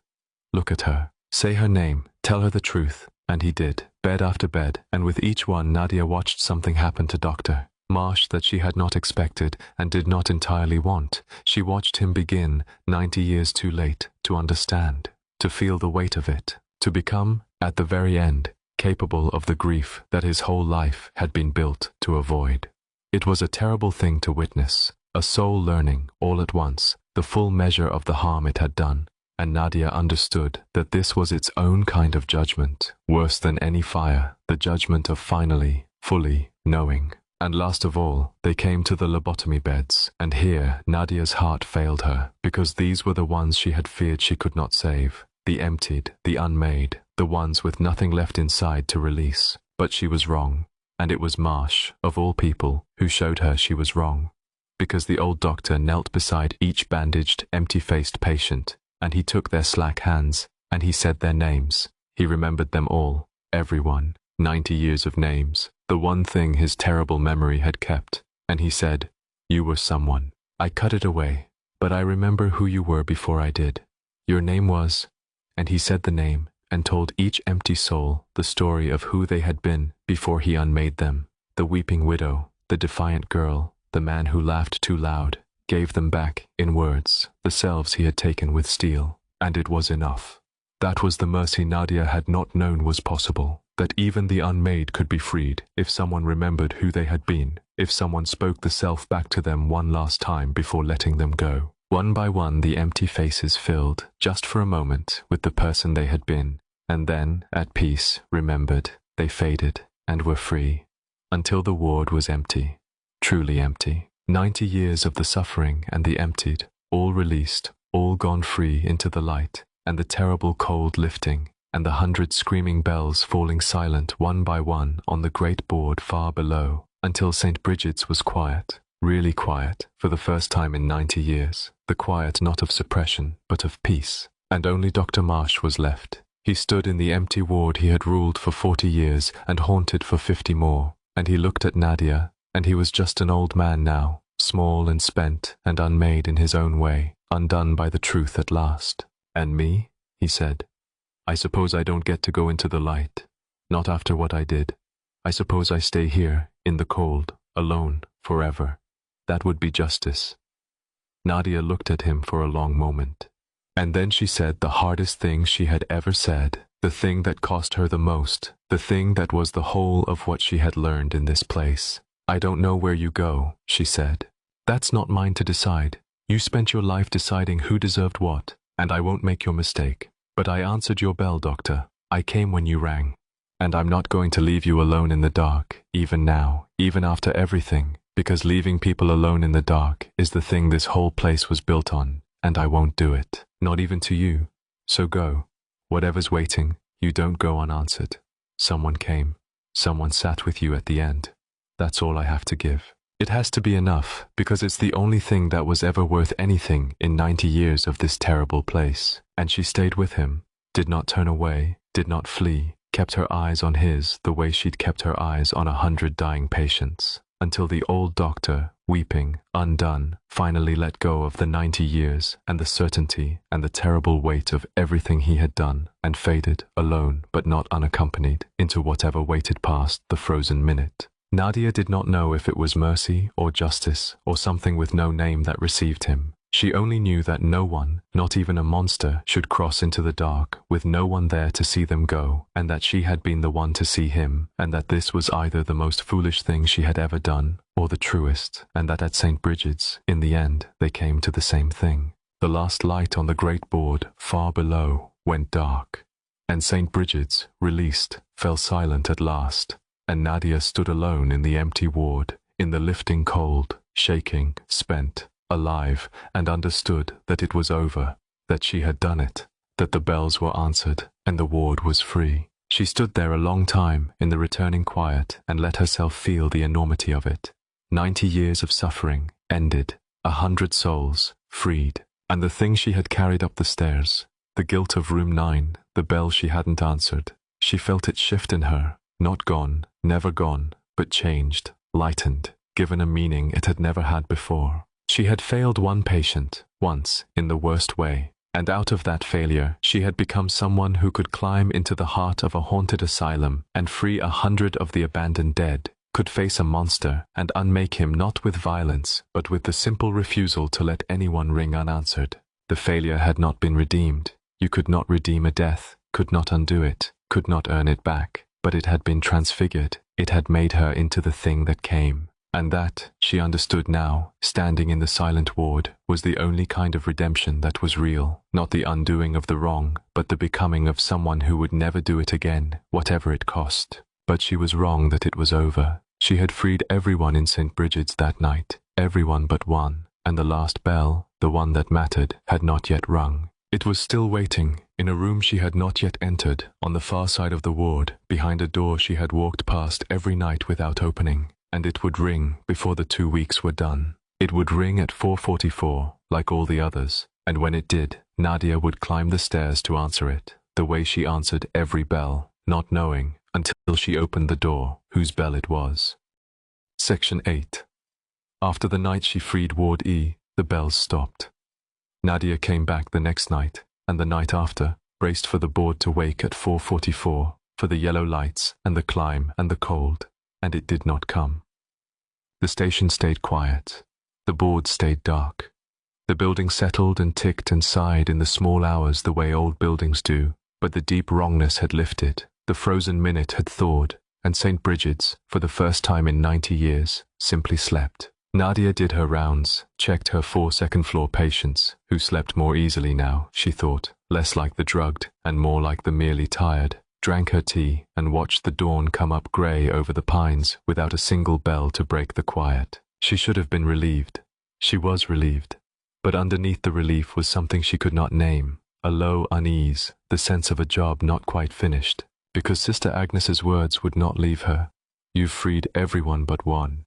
"Look at her. Say her name. Tell her the truth." And he did, bed after bed, and with each one Nadia watched something happen to Dr. Marsh that she had not expected and did not entirely want. She watched him begin, 90 years too late, to understand, to feel the weight of it, to become, at the very end, capable of the grief that his whole life had been built to avoid. It was a terrible thing to witness. A soul learning, all at once, the full measure of the harm it had done, and Nadia understood that this was its own kind of judgment, worse than any fire, the judgment of finally, fully, knowing. And last of all, they came to the lobotomy beds, and here Nadia's heart failed her, because these were the ones she had feared she could not save, the emptied, the unmade, the ones with nothing left inside to release. But she was wrong, and it was Marsh, of all people, who showed her she was wrong. Because the old doctor knelt beside each bandaged, empty-faced patient, and he took their slack hands, and he said their names. He remembered them all, everyone, 90 years of names, the one thing his terrible memory had kept, and he said, "You were someone. I cut it away, but I remember who you were before I did. Your name was..." And he said the name, and told each empty soul the story of who they had been before he unmade them. The weeping widow, the defiant girl, the man who laughed too loud, gave them back, in words, the selves he had taken with steel, and it was enough. That was the mercy Nadia had not known was possible, that even the unmade could be freed if someone remembered who they had been, if someone spoke the self back to them one last time before letting them go. One by one the empty faces filled, just for a moment, with the person they had been, and then, at peace, remembered, they faded, and were free, until the ward was empty. Truly empty. 90 years of the suffering and the emptied, all released, all gone free into the light, and the terrible cold lifting, and the 100 screaming bells falling silent one by one on the great board far below, until Saint Brigid's was quiet, really quiet, for the first time in 90 years, the quiet not of suppression, but of peace, and only Dr. Marsh was left. He stood in the empty ward he had ruled for 40 years and haunted for 50 more, and he looked at Nadia, and he was just an old man now, small and spent and unmade in his own way, undone by the truth at last. "And me?" he said. "I suppose I don't get to go into the light. Not after what I did. I suppose I stay here, in the cold, alone, forever. That would be justice. Nadia looked at him for a long moment. And then she said the hardest thing she had ever said, the thing that cost her the most, the thing that was the whole of what she had learned in this place. I don't know where you go, she said. That's not mine to decide. You spent your life deciding who deserved what, and I won't make your mistake. But I answered your bell, Doctor. I came when you rang. And I'm not going to leave you alone in the dark, even now, even after everything, because leaving people alone in the dark is the thing this whole place was built on, and I won't do it, not even to you. So go. Whatever's waiting, you don't go unanswered. Someone came. Someone sat with you at the end. That's all I have to give. It has to be enough, because it's the only thing that was ever worth anything in 90 years of this terrible place. And she stayed with him, did not turn away, did not flee, kept her eyes on his the way she'd kept her eyes on 100 dying patients, until the old doctor, weeping, undone, finally let go of the 90 years and the certainty and the terrible weight of everything he had done, and faded, alone but not unaccompanied, into whatever waited past the frozen minute. Nadia did not know if it was mercy or justice or something with no name that received him. She only knew that no one, not even a monster, should cross into the dark with no one there to see them go, and that she had been the one to see him, and that this was either the most foolish thing she had ever done, or the truest, and that at Saint Brigid's, in the end, they came to the same thing. The last light on the great board, far below, went dark, and Saint Brigid's, released, fell silent at last, and Nadia stood alone in the empty ward, in the lifting cold, shaking, spent, alive, and understood that it was over, that she had done it, that the bells were answered, and the ward was free. She stood there a long time in the returning quiet and let herself feel the enormity of it. 90 years of suffering, ended, 100 souls, freed, and the thing she had carried up the stairs, the guilt of room 9, the bell she hadn't answered. She felt it shift in her, not gone, never gone, but changed, lightened, given a meaning it had never had before. She had failed one patient, once, in the worst way, and out of that failure she had become someone who could climb into the heart of a haunted asylum and free 100 of the abandoned dead, could face a monster and unmake him not with violence, but with the simple refusal to let anyone ring unanswered. The failure had not been redeemed. You could not redeem a death, could not undo it, could not earn it back, but it had been transfigured. It had made her into the thing that came. And that, she understood now, standing in the silent ward, was the only kind of redemption that was real, not the undoing of the wrong, but the becoming of someone who would never do it again, whatever it cost. But she was wrong that it was over. She had freed everyone in St. Brigid's that night, everyone but one, and the last bell, the one that mattered, had not yet rung. It was still waiting, in a room she had not yet entered, on the far side of the ward, behind a door she had walked past every night without opening. And it would ring before the 2 weeks were done. It would ring at 4:44, like all the others, and when it did, Nadia would climb the stairs to answer it, the way she answered every bell, not knowing, until she opened the door, whose bell it was. Section 8. After the night she freed Ward E, the bells stopped. Nadia came back the next night, and the night after, braced for the board to wake at 4:44, for the yellow lights, and the climb, and the cold, and it did not come. The station stayed quiet. The board stayed dark. The building settled and ticked and sighed in the small hours the way old buildings do, but the deep wrongness had lifted, the frozen minute had thawed, and St. Brigid's, for the first time in 90 years, simply slept. Nadia did her rounds, checked her 4 second-floor patients, who slept more easily now, she thought, less like the drugged and more like the merely tired, drank her tea, and watched the dawn come up grey over the pines without a single bell to break the quiet. She should have been relieved. She was relieved. But underneath the relief was something she could not name, a low unease, the sense of a job not quite finished, because Sister Agnes's words would not leave her. You've freed everyone but one.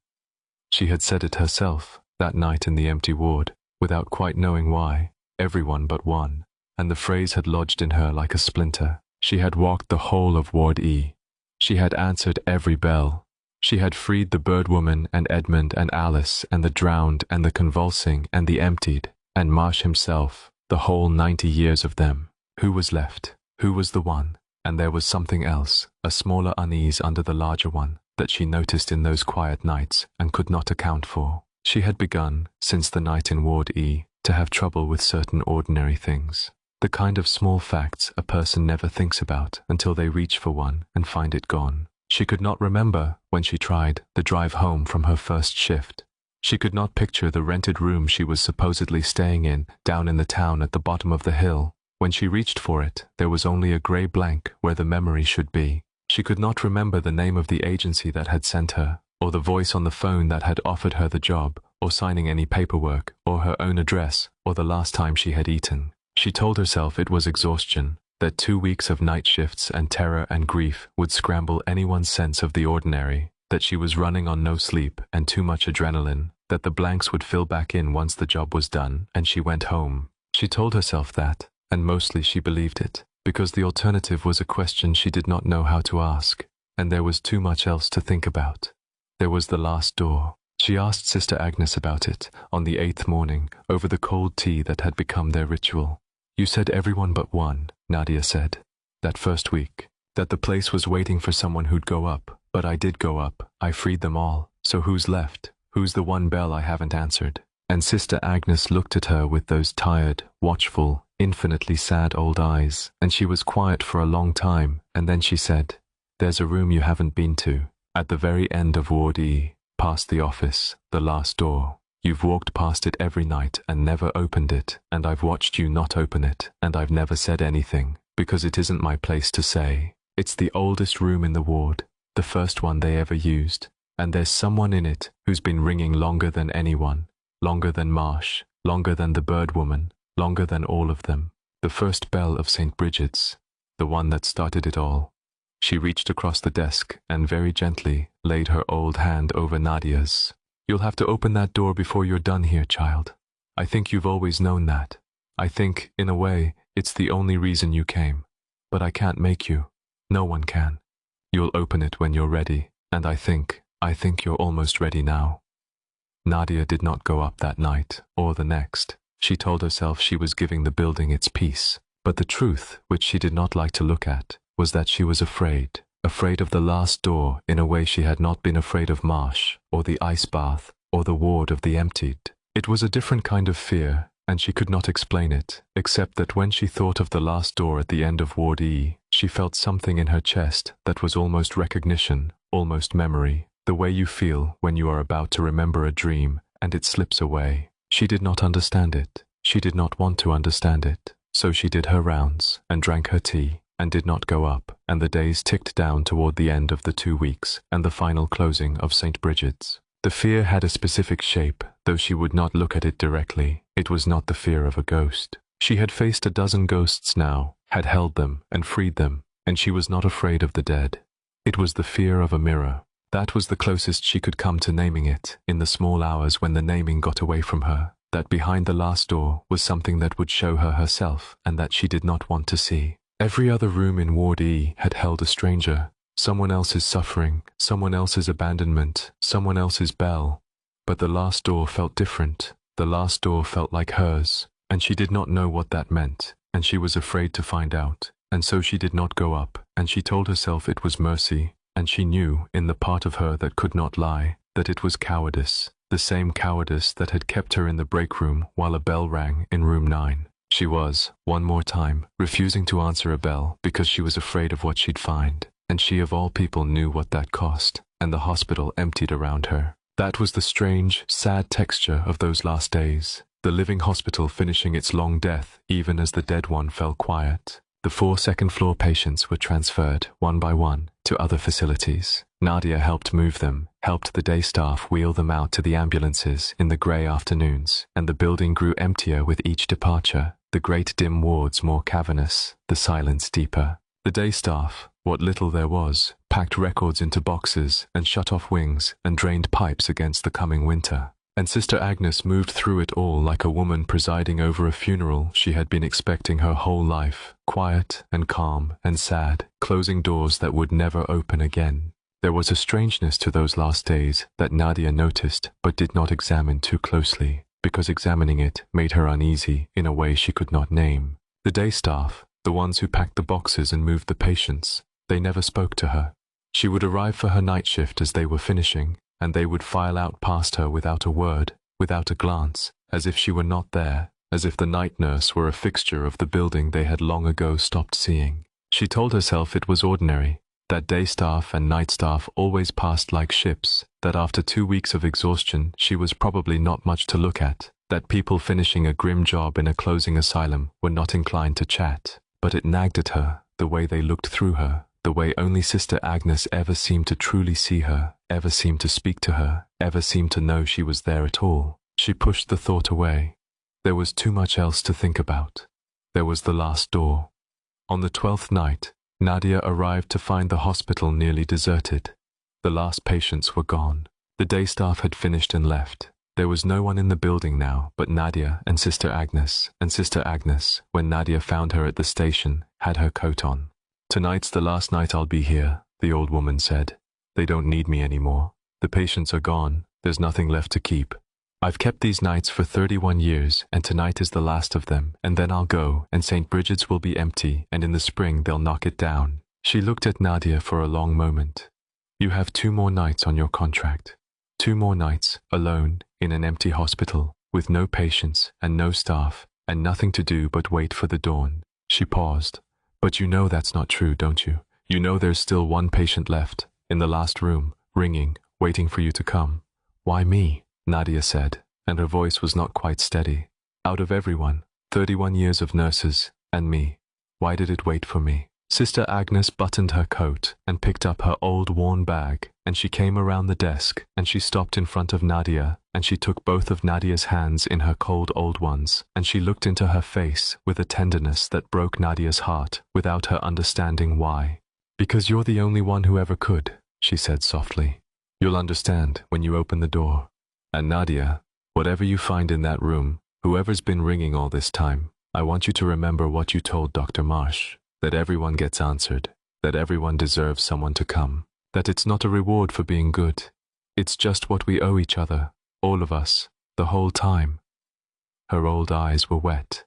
She had said it herself, that night in the empty ward, without quite knowing why, everyone but one, and the phrase had lodged in her like a splinter. She had walked the whole of Ward E. She had answered every bell. She had freed the birdwoman and Edmund and Alice and the drowned and the convulsing and the emptied, and Marsh himself, the whole 90 years of them. Who was left? Who was the one? And there was something else, a smaller unease under the larger one, that she noticed in those quiet nights and could not account for. She had begun, since the night in Ward E, to have trouble with certain ordinary things. The kind of small facts a person never thinks about until they reach for one and find it gone. She could not remember, when she tried, the drive home from her first shift. She could not picture the rented room she was supposedly staying in down in the town at the bottom of the hill. When she reached for it, there was only a grey blank where the memory should be. She could not remember the name of the agency that had sent her, or the voice on the phone that had offered her the job, or signing any paperwork, or her own address, or the last time she had eaten. She told herself it was exhaustion, that 2 weeks of night shifts and terror and grief would scramble anyone's sense of the ordinary, that she was running on no sleep and too much adrenaline, that the blanks would fill back in once the job was done and she went home. She told herself that, and mostly she believed it, because the alternative was a question she did not know how to ask, and there was too much else to think about. There was the last door. She asked Sister Agnes about it, on the 8th morning, over the cold tea that had become their ritual. You said everyone but one, Nadia said, that first week, that the place was waiting for someone who'd go up, but I did go up, I freed them all, so who's left? Who's the one bell I haven't answered? And Sister Agnes looked at her with those tired, watchful, infinitely sad old eyes, and she was quiet for a long time, and then she said, There's a room you haven't been to, at the very end of Ward E, past the office, the last door. You've walked past it every night and never opened it, and I've watched you not open it, and I've never said anything, because it isn't my place to say. It's the oldest room in the ward, the first one they ever used, and there's someone in it who's been ringing longer than anyone, longer than Marsh, longer than the bird woman, longer than all of them. The first bell of Saint Brigid's, the one that started it all. She reached across the desk and very gently laid her old hand over Nadia's. You'll have to open that door before you're done here, child. I think you've always known that. I think, in a way, it's the only reason you came. But I can't make you. No one can. You'll open it when you're ready, and I think you're almost ready now. Nadia did not go up that night, or the next. She told herself she was giving the building its peace. But the truth, which she did not like to look at, was that she was afraid of the last door in a way she had not been afraid of Marsh, or the ice bath, or the ward of the emptied. It was a different kind of fear, and she could not explain it, except that when she thought of the last door at the end of Ward E, she felt something in her chest that was almost recognition, almost memory, the way you feel when you are about to remember a dream and it slips away. She did not understand it. She did not want to understand it. So she did her rounds and drank her tea and did not go up, and the days ticked down toward the end of the 2 weeks and the final closing of Saint Brigid's. The fear had a specific shape, though she would not look at it directly. It was not the fear of a ghost. She had faced a dozen ghosts now, had held them and freed them, and she was not afraid of the dead. It was the fear of a mirror. That was the closest she could come to naming it, in the small hours when the naming got away from her, that behind the last door was something that would show her herself and that she did not want to see. Every other room in Ward E had held a stranger, someone else's suffering, someone else's abandonment, someone else's bell. But the last door felt different. The last door felt like hers, and she did not know what that meant, and she was afraid to find out, and so she did not go up, and she told herself it was mercy, and she knew, in the part of her that could not lie, that it was cowardice, the same cowardice that had kept her in the break room while a bell rang in room 9. She was, one more time, refusing to answer a bell because she was afraid of what she'd find, and she of all people knew what that cost, and the hospital emptied around her. That was the strange, sad texture of those last days, the living hospital finishing its long death even as the dead one fell quiet. The 4 second-floor patients were transferred, one by one, to other facilities. Nadia helped move them, helped the day staff wheel them out to the ambulances in the grey afternoons, and the building grew emptier with each departure, the great dim wards more cavernous, the silence deeper. The day staff, what little there was, packed records into boxes and shut off wings and drained pipes against the coming winter. And Sister Agnes moved through it all like a woman presiding over a funeral she had been expecting her whole life, quiet and calm and sad, closing doors that would never open again. There was a strangeness to those last days that Nadia noticed but did not examine too closely, because examining it made her uneasy in a way she could not name. The day staff, the ones who packed the boxes and moved the patients. They never spoke to her. She would arrive for her night shift as they were finishing, and they would file out past her without a word, without a glance, as if she were not there, as if the night nurse were a fixture of the building they had long ago stopped seeing. She told herself it was ordinary, that day staff and night staff always passed like ships, that after 2 weeks of exhaustion she was probably not much to look at, that people finishing a grim job in a closing asylum were not inclined to chat. But it nagged at her, the way they looked through her, the way only Sister Agnes ever seemed to truly see her, ever seemed to speak to her, ever seemed to know she was there at all. She pushed the thought away. There was too much else to think about. There was the last door. On the 12th night, Nadia arrived to find the hospital nearly deserted. The last patients were gone. The day staff had finished and left. There was no one in the building now but Nadia and Sister Agnes, and Sister Agnes, when Nadia found her at the station, had her coat on. "Tonight's the last night I'll be here," the old woman said. "They don't need me anymore. The patients are gone. There's nothing left to keep. I've kept these nights for 31 years, and tonight is the last of them, and then I'll go, and Saint Brigid's will be empty, and in the spring they'll knock it down." She looked at Nadia for a long moment. "You have 2 more nights on your contract. 2 more nights, alone, in an empty hospital, with no patients and no staff, and nothing to do but wait for the dawn." She paused. "But you know that's not true, don't you? You know there's still 1 patient left, in the last room, ringing, waiting for you to come." "Why me?" Nadia said, and her voice was not quite steady. "Out of everyone, 31 years of nurses, and me. Why did it wait for me?" Sister Agnes buttoned her coat and picked up her old worn bag, and she came around the desk, and she stopped in front of Nadia, and she took both of Nadia's hands in her cold old ones, and she looked into her face with a tenderness that broke Nadia's heart without her understanding why. "Because you're the only one who ever could," she said softly. "You'll understand when you open the door. And Nadia, whatever you find in that room, whoever's been ringing all this time, I want you to remember what you told Dr. Marsh. That everyone gets answered, that everyone deserves someone to come, that it's not a reward for being good. It's just what we owe each other, all of us, the whole time." Her old eyes were wet.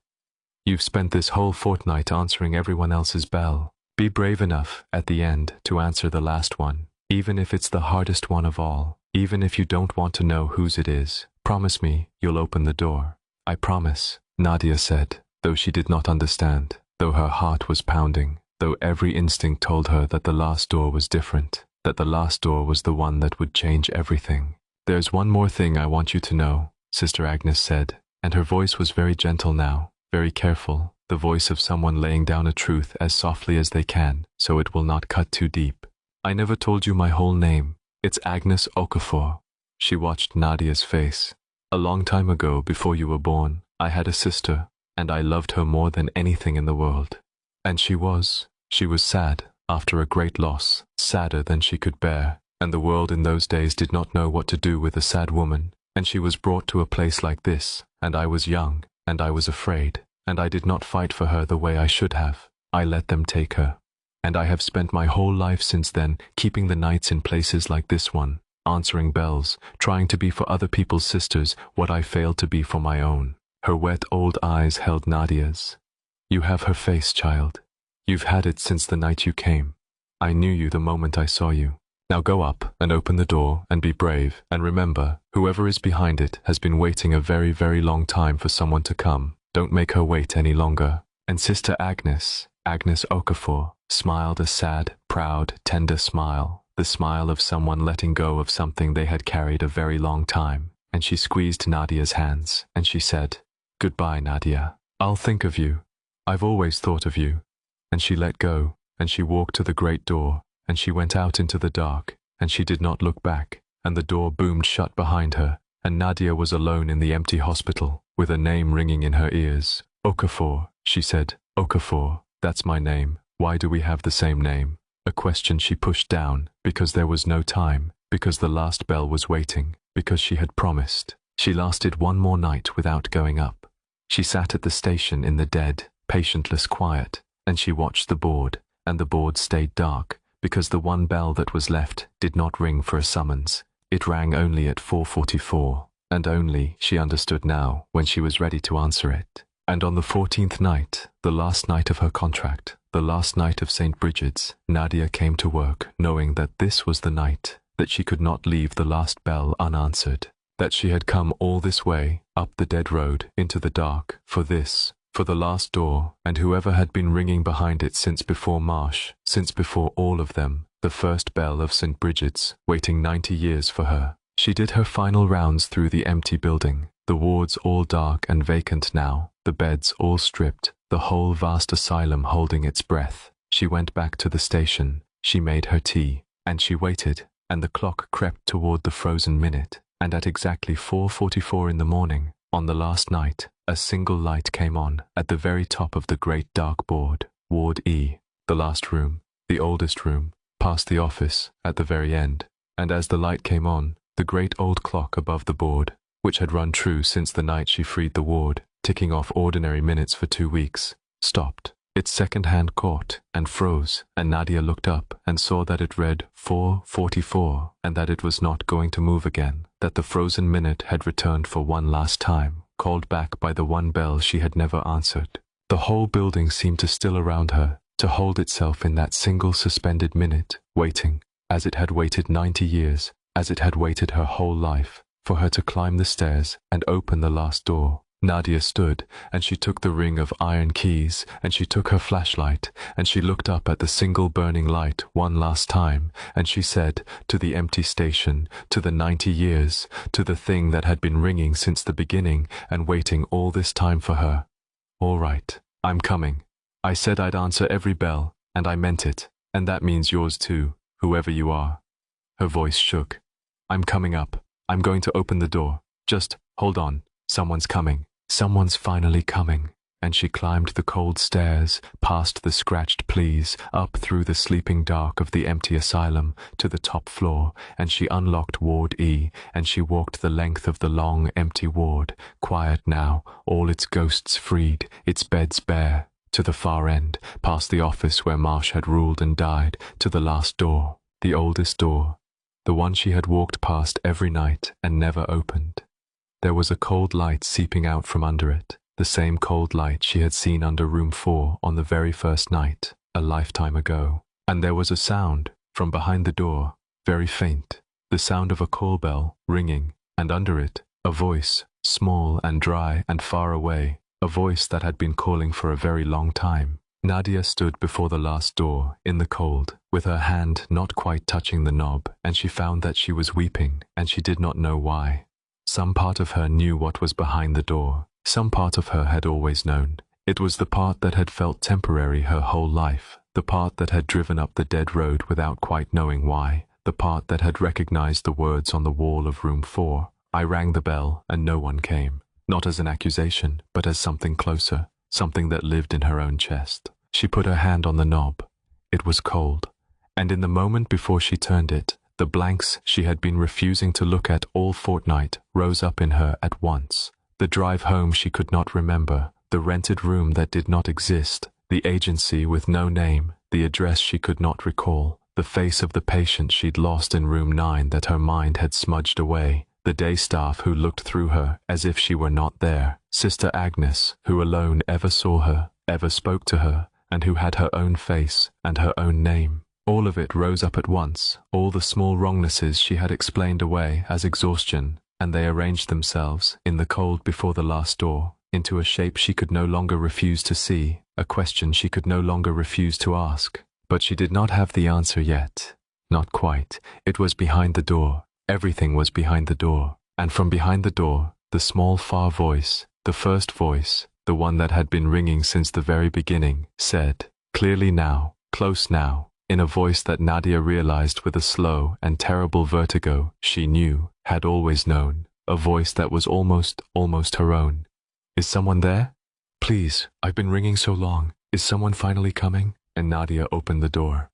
"You've spent this whole fortnight answering everyone else's bell. Be brave enough, at the end, to answer the last one, even if it's the hardest one of all, even if you don't want to know whose it is. Promise me you'll open the door." "I promise," Nadia said, though she did not understand. Though her heart was pounding, though every instinct told her that the last door was different, that the last door was the one that would change everything. "There's one more thing I want you to know," Sister Agnes said, and her voice was very gentle now, very careful, the voice of someone laying down a truth as softly as they can, so it will not cut too deep. "I never told you my whole name. It's Agnes Okafor." She watched Nadia's face. "A long time ago, before you were born, I had a sister, and I loved her more than anything in the world. And she was sad, after a great loss, sadder than she could bear, and the world in those days did not know what to do with a sad woman, and she was brought to a place like this, and I was young, and I was afraid, and I did not fight for her the way I should have. I let them take her. And I have spent my whole life since then keeping the nights in places like this one, answering bells, trying to be for other people's sisters what I failed to be for my own." Her wet old eyes held Nadia's. "You have her face, child. You've had it since the night you came. I knew you the moment I saw you. Now go up and open the door and be brave, and remember, whoever is behind it has been waiting a very, very long time for someone to come. Don't make her wait any longer." And Sister Agnes, Agnes Okafor, smiled a sad, proud, tender smile, the smile of someone letting go of something they had carried a very long time, and she squeezed Nadia's hands, and she said, "Goodbye, Nadia. I'll think of you. I've always thought of you." And she let go, and she walked to the great door, and she went out into the dark, and she did not look back, and the door boomed shut behind her, and Nadia was alone in the empty hospital, with a name ringing in her ears. "Okafor," she said. "Okafor, that's my name. Why do we have the same name?" A question she pushed down, because there was no time, because the last bell was waiting, because she had promised. She lasted 1 more night without going up. She sat at the station in the dead, patientless quiet, and she watched the board, and the board stayed dark, because the one bell that was left did not ring for a summons. It rang only at 4:44, and only, she understood now, when she was ready to answer it. And on the 14th night, the last night of her contract, the last night of Saint Brigid's, Nadia came to work knowing that this was the night, that she could not leave the last bell unanswered, that she had come all this way, up the dead road, into the dark, for this, for the last door, and whoever had been ringing behind it since before Marsh, since before all of them, the first bell of Saint Brigid's, waiting 90 years for her. She did her final rounds through the empty building, the wards all dark and vacant now, the beds all stripped, the whole vast asylum holding its breath. She went back to the station, she made her tea, and she waited, and the clock crept toward the frozen minute, and at exactly 4:44 in the morning, on the last night, a single light came on at the very top of the great dark board, Ward E, the last room, the oldest room, past the office, at the very end, and as the light came on, the great old clock above the board, which had run true since the night she freed the ward, ticking off ordinary minutes for 2 weeks, stopped. Its second hand caught and froze, and Nadia looked up and saw that it read 4:44 and that it was not going to move again, that the frozen minute had returned for one last time, called back by the one bell she had never answered. The whole building seemed to still around her, to hold itself in that single suspended minute, waiting, as it had waited 90 years, as it had waited her whole life, for her to climb the stairs and open the last door. Nadia stood, and she took the ring of iron keys, and she took her flashlight, and she looked up at the single burning light one last time, and she said, to the empty station, to the 90 years, to the thing that had been ringing since the beginning and waiting all this time for her, "All right, I'm coming. I said I'd answer every bell, and I meant it, and that means yours too, whoever you are." Her voice shook. "I'm coming up. I'm going to open the door. Just hold on. Someone's coming. Someone's finally coming." And she climbed the cold stairs, past the scratched pleas, up through the sleeping dark of the empty asylum, to the top floor, and she unlocked Ward E, and she walked the length of the long, empty ward, quiet now, all its ghosts freed, its beds bare, to the far end, past the office where Marsh had ruled and died, to the last door, the oldest door, the one she had walked past every night and never opened. There was a cold light seeping out from under it, the same cold light she had seen under room 4 on the very first night, a lifetime ago. And there was a sound, from behind the door, very faint, the sound of a call bell ringing, and under it, a voice, small and dry and far away, a voice that had been calling for a very long time. Nadia stood before the last door, in the cold, with her hand not quite touching the knob, and she found that she was weeping, and she did not know why. Some part of her knew what was behind the door. Some part of her had always known. It was the part that had felt temporary her whole life, the part that had driven up the dead road without quite knowing why, the part that had recognized the words on the wall of room 4. I rang the bell, and no one came. Not as an accusation, but as something closer, something that lived in her own chest. She put her hand on the knob. It was cold, and in the moment before she turned it, the blanks she had been refusing to look at all fortnight rose up in her at once. The drive home she could not remember, the rented room that did not exist, the agency with no name, the address she could not recall, the face of the patient she'd lost in room 9 that her mind had smudged away, the day staff who looked through her as if she were not there, Sister Agnes, who alone ever saw her, ever spoke to her, and who had her own face and her own name. All of it rose up at once, all the small wrongnesses she had explained away as exhaustion, and they arranged themselves, in the cold before the last door, into a shape she could no longer refuse to see, a question she could no longer refuse to ask. But she did not have the answer yet. Not quite. It was behind the door. Everything was behind the door. And from behind the door, the small far voice, the first voice, the one that had been ringing since the very beginning, said, clearly now, close now, in a voice that Nadia realized with a slow and terrible vertigo she knew, had always known, a voice that was almost her own. "Is someone there? Please, I've been ringing so long. Is someone finally coming?" And Nadia opened the door.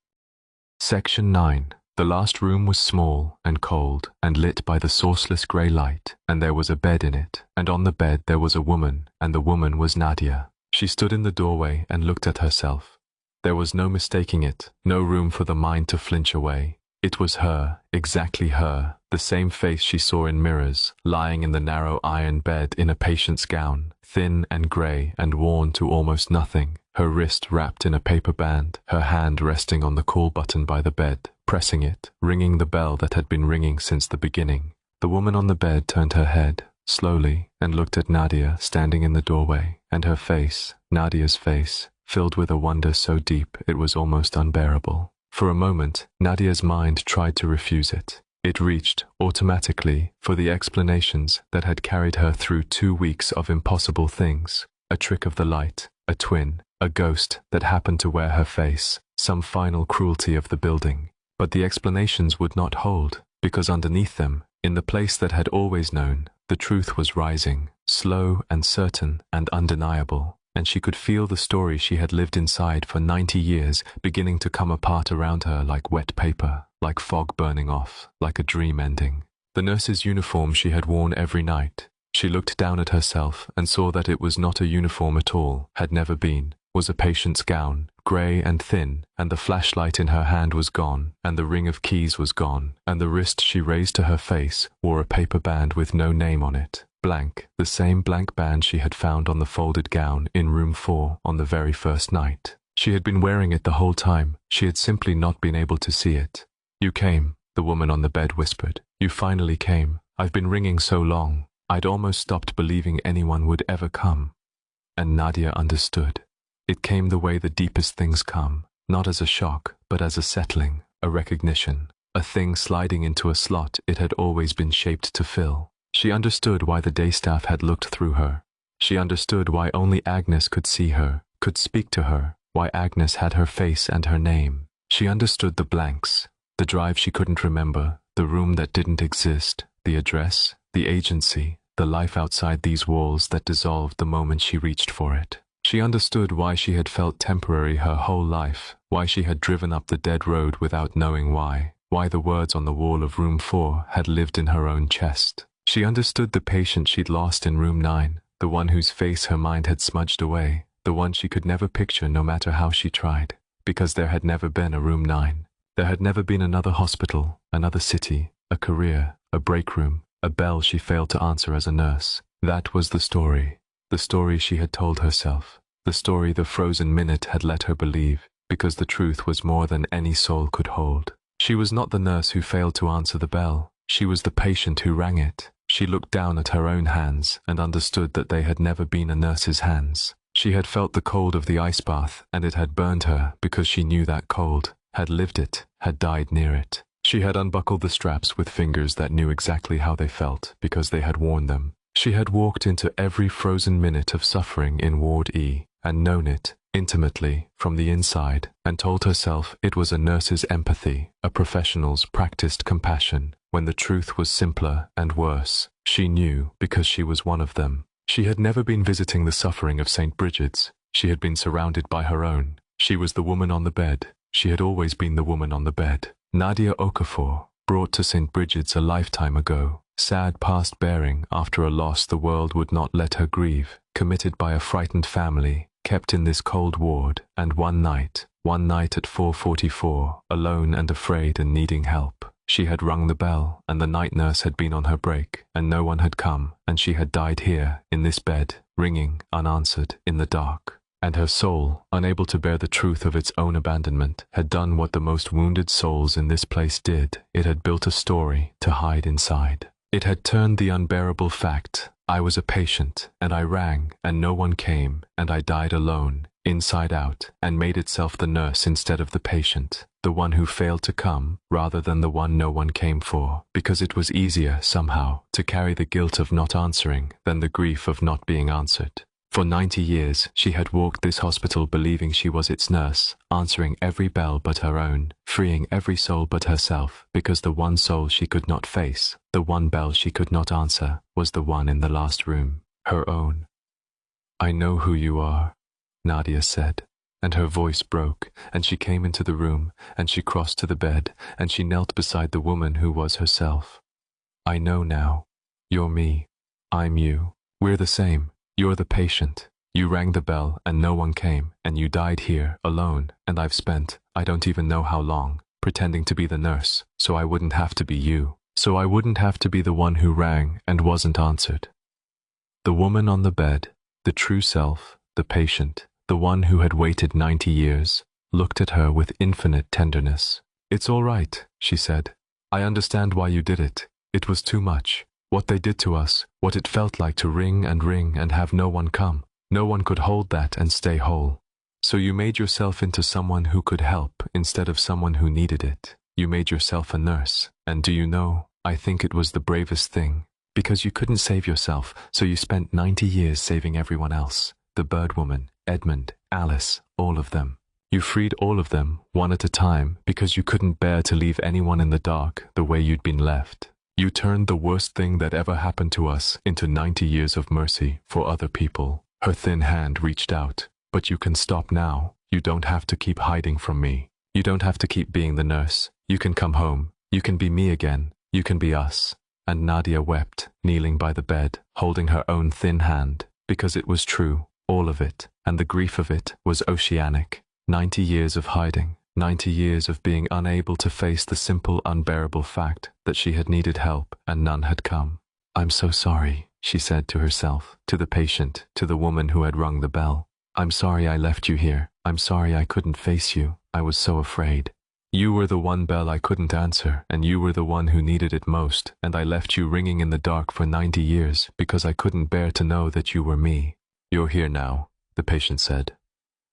Section 9. The last room was small and cold and lit by the sourceless grey light, and there was a bed in it, and on the bed there was a woman, and the woman was Nadia. She stood in the doorway and looked at herself. There was no mistaking it, no room for the mind to flinch away. It was her, exactly her, The same face she saw in mirrors, lying in the narrow iron bed in a patient's gown, thin and grey and worn to almost nothing, her wrist wrapped in a paper band, her hand resting on the call button by the bed, pressing it, ringing the bell that had been ringing since the beginning. The woman on the bed turned her head, slowly, and looked at Nadia standing in the doorway, and her face, Nadia's face, filled with a wonder so deep it was almost unbearable. For a moment, Nadia's mind tried to refuse it. It reached, automatically, for the explanations that had carried her through 2 weeks of impossible things, a trick of the light, a twin, a ghost that happened to wear her face, some final cruelty of the building. But the explanations would not hold, because underneath them, in the place that had always known, the truth was rising, slow and certain and undeniable, and she could feel the story she had lived inside for 90 years beginning to come apart around her like wet paper, like fog burning off, like a dream ending. The nurse's uniform she had worn every night. She looked down at herself and saw that it was not a uniform at all, had never been, was a patient's gown, grey and thin, and the flashlight in her hand was gone, and the ring of keys was gone, and the wrist she raised to her face wore a paper band with no name on it. Blank, the same blank band she had found on the folded gown in room 4 on the very first night. She had been wearing it the whole time, she had simply not been able to see it. "You came," the woman on the bed whispered. "You finally came. I've been ringing so long. I'd almost stopped believing anyone would ever come." And Nadia understood. It came the way the deepest things come, not as a shock, but as a settling, a recognition, a thing sliding into a slot it had always been shaped to fill. She understood why the day staff had looked through her. She understood why only Agnes could see her, could speak to her, why Agnes had her face and her name. She understood the blanks, the drive she couldn't remember, the room that didn't exist, the address, the agency, the life outside these walls that dissolved the moment she reached for it. She understood why she had felt temporary her whole life, why she had driven up the dead road without knowing why the words on the wall of room 4 had lived in her own chest. She understood the patient she'd lost in room 9, the one whose face her mind had smudged away, the one she could never picture no matter how she tried, because there had never been a room 9. There had never been another hospital, another city, a career, a break room, a bell she failed to answer as a nurse. That was the story she had told herself, the story the frozen minute had let her believe, because the truth was more than any soul could hold. She was not the nurse who failed to answer the bell. She was the patient who rang it. She looked down at her own hands and understood that they had never been a nurse's hands. She had felt the cold of the ice bath, and it had burned her because she knew that cold, had lived it, had died near it. She had unbuckled the straps with fingers that knew exactly how they felt because they had worn them. She had walked into every frozen minute of suffering in Ward E and known it, intimately, from the inside, and told herself it was a nurse's empathy, a professional's practiced compassion, when the truth was simpler and worse. She knew because she was one of them. She had never been visiting the suffering of Saint Brigid's. She had been surrounded by her own. She was the woman on the bed. She had always been the woman on the bed. Nadia Okafor, brought to Saint Brigid's a lifetime ago, sad past bearing after a loss the world would not let her grieve, committed by a frightened family, kept in this cold ward, and one night at 4:44, alone and afraid and needing help. She had rung the bell, and the night nurse had been on her break, and no one had come, and she had died here, in this bed, ringing, unanswered, in the dark. And her soul, unable to bear the truth of its own abandonment, had done what the most wounded souls in this place did. It had built a story to hide inside. It had turned the unbearable fact, I was a patient, and I rang, and no one came, and I died alone, inside out, and made itself the nurse instead of the patient, the one who failed to come, rather than the one no one came for, because it was easier, somehow, to carry the guilt of not answering than the grief of not being answered. For 90 years, she had walked this hospital believing she was its nurse, answering every bell but her own, freeing every soul but herself, because the one soul she could not face, the one bell she could not answer, was the one in the last room, her own. "I know who you are," Nadia said, and her voice broke, and she came into the room, and she crossed to the bed, and she knelt beside the woman who was herself. "I know now. You're me. I'm you. We're the same. You're the patient. You rang the bell and no one came, and you died here, alone, and I've spent, I don't even know how long, pretending to be the nurse, so I wouldn't have to be you. so I wouldn't have to be the one who rang and wasn't answered. The woman on the bed, the true self, the patient, the one who had waited 90 years, looked at her with infinite tenderness. "It's all right," she said. "I understand why you did it. It was too much. What they did to us, what it felt like to ring and have no one come. No one could hold that and stay whole. So you made yourself into someone who could help instead of someone who needed it. You made yourself a nurse, and do you know, I think it was the bravest thing. Because you couldn't save yourself, so you spent 90 years saving everyone else. The bird woman, Edmund, Alice, all of them. You freed all of them, one at a time, because you couldn't bear to leave anyone in the dark the way you'd been left. You turned the worst thing that ever happened to us into 90 years of mercy for other people." Her thin hand reached out. "But you can stop now. You don't have to keep hiding from me. You don't have to keep being the nurse. You can come home. You can be me again. You can be us." And Nadia wept, kneeling by the bed, holding her own thin hand, because it was true, all of it, and the grief of it was oceanic. 90 years of hiding, 90 years of being unable to face the simple, unbearable fact that she had needed help and none had come. "I'm so sorry," she said to herself, to the patient, to the woman who had rung the bell. "I'm sorry I left you here. I'm sorry I couldn't face you. I was so afraid. You were the one bell I couldn't answer, and you were the one who needed it most, and I left you ringing in the dark for 90 years because I couldn't bear to know that you were me. You're here now," the patient said.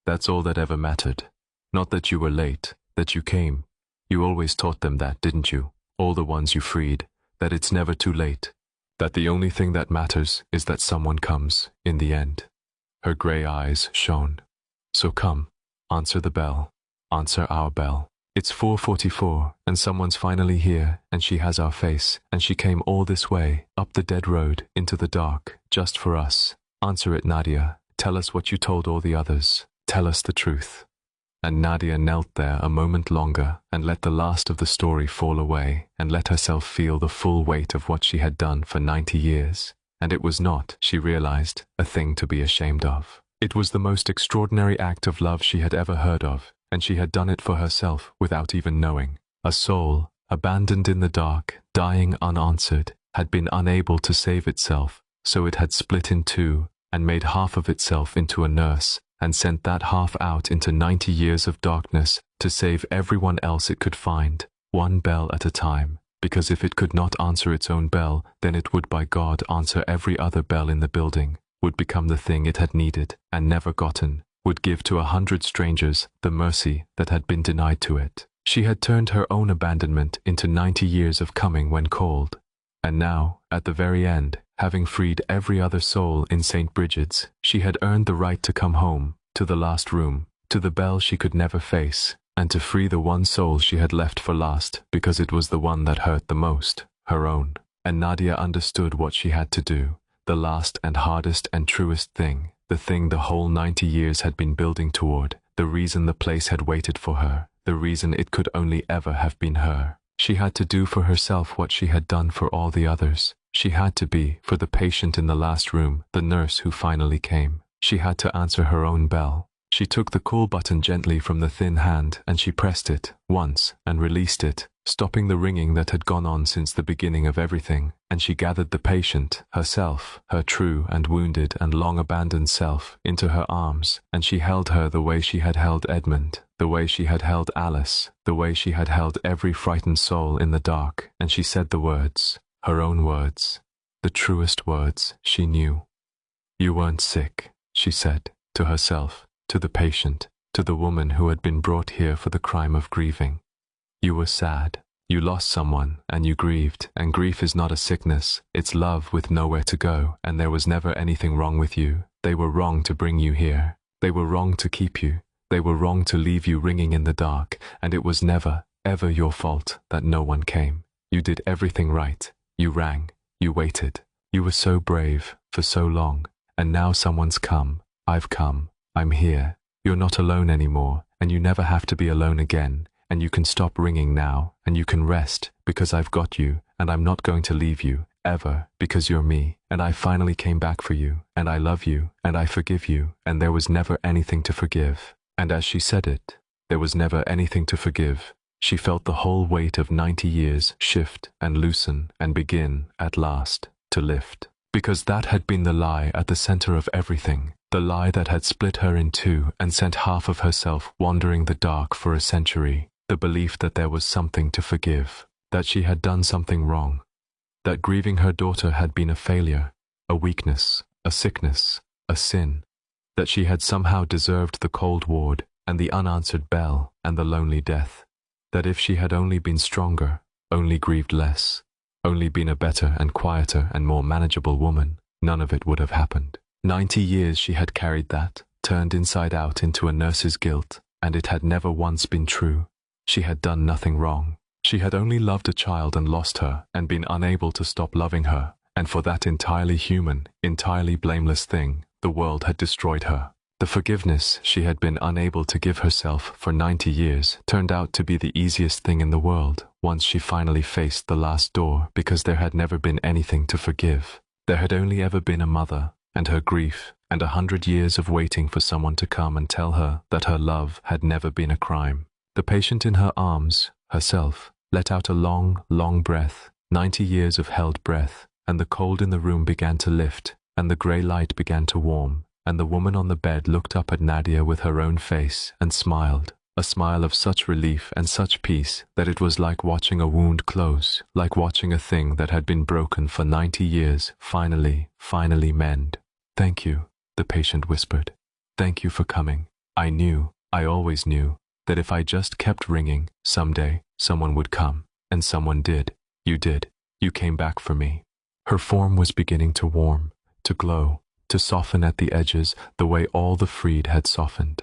"That's all that ever mattered. Not that you were late, that you came. You always taught them that, didn't you? All the ones you freed, that it's never too late. That the only thing that matters is that someone comes, in the end." Her grey eyes shone. "So come, answer the bell. Answer our bell. It's 4:44, and someone's finally here, and she has our face, and she came all this way, up the dead road, into the dark, just for us. Answer it, Nadia. Tell us what you told all the others. Tell us the truth." And Nadia knelt there a moment longer and let the last of the story fall away and let herself feel the full weight of what she had done for 90 years. And it was not, she realized, a thing to be ashamed of. It was the most extraordinary act of love she had ever heard of, and she had done it for herself without even knowing. A soul, abandoned in the dark, dying unanswered, had been unable to save itself, so it had split in two and made half of itself into a nurse, and sent that half out into 90 years of darkness to save everyone else it could find, one bell at a time, because if it could not answer its own bell, then it would by God answer every other bell in the building, would become the thing it had needed and never gotten, would give to 100 strangers the mercy that had been denied to it. She had turned her own abandonment into 90 years of coming when called. And now, at the very end, having freed every other soul in Saint Brigid's, she had earned the right to come home, to the last room, to the bell she could never face, and to free the one soul she had left for last because it was the one that hurt the most, her own. And Nadia understood what she had to do, the last and hardest and truest thing, the thing the whole 90 years had been building toward, the reason the place had waited for her, the reason it could only ever have been her. She had to do for herself what she had done for all the others. She had to be, for the patient in the last room, the nurse who finally came. She had to answer her own bell. She took the call button gently from the thin hand, and she pressed it, once, and released it, stopping the ringing that had gone on since the beginning of everything, and she gathered the patient, herself, her true and wounded and long-abandoned self, into her arms, and she held her the way she had held Edmund, the way she had held Alice, the way she had held every frightened soul in the dark, and she said the words, her own words, the truest words she knew. "You weren't sick," she said, to herself, to the patient, to the woman who had been brought here for the crime of grieving. "You were sad. You lost someone, and you grieved, and grief is not a sickness, it's love with nowhere to go, and there was never anything wrong with you. They were wrong to bring you here. They were wrong to keep you. They were wrong to leave you ringing in the dark, and it was never, ever your fault that no one came. You did everything right. You rang. You waited. You were so brave, for so long, and now someone's come. I've come. I'm here. You're not alone anymore, and you never have to be alone again, and you can stop ringing now, and you can rest, because I've got you, and I'm not going to leave you, ever, because you're me, and I finally came back for you, and I love you, and I forgive you, and there was never anything to forgive." And as she said it, there was never anything to forgive, She felt the whole weight of 90 years shift and loosen and begin, at last, to lift. Because that had been the lie at the center of everything, the lie that had split her in two and sent half of herself wandering the dark for a century, the belief that there was something to forgive, that she had done something wrong, that grieving her daughter had been a failure, a weakness, a sickness, a sin, that she had somehow deserved the cold ward and the unanswered bell and the lonely death, that if she had only been stronger, only grieved less, only been a better and quieter and more manageable woman, none of it would have happened. 90 years she had carried that, turned inside out into a nurse's guilt, and it had never once been true. She had done nothing wrong. She had only loved a child and lost her, and been unable to stop loving her, and for that entirely human, entirely blameless thing, the world had destroyed her. The forgiveness she had been unable to give herself for 90 years turned out to be the easiest thing in the world once she finally faced the last door, because there had never been anything to forgive. There had only ever been a mother, and her grief, and 100 years of waiting for someone to come and tell her that her love had never been a crime. The patient in her arms, herself, let out a long, long breath, 90 years of held breath, and the cold in the room began to lift, and the grey light began to warm, and the woman on the bed looked up at Nadia with her own face and smiled, a smile of such relief and such peace that it was like watching a wound close, like watching a thing that had been broken for 90 years finally mend. "Thank you," the patient whispered. "Thank you for coming. I always knew, that if I just kept ringing, someday, someone would come, and someone did. You did. You came back for me." Her form was beginning to warm, to glow, to soften at the edges the way all the freed had softened.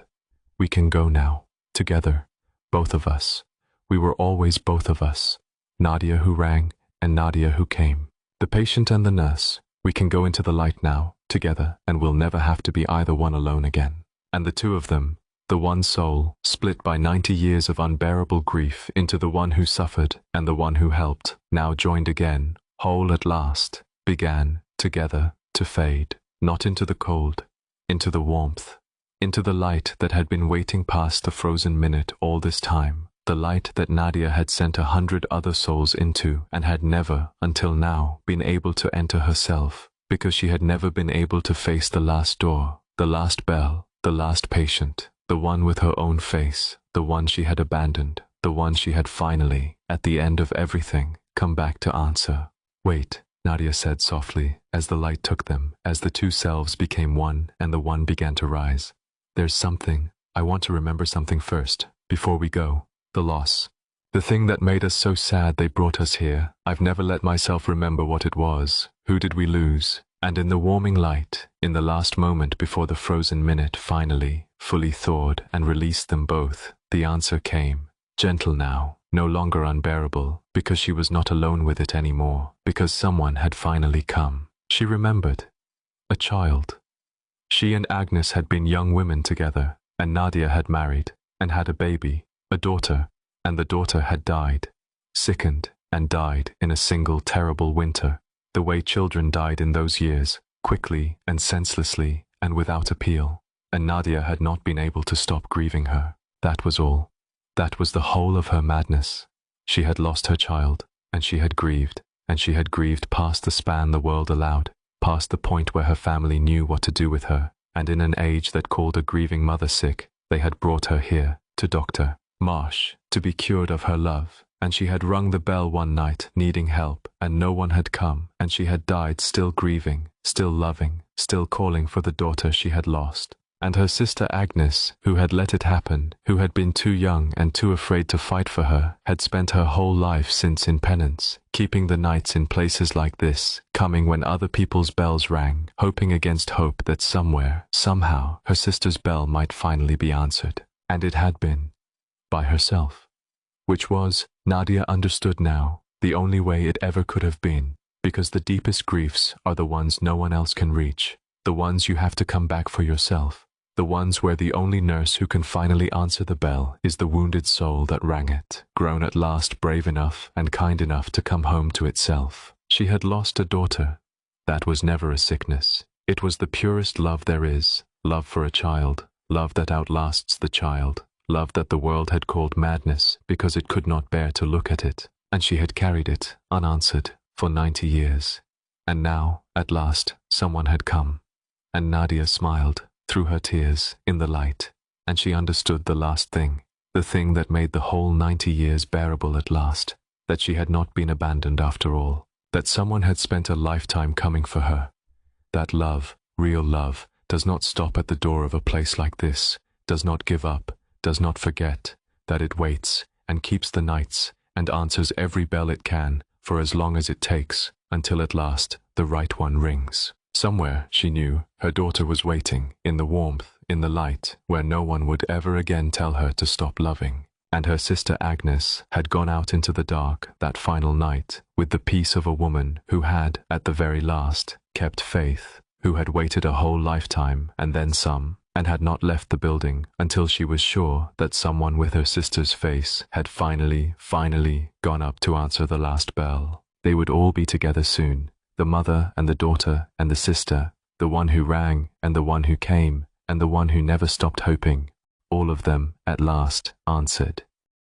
"We can go now, together, both of us. We were always both of us, Nadia who rang and Nadia who came. The patient and the nurse, we can go into the light now, together, and we'll never have to be either one alone again." And the two of them, the one soul, split by 90 years of unbearable grief into the one who suffered and the one who helped, now joined again, whole at last, began, together, to fade, not into the cold, into the warmth, into the light that had been waiting past the frozen minute all this time, the light that Nadia had sent 100 other souls into and had never, until now, been able to enter herself, because she had never been able to face the last door, the last bell, the last patient, the one with her own face, the one she had abandoned, the one she had finally, at the end of everything, come back to answer. "Wait," Nadia said softly, as the light took them, as the two selves became one and the one began to rise. "There's something. I want to remember something first, before we go. The loss. The thing that made us so sad they brought us here. I've never let myself remember what it was. Who did we lose?" And in the warming light, in the last moment before the frozen minute finally, fully thawed and released them both, the answer came, gentle now, no longer unbearable, because she was not alone with it anymore, because someone had finally come. She remembered. A child. She and Agnes had been young women together, and Nadia had married, and had a baby, a daughter, and the daughter had died, sickened and died in a single terrible winter, the way children died in those years, quickly and senselessly and without appeal, and Nadia had not been able to stop grieving her. That was all. That was the whole of her madness. She had lost her child, and she had grieved past the span the world allowed, past the point where her family knew what to do with her, and in an age that called a grieving mother sick, they had brought her here, to Dr. Marsh, to be cured of her love, and she had rung the bell one night, needing help, and no one had come, and she had died still grieving, still loving, still calling for the daughter she had lost. And her sister Agnes, who had let it happen, who had been too young and too afraid to fight for her, had spent her whole life since in penance, keeping the nights in places like this, coming when other people's bells rang, hoping against hope that somewhere, somehow, her sister's bell might finally be answered. And it had been. By herself. Which was, Nadia understood now, the only way it ever could have been, because the deepest griefs are the ones no one else can reach, the ones you have to come back for yourself, the ones where the only nurse who can finally answer the bell is the wounded soul that rang it, grown at last brave enough and kind enough to come home to itself. She had lost a daughter. That was never a sickness. It was the purest love there is, love for a child, love that outlasts the child, love that the world had called madness because it could not bear to look at it, and she had carried it, unanswered, for 90 years. And now, at last, someone had come. And Nadia smiled, through her tears, in the light, and she understood the last thing, the thing that made the whole 90 years bearable at last, that she had not been abandoned after all, that someone had spent a lifetime coming for her. That love, real love, does not stop at the door of a place like this, does not give up, does not forget, that it waits, and keeps the nights, and answers every bell it can, for as long as it takes, until at last the right one rings. Somewhere, she knew, her daughter was waiting, in the warmth, in the light, where no one would ever again tell her to stop loving. And her sister Agnes had gone out into the dark that final night, with the peace of a woman who had, at the very last, kept faith, who had waited a whole lifetime and then some, and had not left the building until she was sure that someone with her sister's face had finally gone up to answer the last bell. They would all be together soon, the mother and the daughter and the sister, the one who rang and the one who came and the one who never stopped hoping, all of them at last answered.